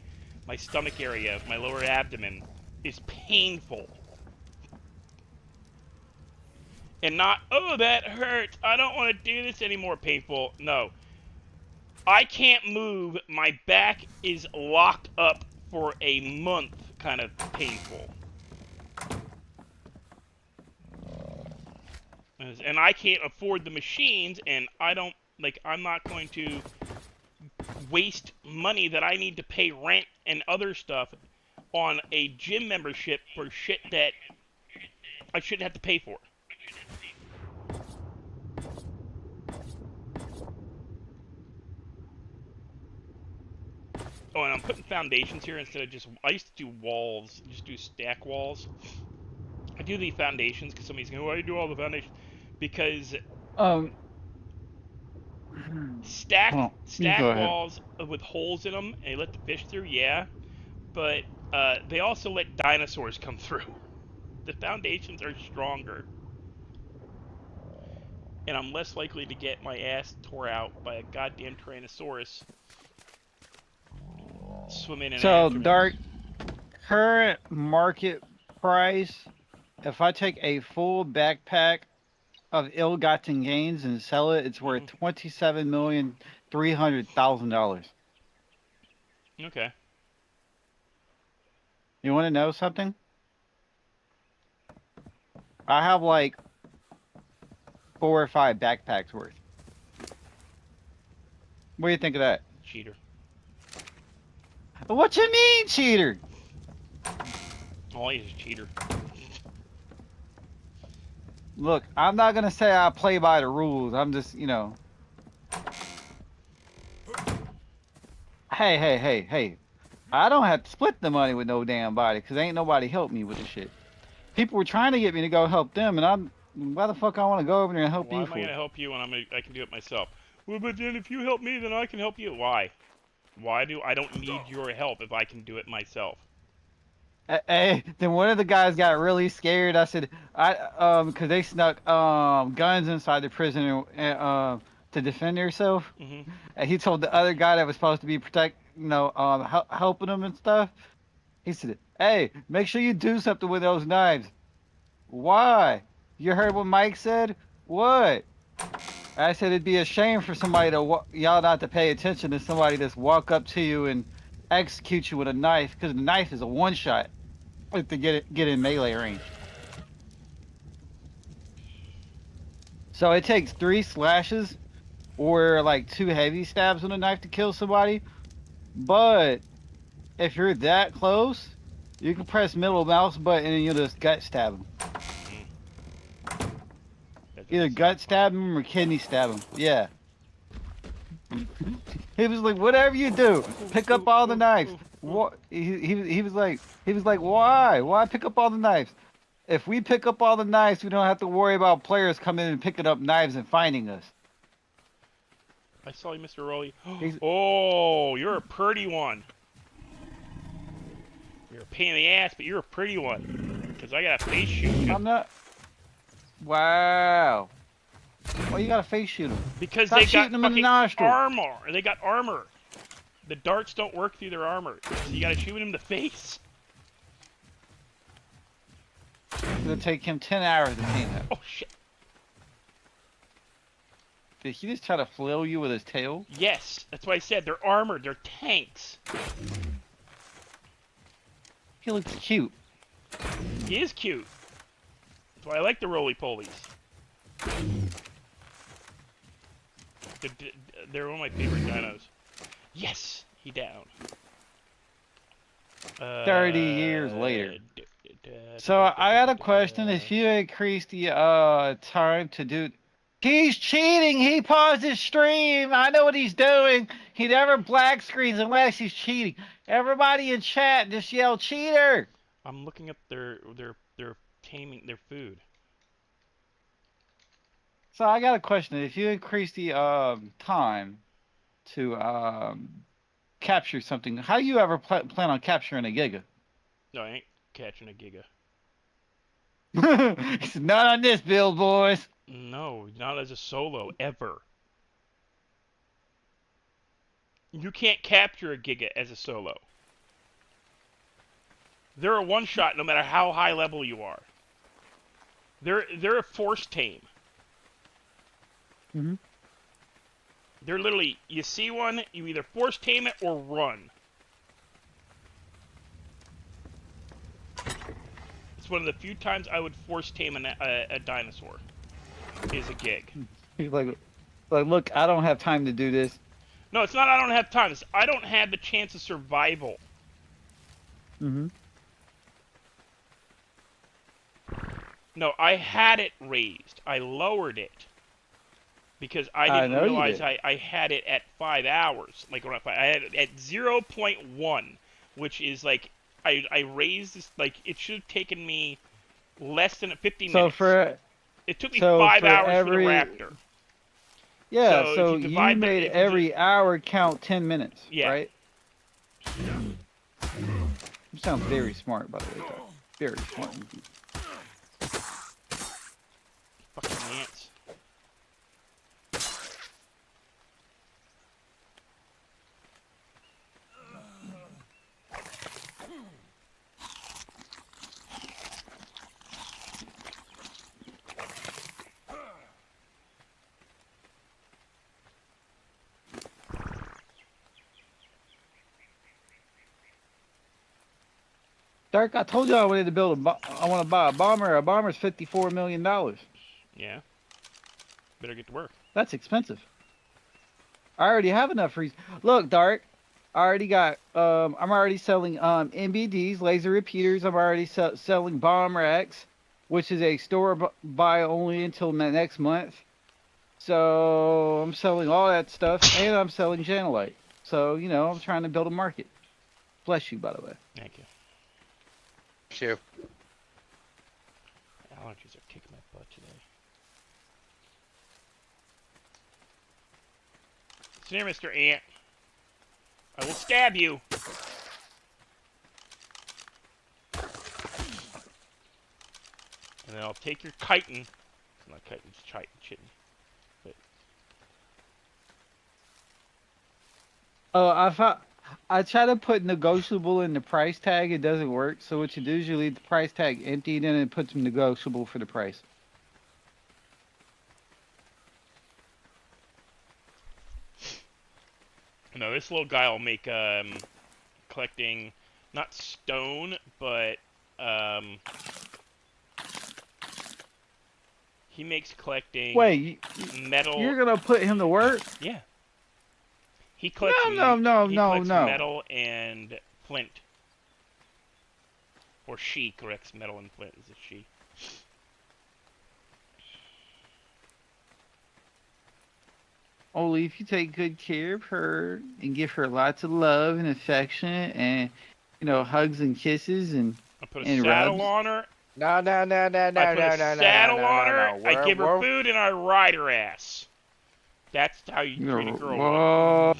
stomach area, my lower abdomen, is painful. And not, oh, that hurts, I don't want to do this anymore, painful. No. I can't move, my back is locked up for a month, kind of painful. And I can't afford the machines, and I don't, like, I'm not going to waste money that I need to pay rent and other stuff on a gym membership for shit that I shouldn't have to pay for. Oh, and I'm putting foundations here instead of just... I used to do walls, just do stack walls. I do the foundations because somebody's going, why do you do all the foundations? Because stack Well, you go ahead. walls with holes in them and they let the fish through, yeah. But they also let dinosaurs come through. The foundations are stronger. And I'm less likely to get my ass tore out by a goddamn Tyrannosaurus swimming in So, after me. Dark, current market price, if I take a full backpack of ill-gotten gains and sell it, it's worth $27,300,000. Okay. You want to know something? I have like 4 or 5 backpacks worth. What do you think of that? Cheater. What you mean, cheater? All he is a cheater. Look, I'm not gonna say I play by the rules. I'm just, Hey. I don't have to split the money with no damn body, because ain't nobody helped me with the shit. People were trying to get me to go help them, and why the fuck I want to go over there and help Why you am for? I gonna help you when I can do it myself? Well, but then if you help me, then I can help you. Why? I don't need your help if I can do it myself? Hey, then one of the guys got really scared. I said, because they snuck guns inside the prison to defend themselves. Mm-hmm. And he told the other guy that was supposed to be helping him and stuff. He said, "Hey, make sure you do something with those knives." Why? You heard what Mike said? What? I said it'd be a shame for somebody to y'all not to pay attention to somebody that's walk up to you and execute you with a knife, because the knife is a one shot to get in melee range. So it takes 3 slashes or like 2 heavy stabs with a knife to kill somebody. But if you're that close, you can press middle mouse button and you'll just gut stab them. Either gut stab him or kidney stab him. Yeah. He was like, whatever you do, pick up all the knives. What? He was like, why? Why pick up all the knives? If we pick up all the knives, we don't have to worry about players coming in and picking up knives and finding us. I saw you, Mr. Rolly. Oh, you're a pretty one. You're a pain in the ass, but you're a pretty one. Because I got a face shoot. I'm not. Wow. Why you gotta face shoot him? Because Stop they shooting got him in the fucking nostril. armor. They got armor. The darts don't work through their armor. So you gotta shoot him in the face. It's gonna take him 10 hours to paint that. Oh, shit. Did he just try to flail you with his tail? Yes, that's what I said. They're armored. They're tanks. He looks cute. He is cute. That's why I like the roly-polies. They're one of my favorite dinos. Yes, he down. 30 years later. So I got a question. If you increase the time to do... He's cheating! He paused his stream! I know what he's doing! He never black screens unless he's cheating. Everybody in chat just yell cheater! I'm looking up their taming their food. So I got a question. If you increase the time to capture something, how do you ever plan on capturing a giga? No, I ain't catching a giga. It's not on this build, boys. No, not as a solo, ever. You can't capture a Giga as a solo. They're a one-shot no matter how high level you are. They're a force tame. Mhm. They're literally, you see one, you either force tame it or run. It's one of the few times I would force tame a dinosaur. Is a gig. He's like, look, I don't have time to do this. No, it's not I don't have time. It's I don't have the chance of survival. Mm-hmm. No, I had it raised. I lowered it. Because I I didn't know you realize did. I had it at 5 hours. Like, when I had it at 0.1, which is like, I raised this, like, it should have taken me less than 50 So minutes. for It took me so 5 for hours for the every raptor. yeah, So if so you you divide made if you every hour count 10 minutes, Yeah. right? You sound very smart, by the way, Doc. Very smart. Fucking ants. Dark, I told you I wanted to build I want to buy a bomber. A bomber's $54 million. Yeah. Better get to work. That's expensive. I already have enough Look, Dark, I already got. I'm already selling MBDs, laser repeaters. I'm already selling bomb racks, which is a store buy only until next month. So I'm selling all that stuff, and I'm selling Janolite. So I'm trying to build a market. Bless you, by the way. Thank you. Chew. Allergies are kicking my butt today. Listen here, Mr. Ant. I will stab you. And then I'll take your chitin. It's not chitin, it's chitin. But Oh, I try to put negotiable in the price tag. It doesn't work. So what you do is you leave the price tag empty, then it puts negotiable for the price. no, this little guy will make collecting not stone, but he makes collecting Wait, metal. you're gonna put him to work? Yeah. He collects No. he collects metal and flint. Or she collects metal and flint, is it she? Only if you take good care of her and give her lots of love and affection and hugs and kisses and I put a and saddle rubs. on her. No. I put a saddle on her. I give her We're food and I ride her ass. That's how you treat a girl. Whoa.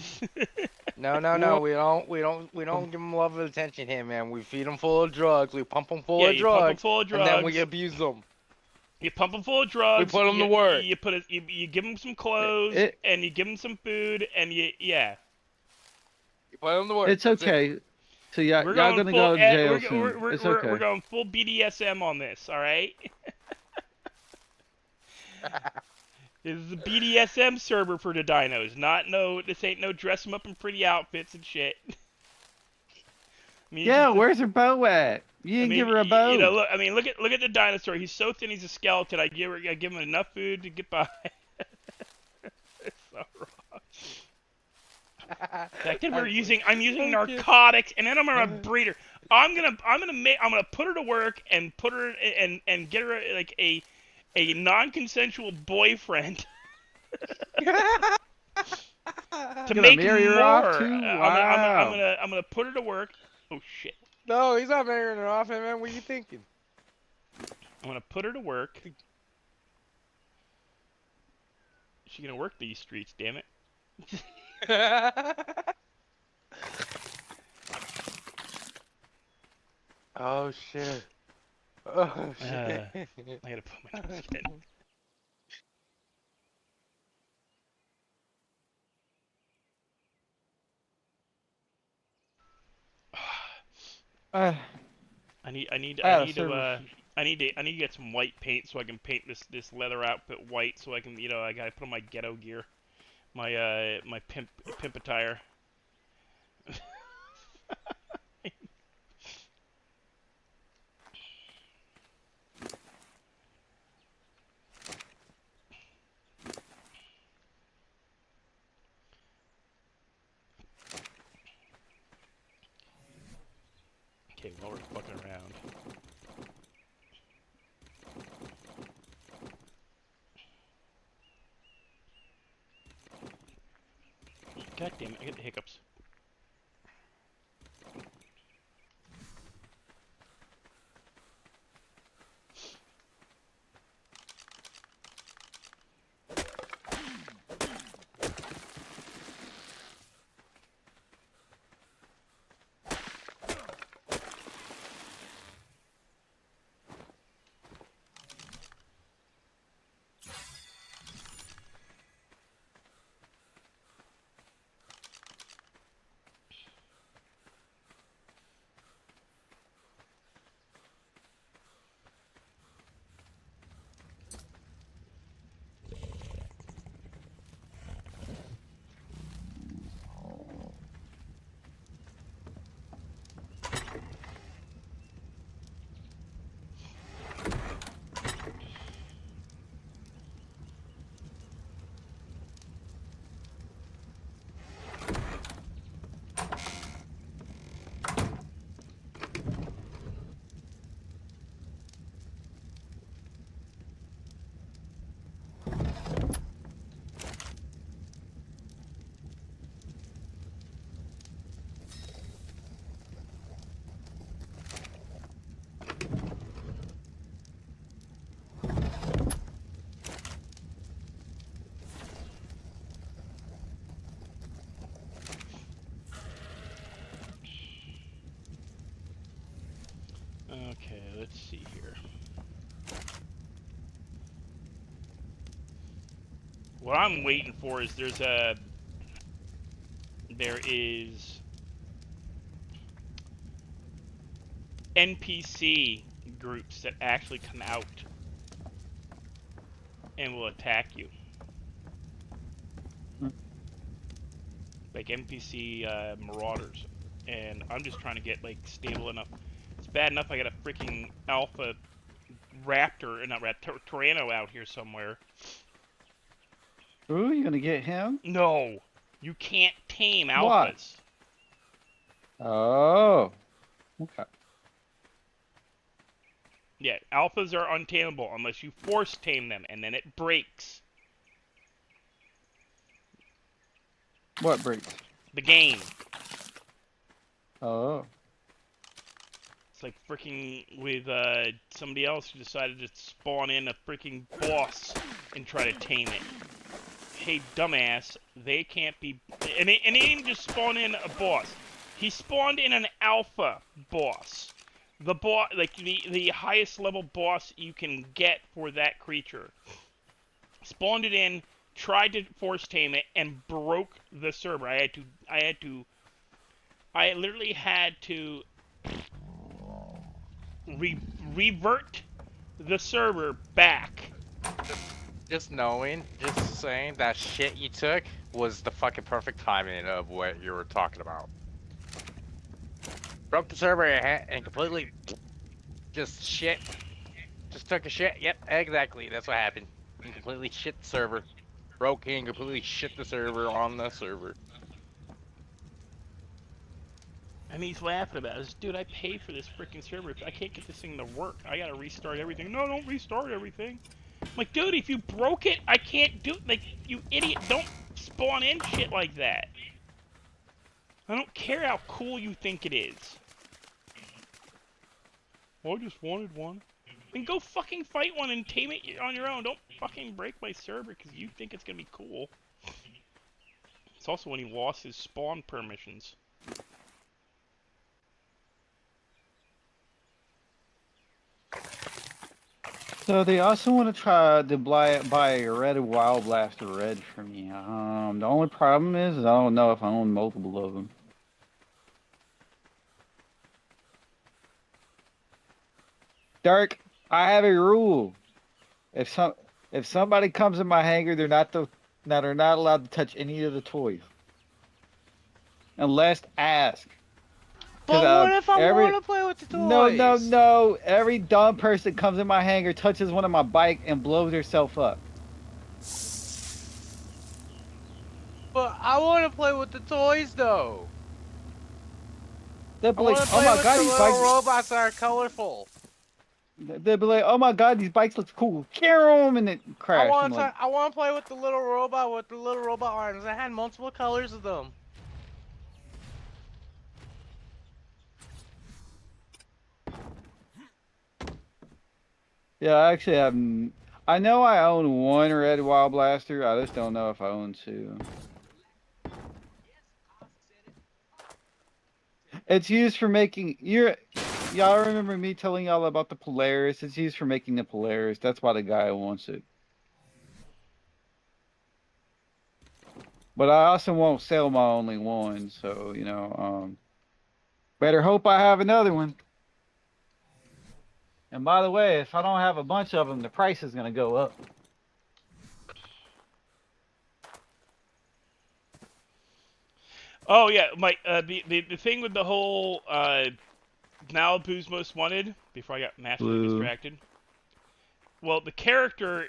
No. We don't give them love and attention here, man. We feed them full of drugs. We pump them full Yeah, of you pump 'em drugs, full of and then we drugs. abuse them. You pump them full of drugs. We put 'em you, to work. You give them some clothes and you give them some food and yeah. You put them to work. It's That's it. okay. So y'all We're gonna going go to jail we're, soon. we're, It's we're, okay. we're going full BDSM on this, all right? This is a BDSM server for the dinos. This ain't no dress them up in pretty outfits and shit. Yeah, where's her bow at? You didn't give her a bow. Look at the dinosaur. He's so thin, he's a skeleton. I give him enough food to get by. It's so wrong. The fact that I'm using narcotics, and then I'm gonna breed her. I'm gonna put her to work and put her and get her like a non-consensual boyfriend. To make marry her more. off too? Wow. I'm gonna put her to work. Oh shit. No, he's not marrying her off, man. What are you thinking? I'm gonna put her to work. She's gonna work these streets, damn it. Oh shit. Oh shit. I gotta put my nose in. Uh, I need I need I I got a need to server. I need to get some white paint so I can paint this leather outfit white so I can I gotta put on my ghetto gear, my pimp attire. Okay, while we're fucking around. God damn it, I get the hiccups. Okay, let's see here. What I'm waiting for is there is NPC groups that actually come out and will attack you. Like NPC marauders. And I'm just trying to get like stable enough. It's bad enough I got a freaking alpha raptor, not raptor, Tyranno out here somewhere. Ooh, you gonna get him? No, you can't tame What? alphas. Oh. Okay. Yeah, alphas are untamable unless you force tame them, and then it breaks What breaks? the game. Oh. It's like freaking with somebody else who decided to spawn in a freaking boss and try to tame it. Hey, dumbass, they can't be. And he didn't just spawn in a boss. He spawned in an alpha boss. The boss, like the highest level boss you can get for that creature. Spawned it in, tried to force tame it, and broke the server. I literally had to revert the server back. Just knowing, just saying that shit you took was the fucking perfect timing of what you were talking about. Broke the server and completely just shit. Just took a shit. Yep, exactly. That's what happened. And completely shit the server. Broke and completely shit the server on the server. And he's laughing about it. Dude, I paid for this freaking server. If I can't get this thing to work, I gotta restart everything. No, don't restart everything. I'm like, dude, if you broke it, I can't do it. Like, you idiot, don't spawn in shit like that. I don't care how cool you think it is. I just wanted one. Then go fucking fight one and tame it on your own. Don't fucking break my server because you think it's gonna be cool. It's also when he lost his spawn permissions. So they also want to try to buy a red Wild Blaster red from me. The only problem is I don't know if I own multiple of them. Dark, I have a rule. If some if somebody comes in my hangar, they're not allowed to touch any of the toys unless asked. Cause But what if I every want to play with the no toys? no every dumb person comes in my hangar, touches one of my bike, and blows herself up. But I want to play with the toys though. They'll I be like, want to oh play my with god, the these little bikes. robots that are colorful. They'll be like, oh my god, these bikes look cool. Carry them, and it crashed. I'm like, I want to play with the little robot with the little robot arms. I had multiple colors of them. yeah, I actually have. I know I own one red wild blaster. I just don't know if I own two. It's used for making y'all remember me telling y'all about the Polaris? It's used for making the Polaris. That's why the guy wants it. But I also won't sell my only one, so better hope I have another one. And by the way, if I don't have a bunch of them, the price is gonna go up. Oh yeah, Mike. The thing with the whole Malibu's Most Wanted. Before I got massively Blue. distracted. Well, the character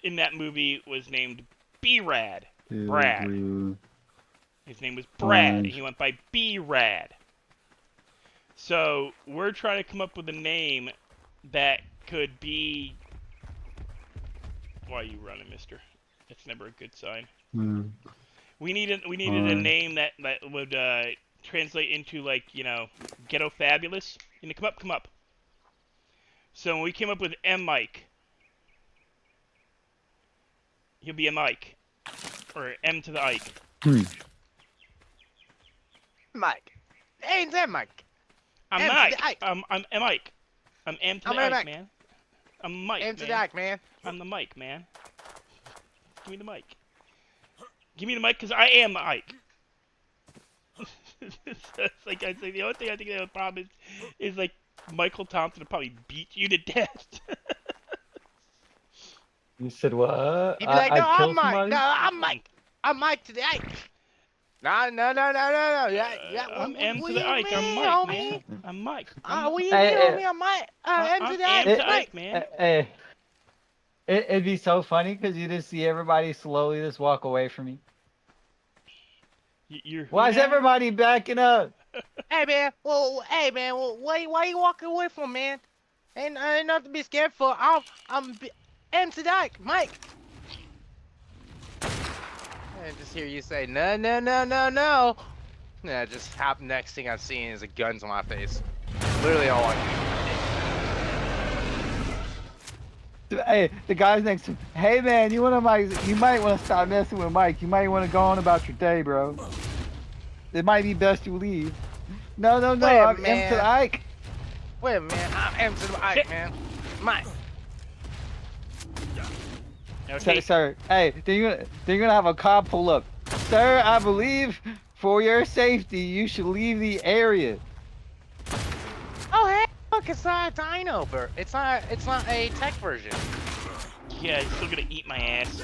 in that movie was named B-Rad. Brad. Blue. His name was Brad. Orange. He went by B-Rad. So we're trying to come up with a name that could be. Why are you running, Mister? That's never a good sign. Blue. We needed a name that would translate into like ghetto fabulous. Come up. So we came up with M Mike. He'll be a Mike, or M to the Ike. Mike. Hey, there, Mike. I'm M to Mike. the Ike. I'm M Ike. I'm M to I'm the M Ike, Ike. man. I'm Mike. M to man. the Ike, man. I'm the Mike, man. Give me the mic. Give me the mic, because I am Ike. It's like I say, the only thing I think they have a problem is like Michael Thompson will probably beat you to death. You said what? He'd be like, no, I I'm killed Mike. somebody? No, I'm Mike. I'm Mike to the Ike. No. Yeah. I'm M What to do the you Ike. I'm mean, Mike, homie? man. I'm Mike. What do you Hey, mean, hey. homie? I'm Mike. M to the I'm Ike. M to Mike. Ike, man. Hey, it'd be so funny because you just see everybody slowly just walk away from me. You're who Why is now? everybody backing up? Hey, man. Well, why you walking away from, man? Ain't nothing to be scared for. I'm M to the Ike, Mike. And just hear you say, no. Yeah, just next thing I've seen is a guns on my face. Literally all I Hey, the guy's next to him. Hey man, you might want to stop messing with Mike. You might want to go on about your day, bro. It might be best you leave. No, Wait, I'm man. M to the Ike. Wait a minute, I'm M to the Ike, man. Mike. Okay. Sir, hey, they're gonna have a cop pull up. Sir, I believe for your safety, you should leave the area. Oh hey, look, it's not a dino, but it's not a tech version. Yeah, he's still gonna eat my ass.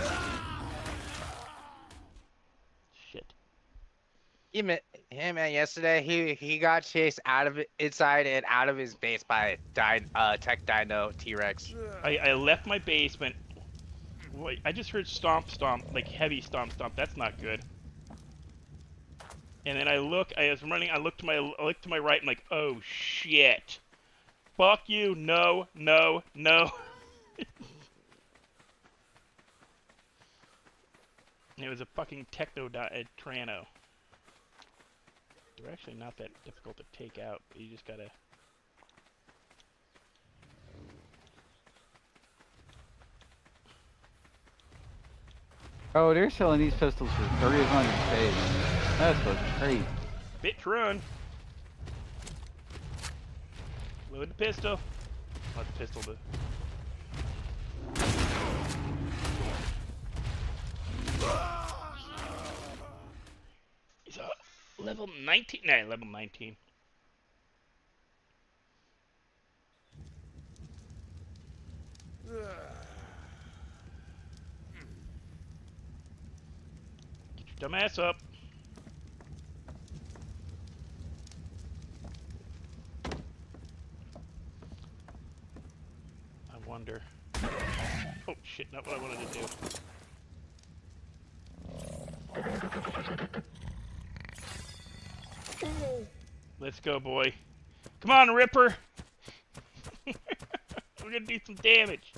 Shit. Him man, yesterday he got chased inside and out of his base by a tech dino T-Rex. I left my basement. Wait, I just heard stomp, like heavy stomp. That's not good. And then I was running. I look to my right. I'm like, oh shit! Fuck you! No. It was a fucking Trano. They're actually not that difficult to take out. You just gotta. Oh, they're selling these pistols for 300 K. That's fucking crazy. Bitch run. Load the pistol. Not the pistol, but. He's level 19. Nah, level 19. Dumbass up. I wonder. Oh shit, not what I wanted to do. Let's go, boy. Come on, Ripper! We're gonna do some damage.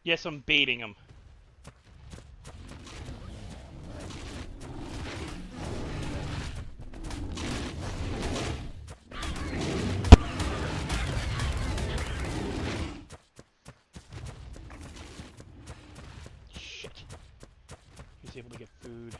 Yes, I'm baiting him. Shit. He's able to get food.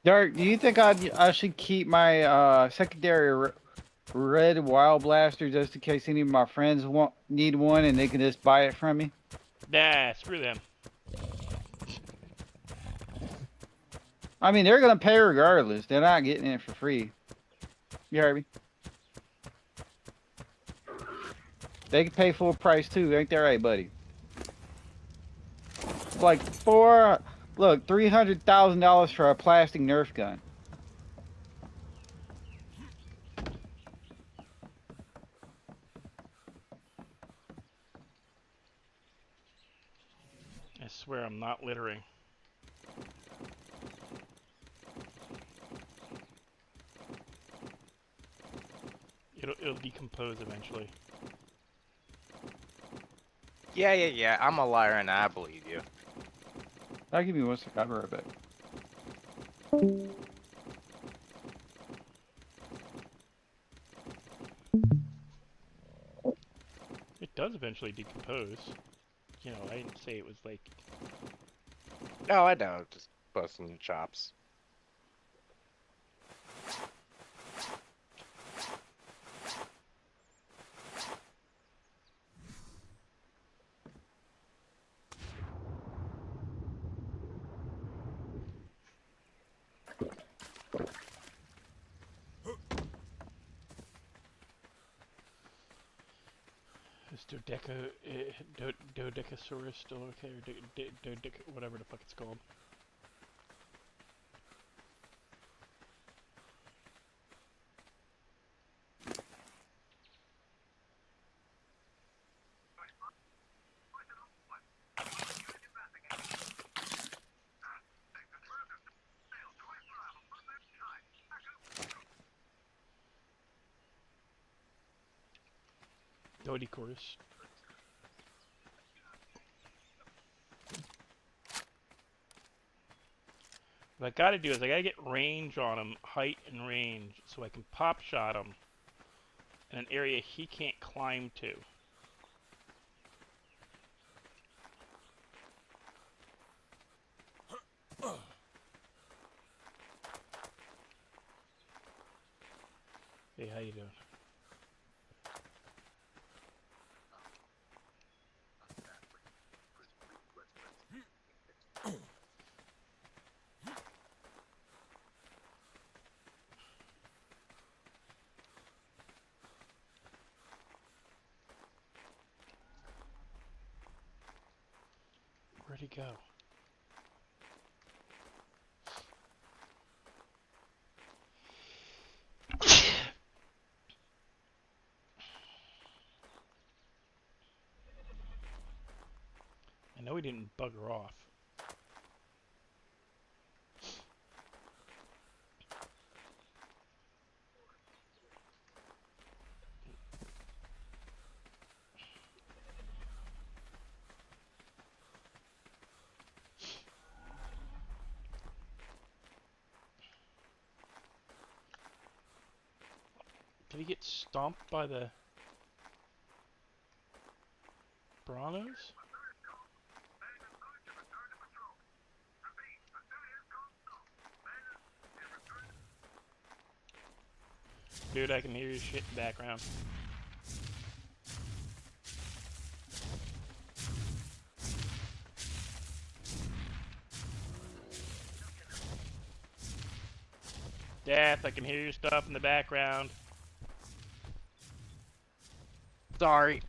Dark, do you think I should keep my secondary red wild blaster just in case any of my friends need one and they can just buy it from me? Nah, screw them. I mean, they're gonna pay regardless. They're not getting it for free. You heard me? They can pay full price too, ain't that right, buddy? It's like $300,000 for a plastic Nerf gun. I swear I'm not littering. It'll decompose eventually. Yeah. I'm a liar and I believe you. I'll give you 1 second. I'll be right back. It does eventually decompose. You know, I didn't say it was like... No, I know. Just busting your chops. Is Dodecasaurus still okay? Or whatever the fuck it's called. Dodecasaurus. What I gotta do is I gotta get range on him, height and range, so I can pop shot him in an area he can't climb to. Hey, how you doing? go? I know he didn't bugger off. Did he get stomped by the Brawnos? Dude, I can hear your shit in the background. Death, I can hear your stuff in the background. Sorry.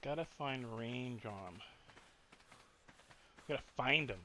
Gotta find range on him. Gotta find him.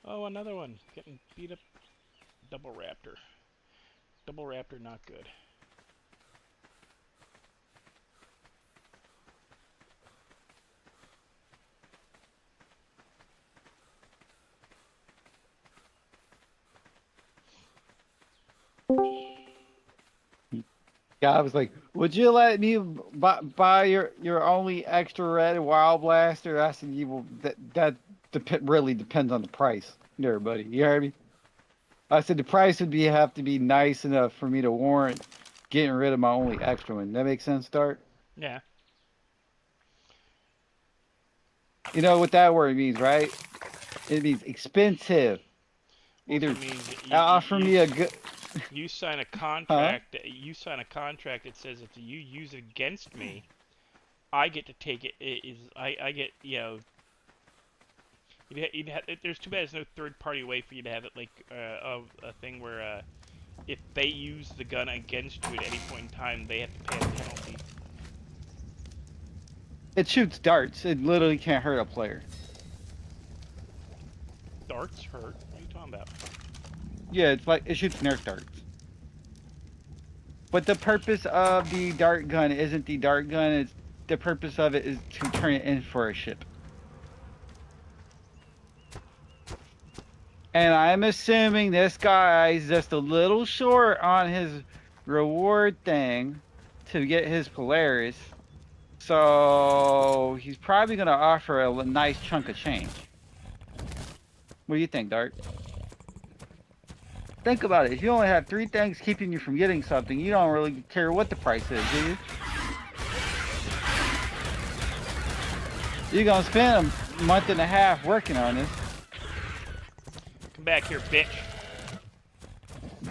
Oh, another one. Getting beat up. Double Raptor. Double Raptor, not good. Guy was like, "Would you let me buy your only extra red wild blaster?" I said, "You will. That really depends on the price, there, buddy. You heard me?" I said the price would have to be nice enough for me to warrant getting rid of my only extra one. That makes sense, Dart? Yeah. You know what that word means, right? It means expensive. Either Also means offer me a good, you sign a huh? contract. You sign a contract that says if you use it against me, I get to take it. I get, you know. There's too bad there's no third party way for you to have it like a thing where if they use the gun against you at any point in time, they have to pay a penalty. It shoots darts. It literally can't hurt a player. Darts hurt. What are you talking about? Yeah, it's like it shoots Nerf darts. But the purpose of the dart gun isn't the dart gun. It's the purpose of it is to turn it in for a ship. And I'm assuming this guy's just a little short on his reward thing to get his Polaris. So he's probably going to offer a nice chunk of change. What do you think, Dart? Think about it. If you only have 3 things keeping you from getting something, you don't really care what the price is, do you? You're going to spend a month and a half working on this. Come back here, bitch.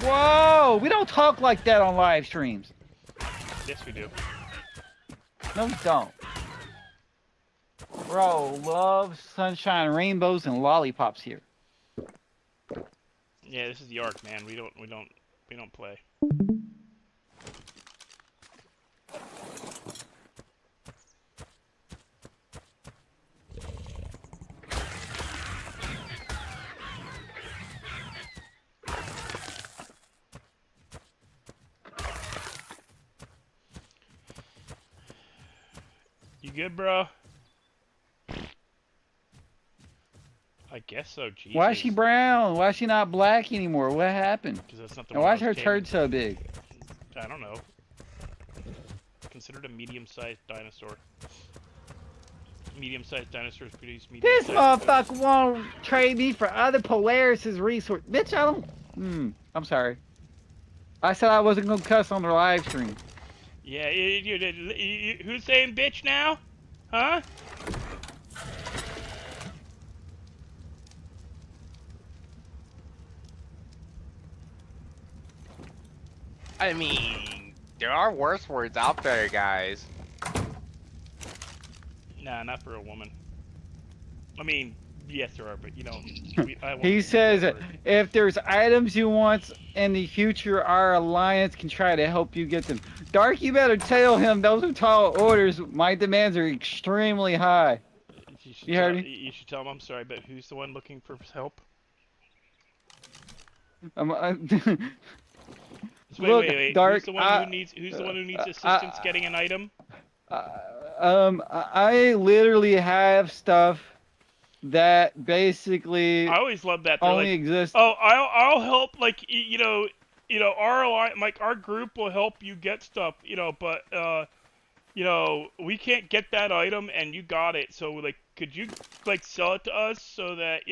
Whoa! We don't talk like that on live streams. Yes, we do. No, we don't. Bro, love, sunshine, rainbows, and lollipops here. Yeah, this is the ARK, man. We don't play. good, bro? I guess so. Jesus. Why is she brown? Why is she not black anymore? What happened? Because that's not the And one why I is was her taming. turd so big? I don't know. Considered a medium-sized dinosaur. Medium-sized dinosaurs produce This medium-sized. motherfucker won't trade me for other Polaris's resource. Bitch, I don't. I'm sorry. I said I wasn't gonna cuss on the live stream. Yeah, who's saying bitch now? Huh? I mean, there are worse words out there, guys. Nah, not for a woman. I mean, yes there are, but you know, I won't He use says that that word. if there's items you want in the future, our alliance can try to help you get them. Dark, you better tell him those are tall orders. My demands are extremely high. You heard me? You should tell him I'm sorry, but who's the one looking for help? So Look, wait. Dark. Who's the one who needs assistance getting an item? I literally have stuff that basically I always love that. They're only like, exists. oh, I'll help. Like, our group will help you get stuff. But we can't get that item, and you got it. So like, could you like sell it to us so that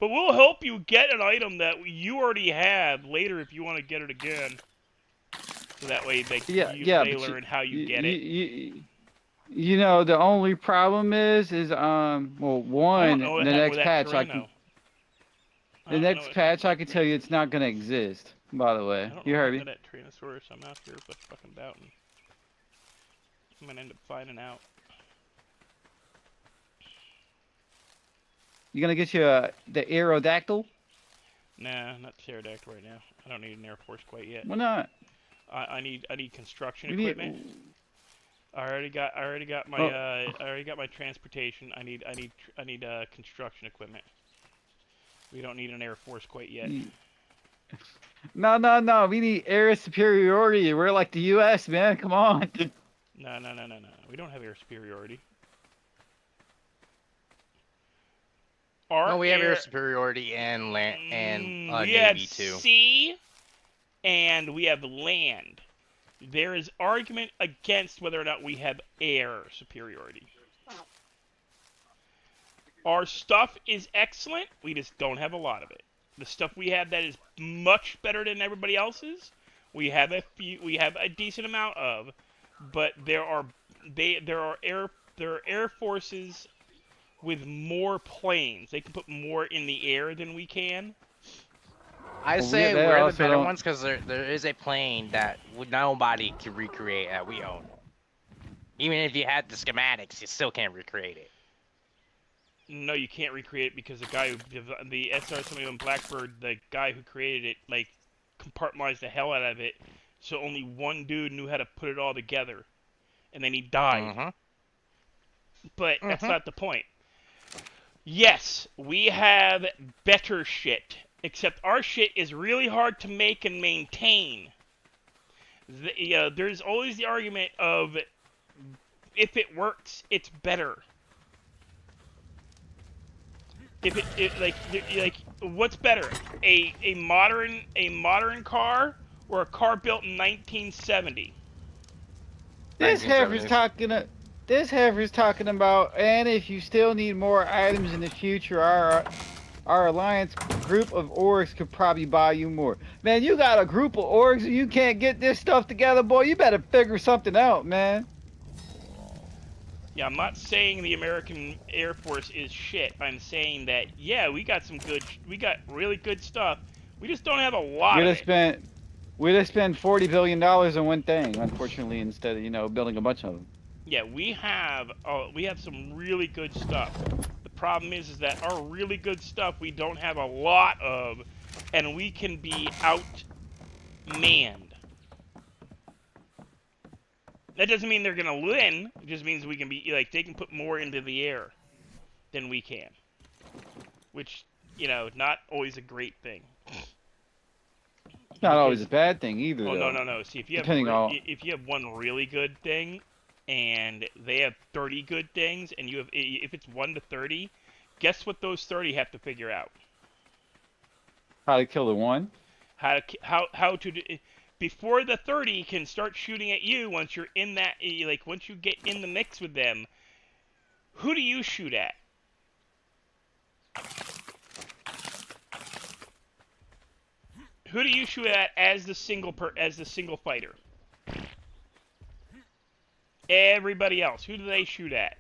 But we'll help you get an item that you already have later if you want to get it again. So that way they learn how you get it. You know, the only problem is I one, don't know the what next that patch terrain, though. the next patch I can tell you it's not gonna exist. By the way, I don't you know heard me. that Tyrannosaurus. I'm out here but fucking bouting. I'm gonna end up finding out. You gonna get you the Aerodactyl? Nah, not pterodactyl right now. I don't need an Air Force quite yet. Why not? I need construction You need- equipment. I already got my transportation. I need construction equipment. We don't need an Air Force quite yet. No. We need air superiority. We're like the U.S., man. Come on. No. We don't have air superiority. No, we have air superiority and land and we navy have too. sea and we have land. There is argument against whether or not we have air superiority. Our stuff is excellent. We just don't have a lot of it. The stuff we have that is much better than everybody else's, we have a decent amount of, but there are air forces with more planes. They can put more in the air than we can. I Well, say they we're the also better don't- ones because there is a plane that nobody can recreate that we own. Even if you had the schematics, you still can't recreate it. No, you can't recreate it because the SR-71 Blackbird, the guy who created it, like, compartmentalized the hell out of it, so only one dude knew how to put it all together, and then he died. But that's not the point. Yes, we have better shit, except our shit is really hard to make and maintain. There's always the argument of if it works, it's better. If it what's better, a modern car or a car built in 1970? This heifer's 1970s. talking about, and if you still need more items in the future, our alliance group of orgs could probably buy you more. Man, you got a group of orgs and you can't get this stuff together, boy. You better figure something out, man. Yeah, I'm not saying the American Air Force is shit. I'm saying that, yeah, we got really good stuff. We just don't have a lot of it. We just spent $40 billion on one thing, unfortunately, instead of building a bunch of them. Yeah, we have some really good stuff. The problem is that our really good stuff we don't have a lot of, and we can be outmanned. That doesn't mean they're gonna win. It just means we can be they can put more into the air than we can, which not always a great thing. It's not always a bad thing either. Oh though. no. See, if you Depending on- if you have one really good thing, and they have 30 good things, and you have, if it's 1 to 30, guess what those 30 have to figure out? How to kill the one? How to do, before the 30 can start shooting at you. Once you're in that, like once you get in the mix with them, who do you shoot at? Who do you shoot at as the single fighter? Everybody else. Who do they shoot at?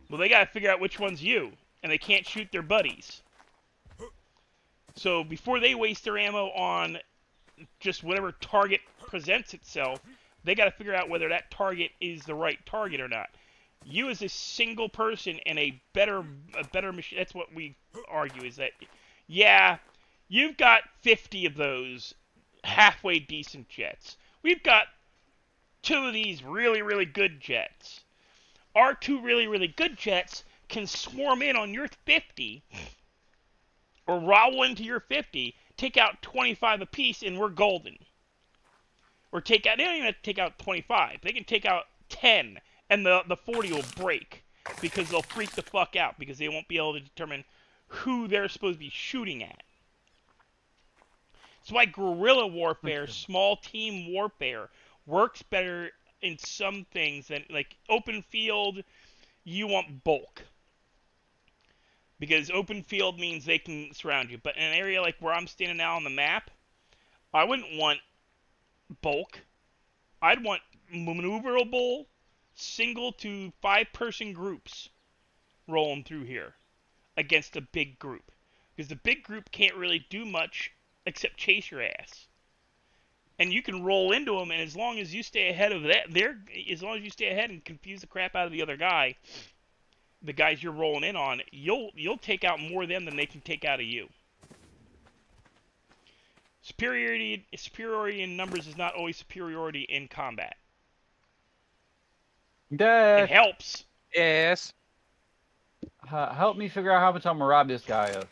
Well, they gotta figure out which one's you, and they can't shoot their buddies. So before they waste their ammo on just whatever target presents itself, they gotta figure out whether that target is the right target or not. You as a single person and a better machine. That's what we argue, is that, yeah, you've got 50 of those halfway decent jets. We've got 2 of these really, really good jets. Our 2 really, really good jets can swarm in on your 50, or roll into your 50, take out 25 apiece, and we're golden. Or they don't even have to take out 25. They can take out 10, and the 40 will break, because they'll freak the fuck out, because they won't be able to determine who they're supposed to be shooting at. That's why guerrilla warfare, small team warfare, works better in some things than, like, open field. You want bulk, because open field means they can surround you. But in an area like where I'm standing now on the map, I wouldn't want bulk. I'd want maneuverable single to 5-person groups rolling through here against a big group, because the big group can't really do much except chase your ass. And you can roll into them, and as long as you stay ahead of that, as long as you stay ahead and confuse the crap out of the other guy, the guys you're rolling in on, you'll take out more of them than they can take out of you. Superiority in numbers is not always superiority in combat. It helps. Yes. Help me figure out how much I'm gonna rob this guy of.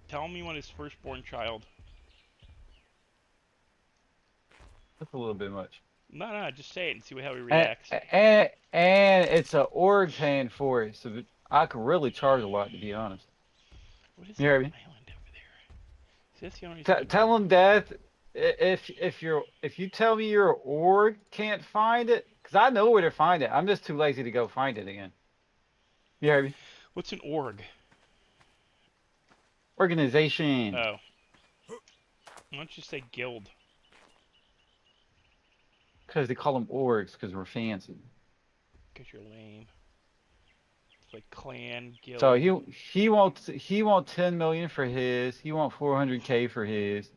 Tell him you want his firstborn child. That's a little bit much. No, just say it and see how he reacts. And it's an org paying for it, so I could really charge a lot, to be honest. What is You hear me? island over there? See, that's the only Tell him, Death, if you tell me your org can't find it, because I know where to find it. I'm just too lazy to go find it again. You hear me? What's an org? Organization. Oh. Why don't you say guild? Because they call them orgs, because we're fancy. Because you're lame. It's like clan, guild. So he wants 10 million for his. He wants 400K for his.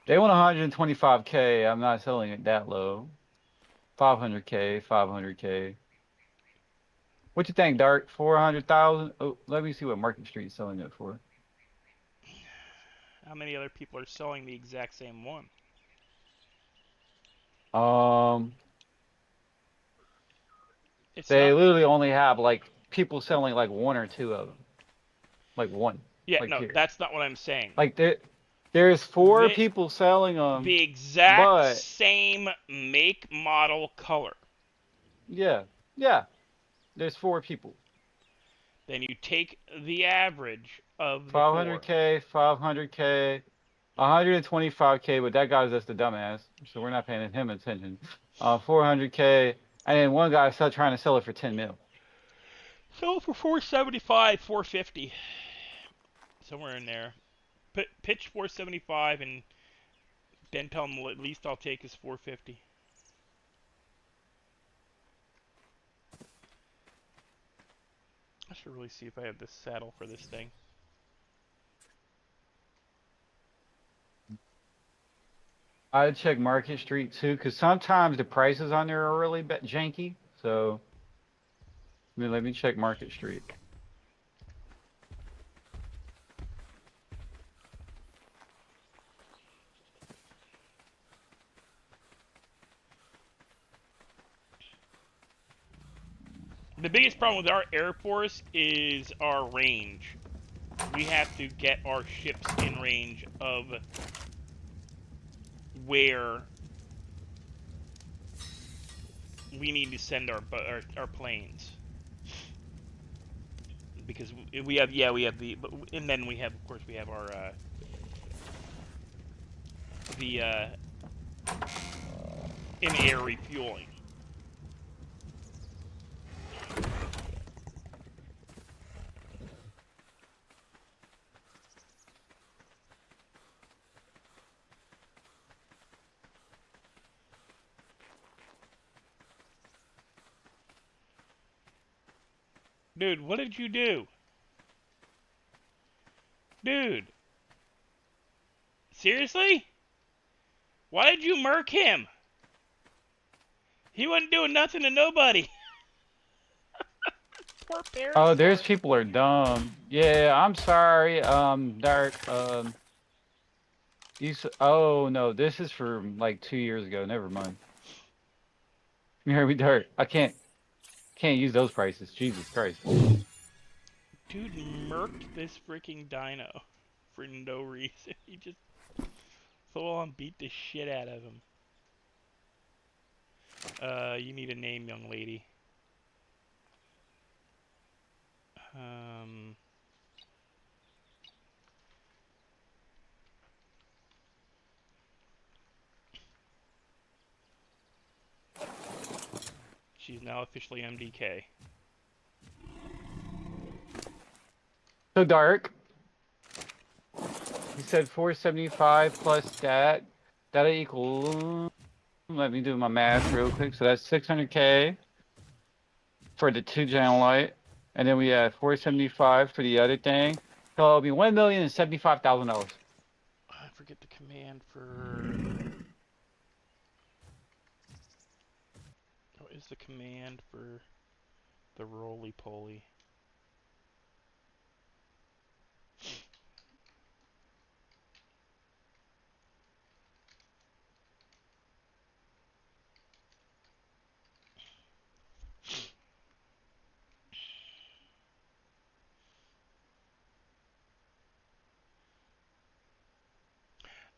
They want 125K. I'm not selling it that low. 500K, 500K. What you think, Dark? 400,000? Oh, let me see what Market Street's selling it for. How many other people are selling the exact same one? They literally only have like people selling like 1 or 2 of them. Like 1. Yeah, like no, here. that's not what I'm saying. Like there's 4 people selling them. The exact same make, model, color. Yeah. There's 4 people. Then you take the average of the 500K, 500K, 125K, but that guy's just a dumbass, so we're not paying him attention. 400K, and then one guy's still trying to sell it for 10 mil. Sell it for 475, 450, somewhere in there. Pitch 475, and then tell him at least I'll take is 450. I should really see if I have this saddle for this thing. I'd check Market Street too, because sometimes the prices on there are really janky. So, let me check Market Street. The biggest problem with our Air Force is our range. We have to get our ships in range of where we need to send our planes. Because we have and then we have, of course, we have our the in-air refueling. Dude, what did you do? Dude. Seriously? Why did you murk him? He wasn't doing nothing to nobody. Poor Oh, parents. there's people are dumb. Yeah, I'm sorry, Dark. Oh no, this is for like 2 years ago. Never mind. You heard me, Dark. I can't use those prices. Jesus Christ. Dude murked this freaking dino for no reason. He just full on beat the shit out of him. You need a name, young lady. She's now officially MDK. So Dark. You said 475 plus that. That'll equal. Let me do my math real quick. So that's 600K for the 2-channel light, and then we have 475 for the other thing. So it'll be $1,075,000. I forget the command for. What is the command for the roly-poly?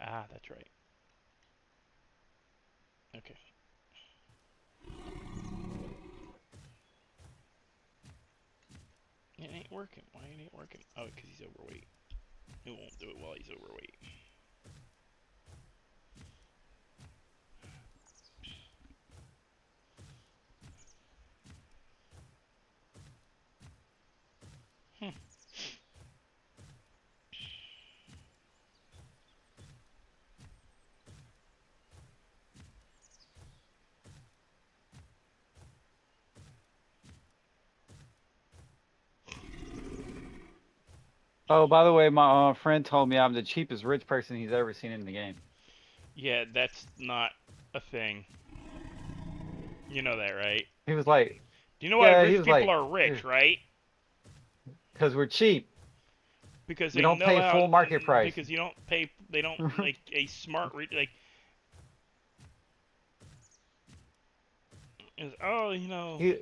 Ah, that's right. Okay. It ain't working. Why it ain't working? Oh, because he's overweight. It won't do it while he's overweight. Oh, by the way, my friend told me I'm the cheapest rich person he's ever seen in the game. Yeah, that's not a thing. You know that, right? He was like, Do you know why yeah, he rich was people like, are rich, right? because we're cheap. Because We they don't know pay how. full market price. Because you don't pay. They don't like a smart like. Oh, you know. He,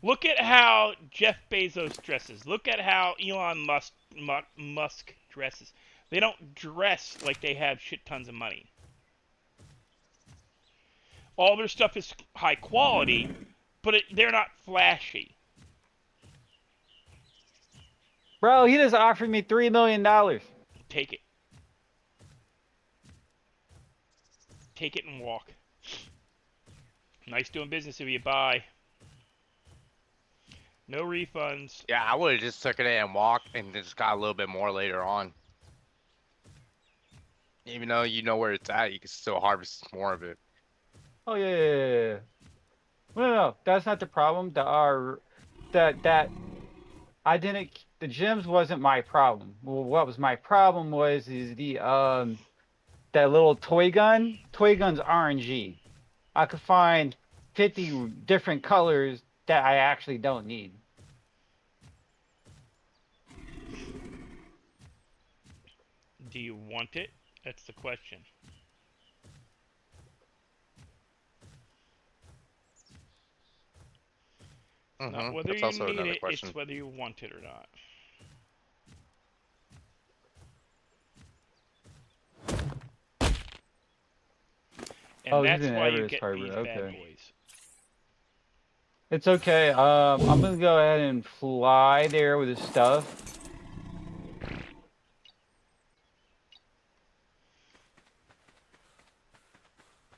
Look at how Jeff Bezos dresses. Look at how Elon Musk dresses. They don't dress like they have shit tons of money. All their stuff is high quality, but they're not flashy. bro, he just offered me $3 million. Take it. Take it and walk. Nice doing business with you. Bye. No refunds. Yeah, I would have just took it and walked and just got a little bit more later on. Even though you know where it's at, you can still harvest more of it. Oh yeah. No, that's not the problem. That I didn't. The gems wasn't my problem. Well, what was my problem is the that little toy gun. Toy gun's RNG. I could find 50 different colors that I actually don't need. Do you want it? That's the question. Not whether That's you also need another it, question. it's whether you want it or not. And Oh, he's that's in why you Everest get Harbor. these bad Okay. boys. It's okay. I'm gonna go ahead and fly there with his stuff.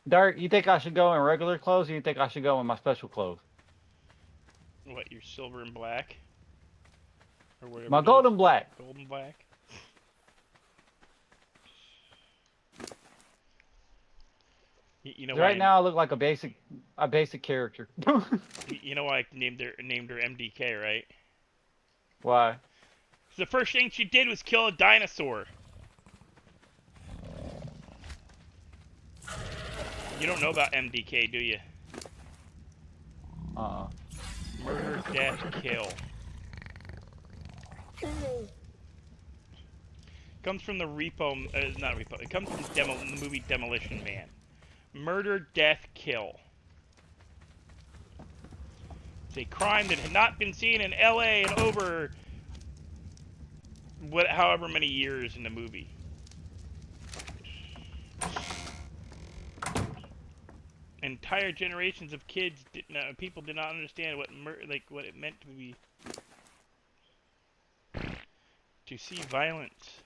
Dark, you think I should go in regular clothes, or you think I should go in my special clothes? What, your silver and black? Or whatever My it is? golden black. Golden black? You know why Right now, I look like a basic character. you know why I named her MDK, right? Why? The first thing she did was kill a dinosaur. You don't know about MDK, do you? Murder, death, kill. Comes from the not Repo. It comes from the movie Demolition Man. Murder, death, kill. It's a crime that had not been seen in LA in over however many years in the movie. Entire generations of kids people did not understand what it meant to see violence.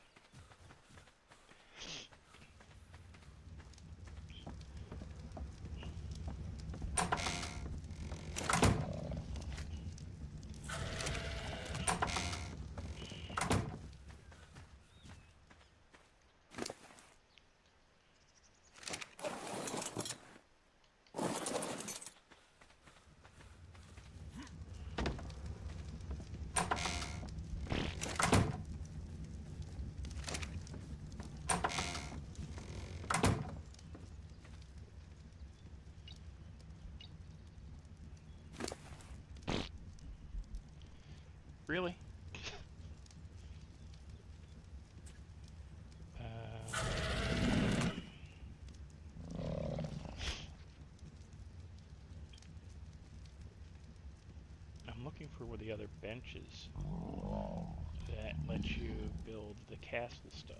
Really? I'm looking for where the other benches that let you build the castle stuff.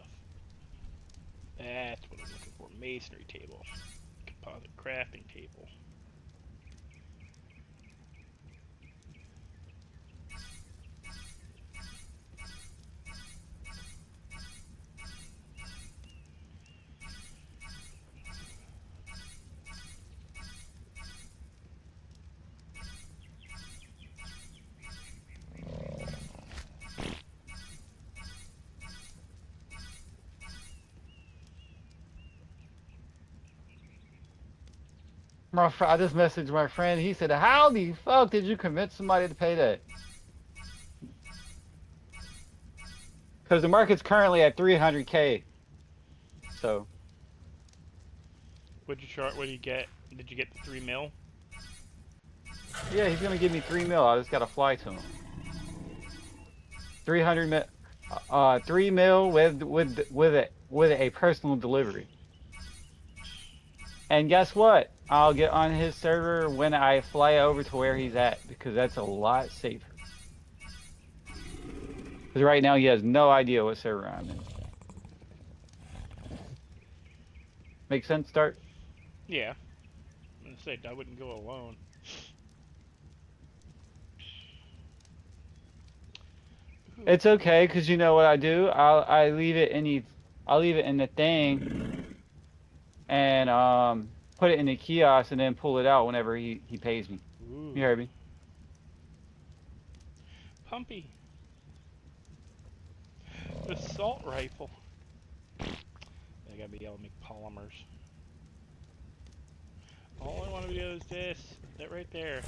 That's what I'm looking for. Masonry table. Composite crafting table. I just messaged my friend. He said, "How the fuck did you convince somebody to pay that?" Because the market's currently at 300K. So. What'd you chart? What did you get? Did you get the 3 mil? Yeah, he's gonna give me 3 mil. I just gotta fly to him. 300 mil. 3 mil with a personal delivery. And guess what? I'll get on his server when I fly over to where he's at, because that's a lot safer. Because right now he has no idea what server I'm in. Make sense, Start? Yeah. I'm gonna say I wouldn't go alone. It's okay, because you know what I do? I leave it in the thing and put it in the kiosk and then pull it out whenever he pays me. Ooh. You heard me? Pumpy. Assault rifle. I gotta be able to make polymers. All I want to do is this. That right there.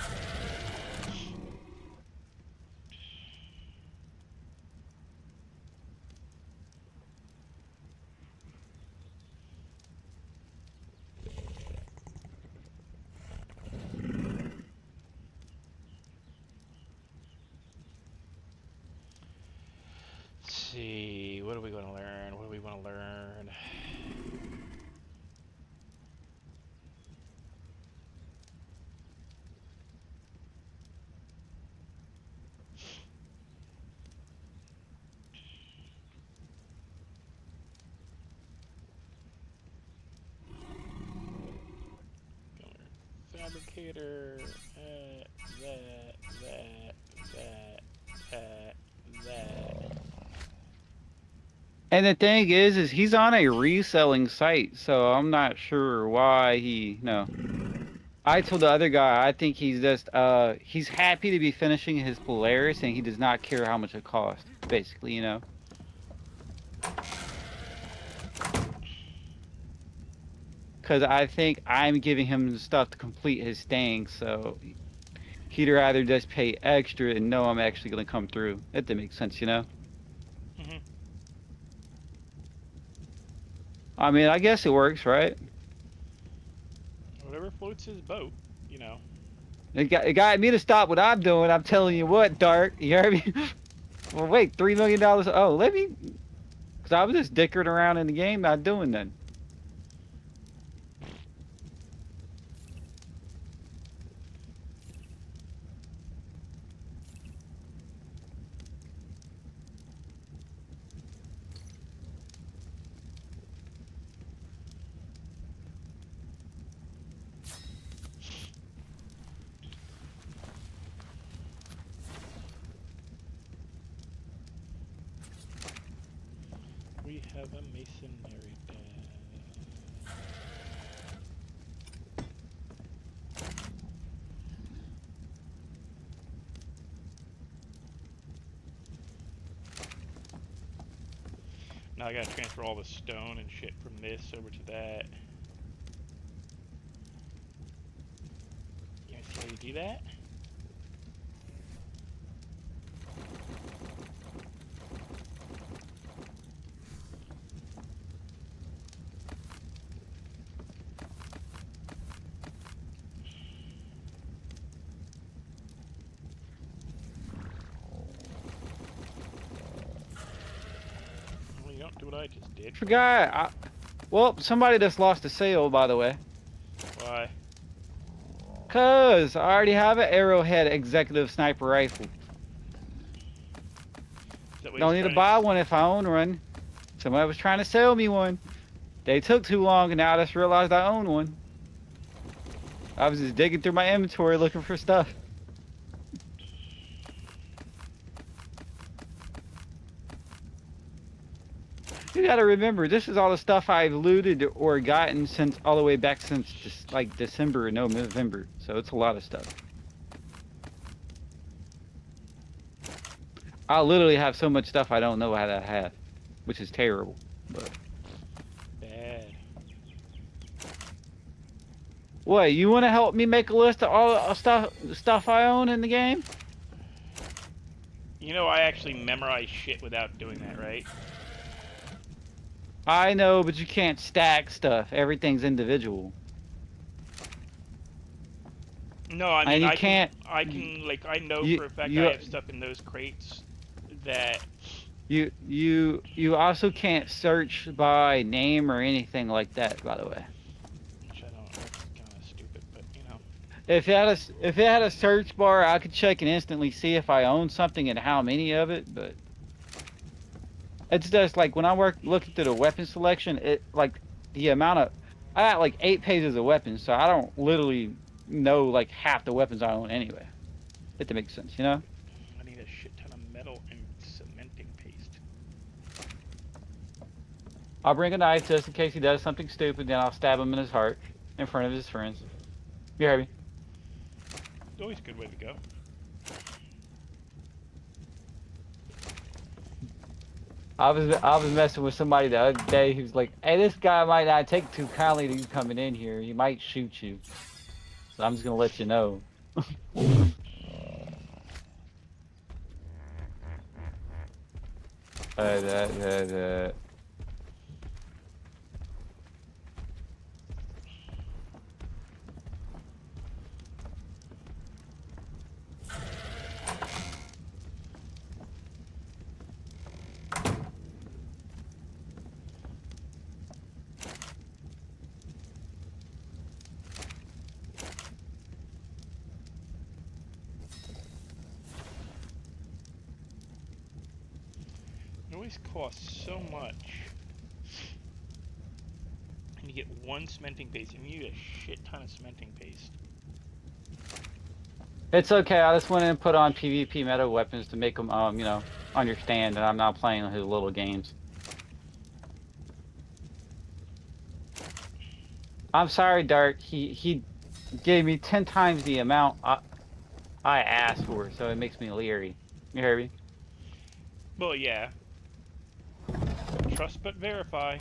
Let's see. What are we going to learn? What do we want to learn? fabricator. That. And the thing is he's on a reselling site, so I'm not sure why he, no. I told the other guy, I think he's just, he's happy to be finishing his Polaris and he does not care how much it costs, basically, you know. Because I think I'm giving him the stuff to complete his thing, so he'd rather just pay extra and know I'm actually going to come through. If that makes sense, you know? Mhm. I mean, I guess it works, right? Whatever floats his boat, you know. It got me to stop what I'm doing. I'm telling you what, Dark. You heard me? Well, wait, $3 million. Oh, let me. Because I was just dickering around in the game, not doing nothing. We have a masonry den. Now I gotta transfer all the stone and shit from this over to that. You wanna see how you do that? Well, you don't do what I just did. Forgot. Well, somebody just lost a sale, by the way. Why? Cause I already have an Arrowhead Executive Sniper Rifle. Is that what Don't he's need to trying buy one if I own one. Somebody was trying to sell me one. They took too long, and now I just realized I own one. I was just digging through my inventory looking for stuff. You gotta remember, this is all the stuff I've looted or gotten since all the way back since like December, no, November. So it's a lot of stuff. I literally have so much stuff I don't know how to have, which is terrible. But Bad. what? You want to help me make a list of all the stuff I own in the game? You know I actually memorize shit without doing that, right? I know, but you can't stack stuff. Everything's individual. No, I And mean you I can't. can like I know you- for a fact you- I have stuff in those crates that You also can't search by name or anything like that, by the way. which I don't. That's kind of stupid, but you know. If it had a search bar, I could check and instantly see if I own something and how many of it. But it's just like when I looking through the weapon selection, it like the amount of I got like 8 pages of weapons, so I don't literally know like half the weapons I own anyway. If that makes sense, you know? I need a shit ton of metal and cementing paste. I'll bring a knife just in case he does something stupid, then I'll stab him in his heart in front of his friends. You heard me? Always a good way to go. I was messing with somebody the other day who's like, hey, this guy might not take too kindly to you coming in here. He might shoot you. So I'm just gonna let you know. That. It always costs so much. And you get one cementing paste, and you need a shit ton of cementing paste. It's okay. I just went in and put on PvP meta weapons to make them, you know, understand that I'm not playing his little games. I'm sorry, Dark. He gave me 10 times the amount I asked for, so it makes me leery. You hear me? Well, yeah. Trust but verify.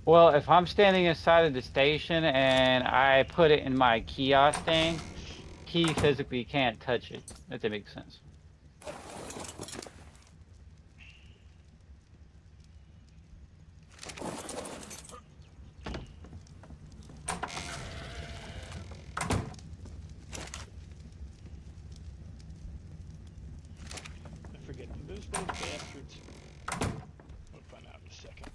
Well, if I'm standing inside of the station and I put it in my kiosk thing, he physically can't touch it. If that makes sense. I forget those little bastards. We'll find out in a second.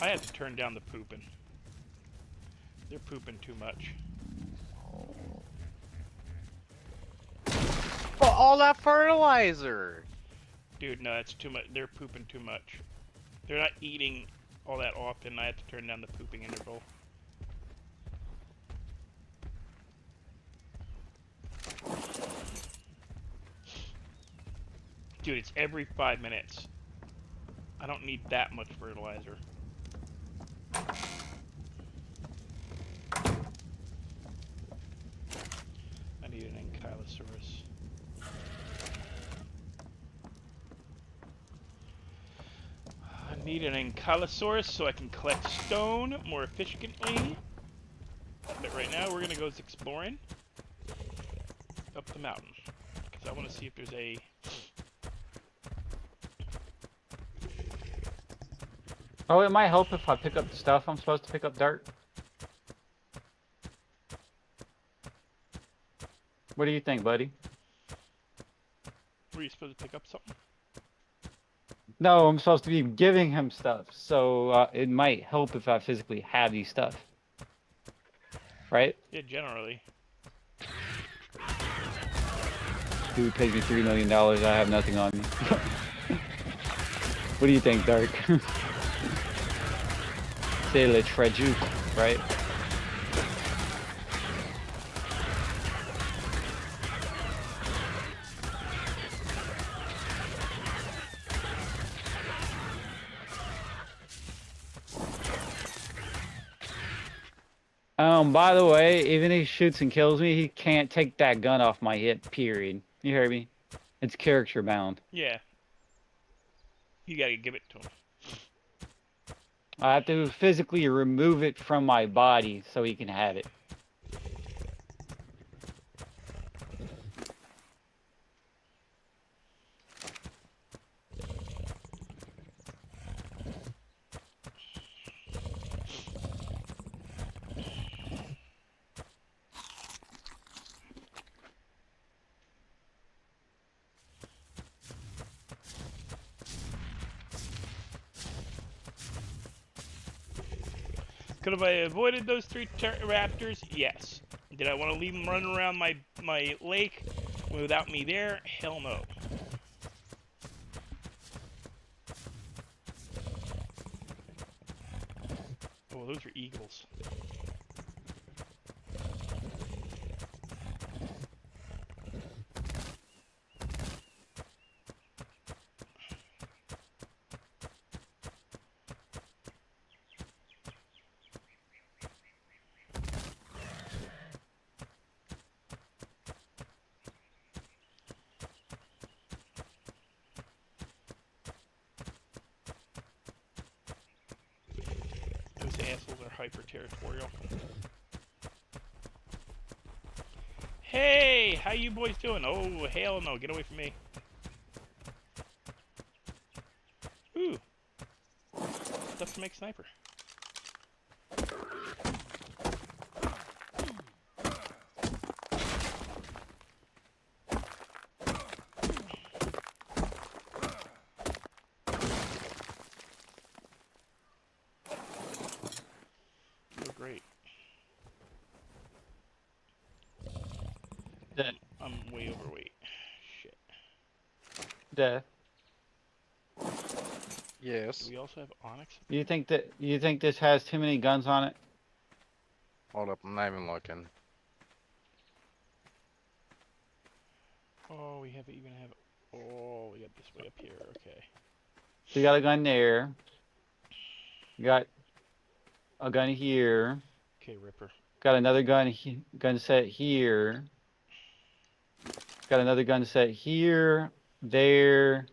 I had to turn down the pooping. They're pooping too much. But all that fertilizer. Dude, no, that's too much. They're pooping too much. They're not eating all that often. I had to turn down the pooping interval. Dude, it's every 5 minutes. I don't need that much fertilizer. I need an Ankylosaurus. I need an Ankylosaurus so I can collect stone more efficiently. But right now we're gonna go exploring up the mountain because I want to see if there's a. Oh, it might help if I pick up the stuff I'm supposed to pick up, Dark. What do you think, buddy? Were you supposed to pick up something? No, I'm supposed to be giving him stuff, so it might help if I physically have these stuff. Right? Yeah, generally. Dude pays me $3 million, I have nothing on me. What do you think, Dark? C'est le trejou, right? By the way, even if he shoots and kills me, he can't take that gun off my hip, period. You hear me? It's character bound. Yeah. You gotta give it to him. I have to physically remove it from my body so he can have it. Could have I avoided those three raptors? Yes. Did I want to leave them running around my lake without me there? Hell no. Oh, those are eagles. Those assholes are hyper-territorial. Hey, how you boys doing? Oh, hell no, get away from me. Ooh. Stuff to make sniper. Oh, great. Death. I'm way overweight. Shit. Death. Do Yes. we also have onyx? You think this has too many guns on it? Hold up, I'm not even looking. Oh, we even have. Oh, we got this way up here. Okay. So you got a gun there. You got a gun here. Okay, Ripper. Got another gun set here. Got another gun set here, there.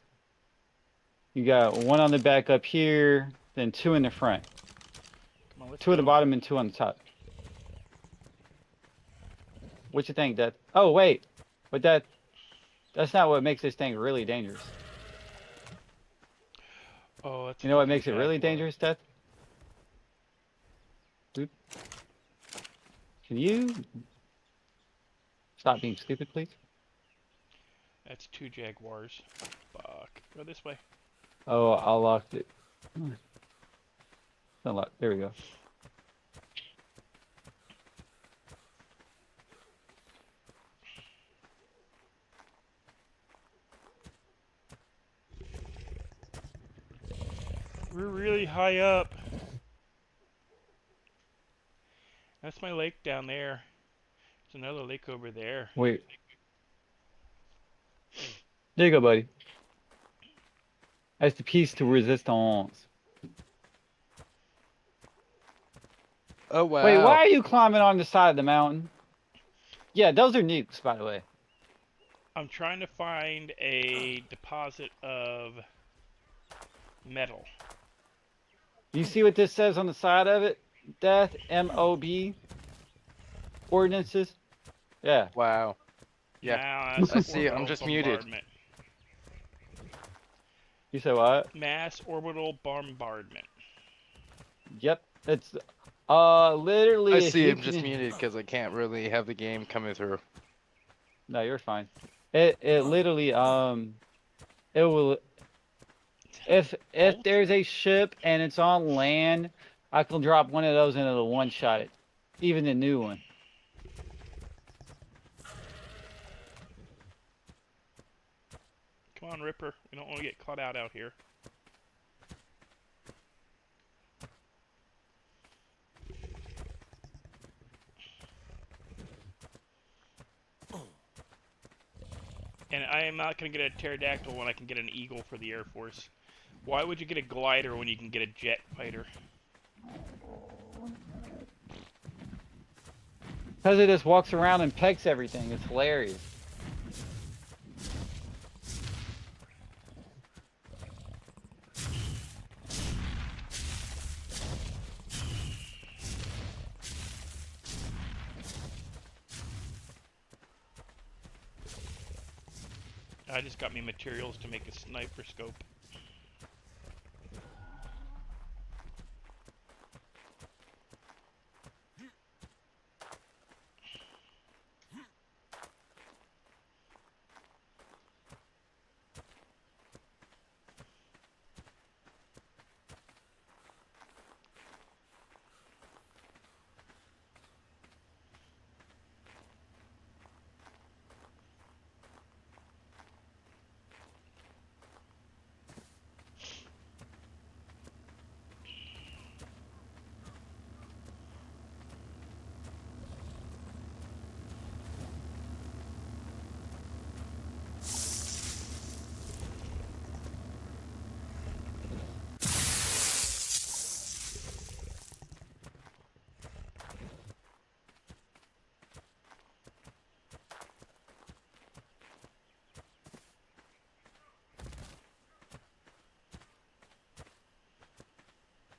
You got one on the back up here, then two in the front. Come on, let's Two at the go. bottom and two on the top. What you think, Death? Oh wait, but that's not what makes this thing really dangerous. Oh, that's. You know what fucking makes it really jaguar. dangerous, Death? Oop. Can you stop being stupid, please? That's 2 jaguars. Fuck. Go this way. Oh, I locked it. Unlock. There we go. We're really high up. That's my lake down there. There's another lake over there. Wait. There you go, buddy. That's the piece to resistance. Oh wow. Wait, why are you climbing on the side of the mountain? Yeah, those are nukes, by the way. I'm trying to find a deposit of metal. You see what this says on the side of it? Death, M-O-B. Ordinances? Yeah. Wow. Yeah. Nah, that's I see it, I'm orbital just muted. bombardment. You say what? Mass orbital bombardment. Yep. It's literally. I if see you I'm just can- muted because I can't really have the game coming through. No, you're fine. It literally it will. If Alt? there's a ship and it's on land, I can drop one of those and it'll one shot it, even the new one. Come on, Ripper. We don't want to get caught out here. And I am not going to get a pterodactyl when I can get an eagle for the Air Force. Why would you get a glider when you can get a jet fighter? Because it just walks around and pecks everything. It's hilarious. I just got me materials to make a sniper scope.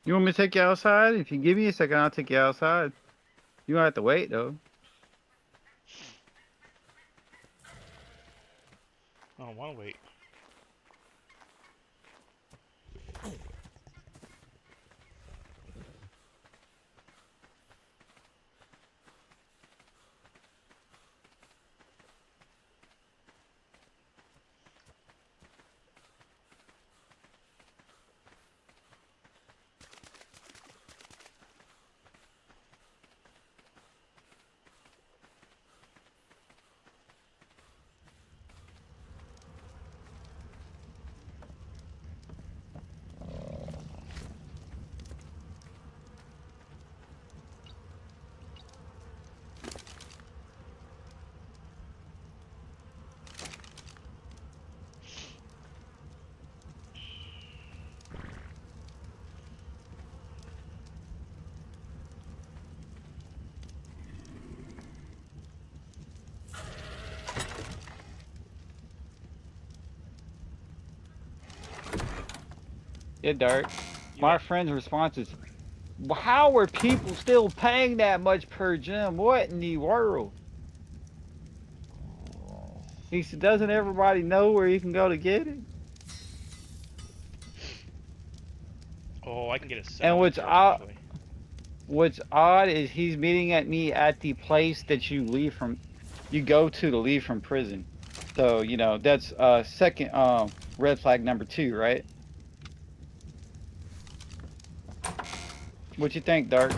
You want me to take you outside? If you give me a second, I'll take you outside. You don't have to wait though. I don't want to wait. Yeah, Dark. You My what? friend's response is, how are people still paying that much per gem? What in the world? He said, doesn't everybody know where you can go to get it? Oh, I can get a And settlement here eventually. what's odd is he's meeting at me at the place that you go to leave from prison. So, you know, that's second red flag number 2, right? What you think, Dark?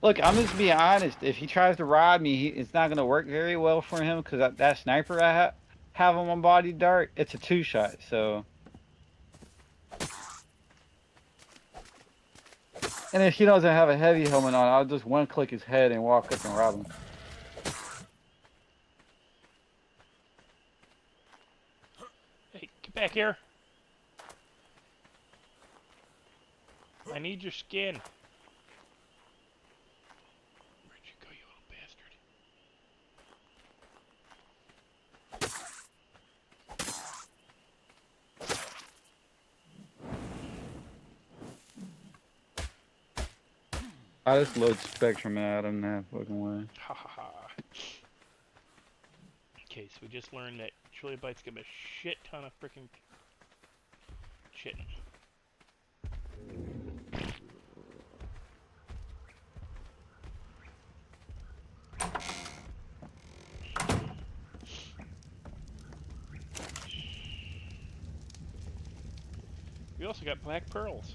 Look, I'm just being honest. If he tries to rob me, it's not going to work very well for him because that sniper I have on my body, Dark, it's a 2-shot. So, and if he doesn't have a heavy helmet on, I'll just one-click his head and walk up and rob him. Hey, get back here. I need your skin. Where'd you go, you little bastard? I just load Spectrum at him that fucking way. Ha ha ha. Okay, so we just learned that Trillia Bytes give a shit ton of freaking shit. We also got black pearls.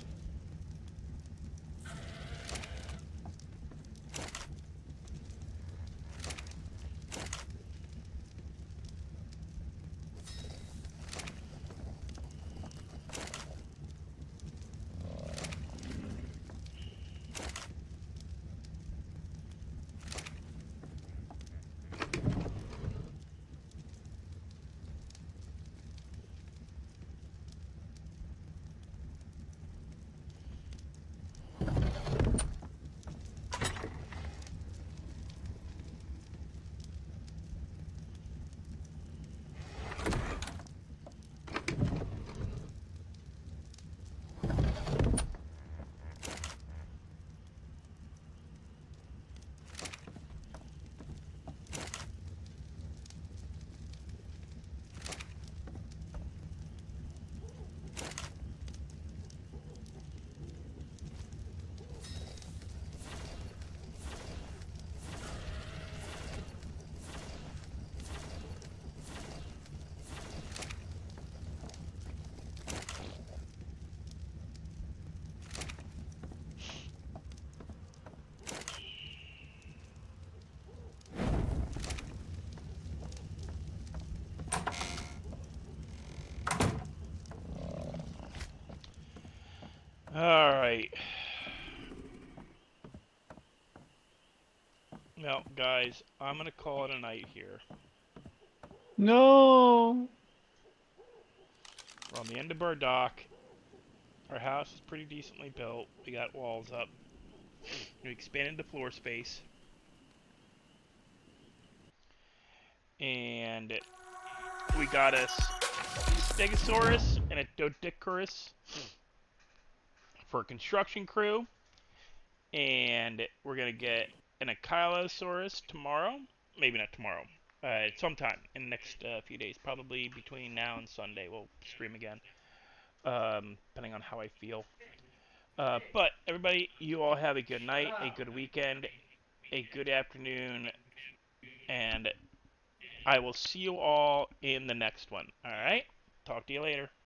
Alright. Well, guys, I'm gonna call it a night here. No. We're on the end of our dock. Our house is pretty decently built. We got walls up. We expanded the floor space. And we got us Stegosaurus and a Doedicurus for a construction crew. And we're going to get an Ankylosaurus tomorrow. Maybe not tomorrow. Sometime in the next few days. Probably between now and Sunday we'll stream again. Depending on how I feel. But everybody, you all have a good night, a good weekend, a good afternoon, and I will see you all in the next one. Alright? Talk to you later.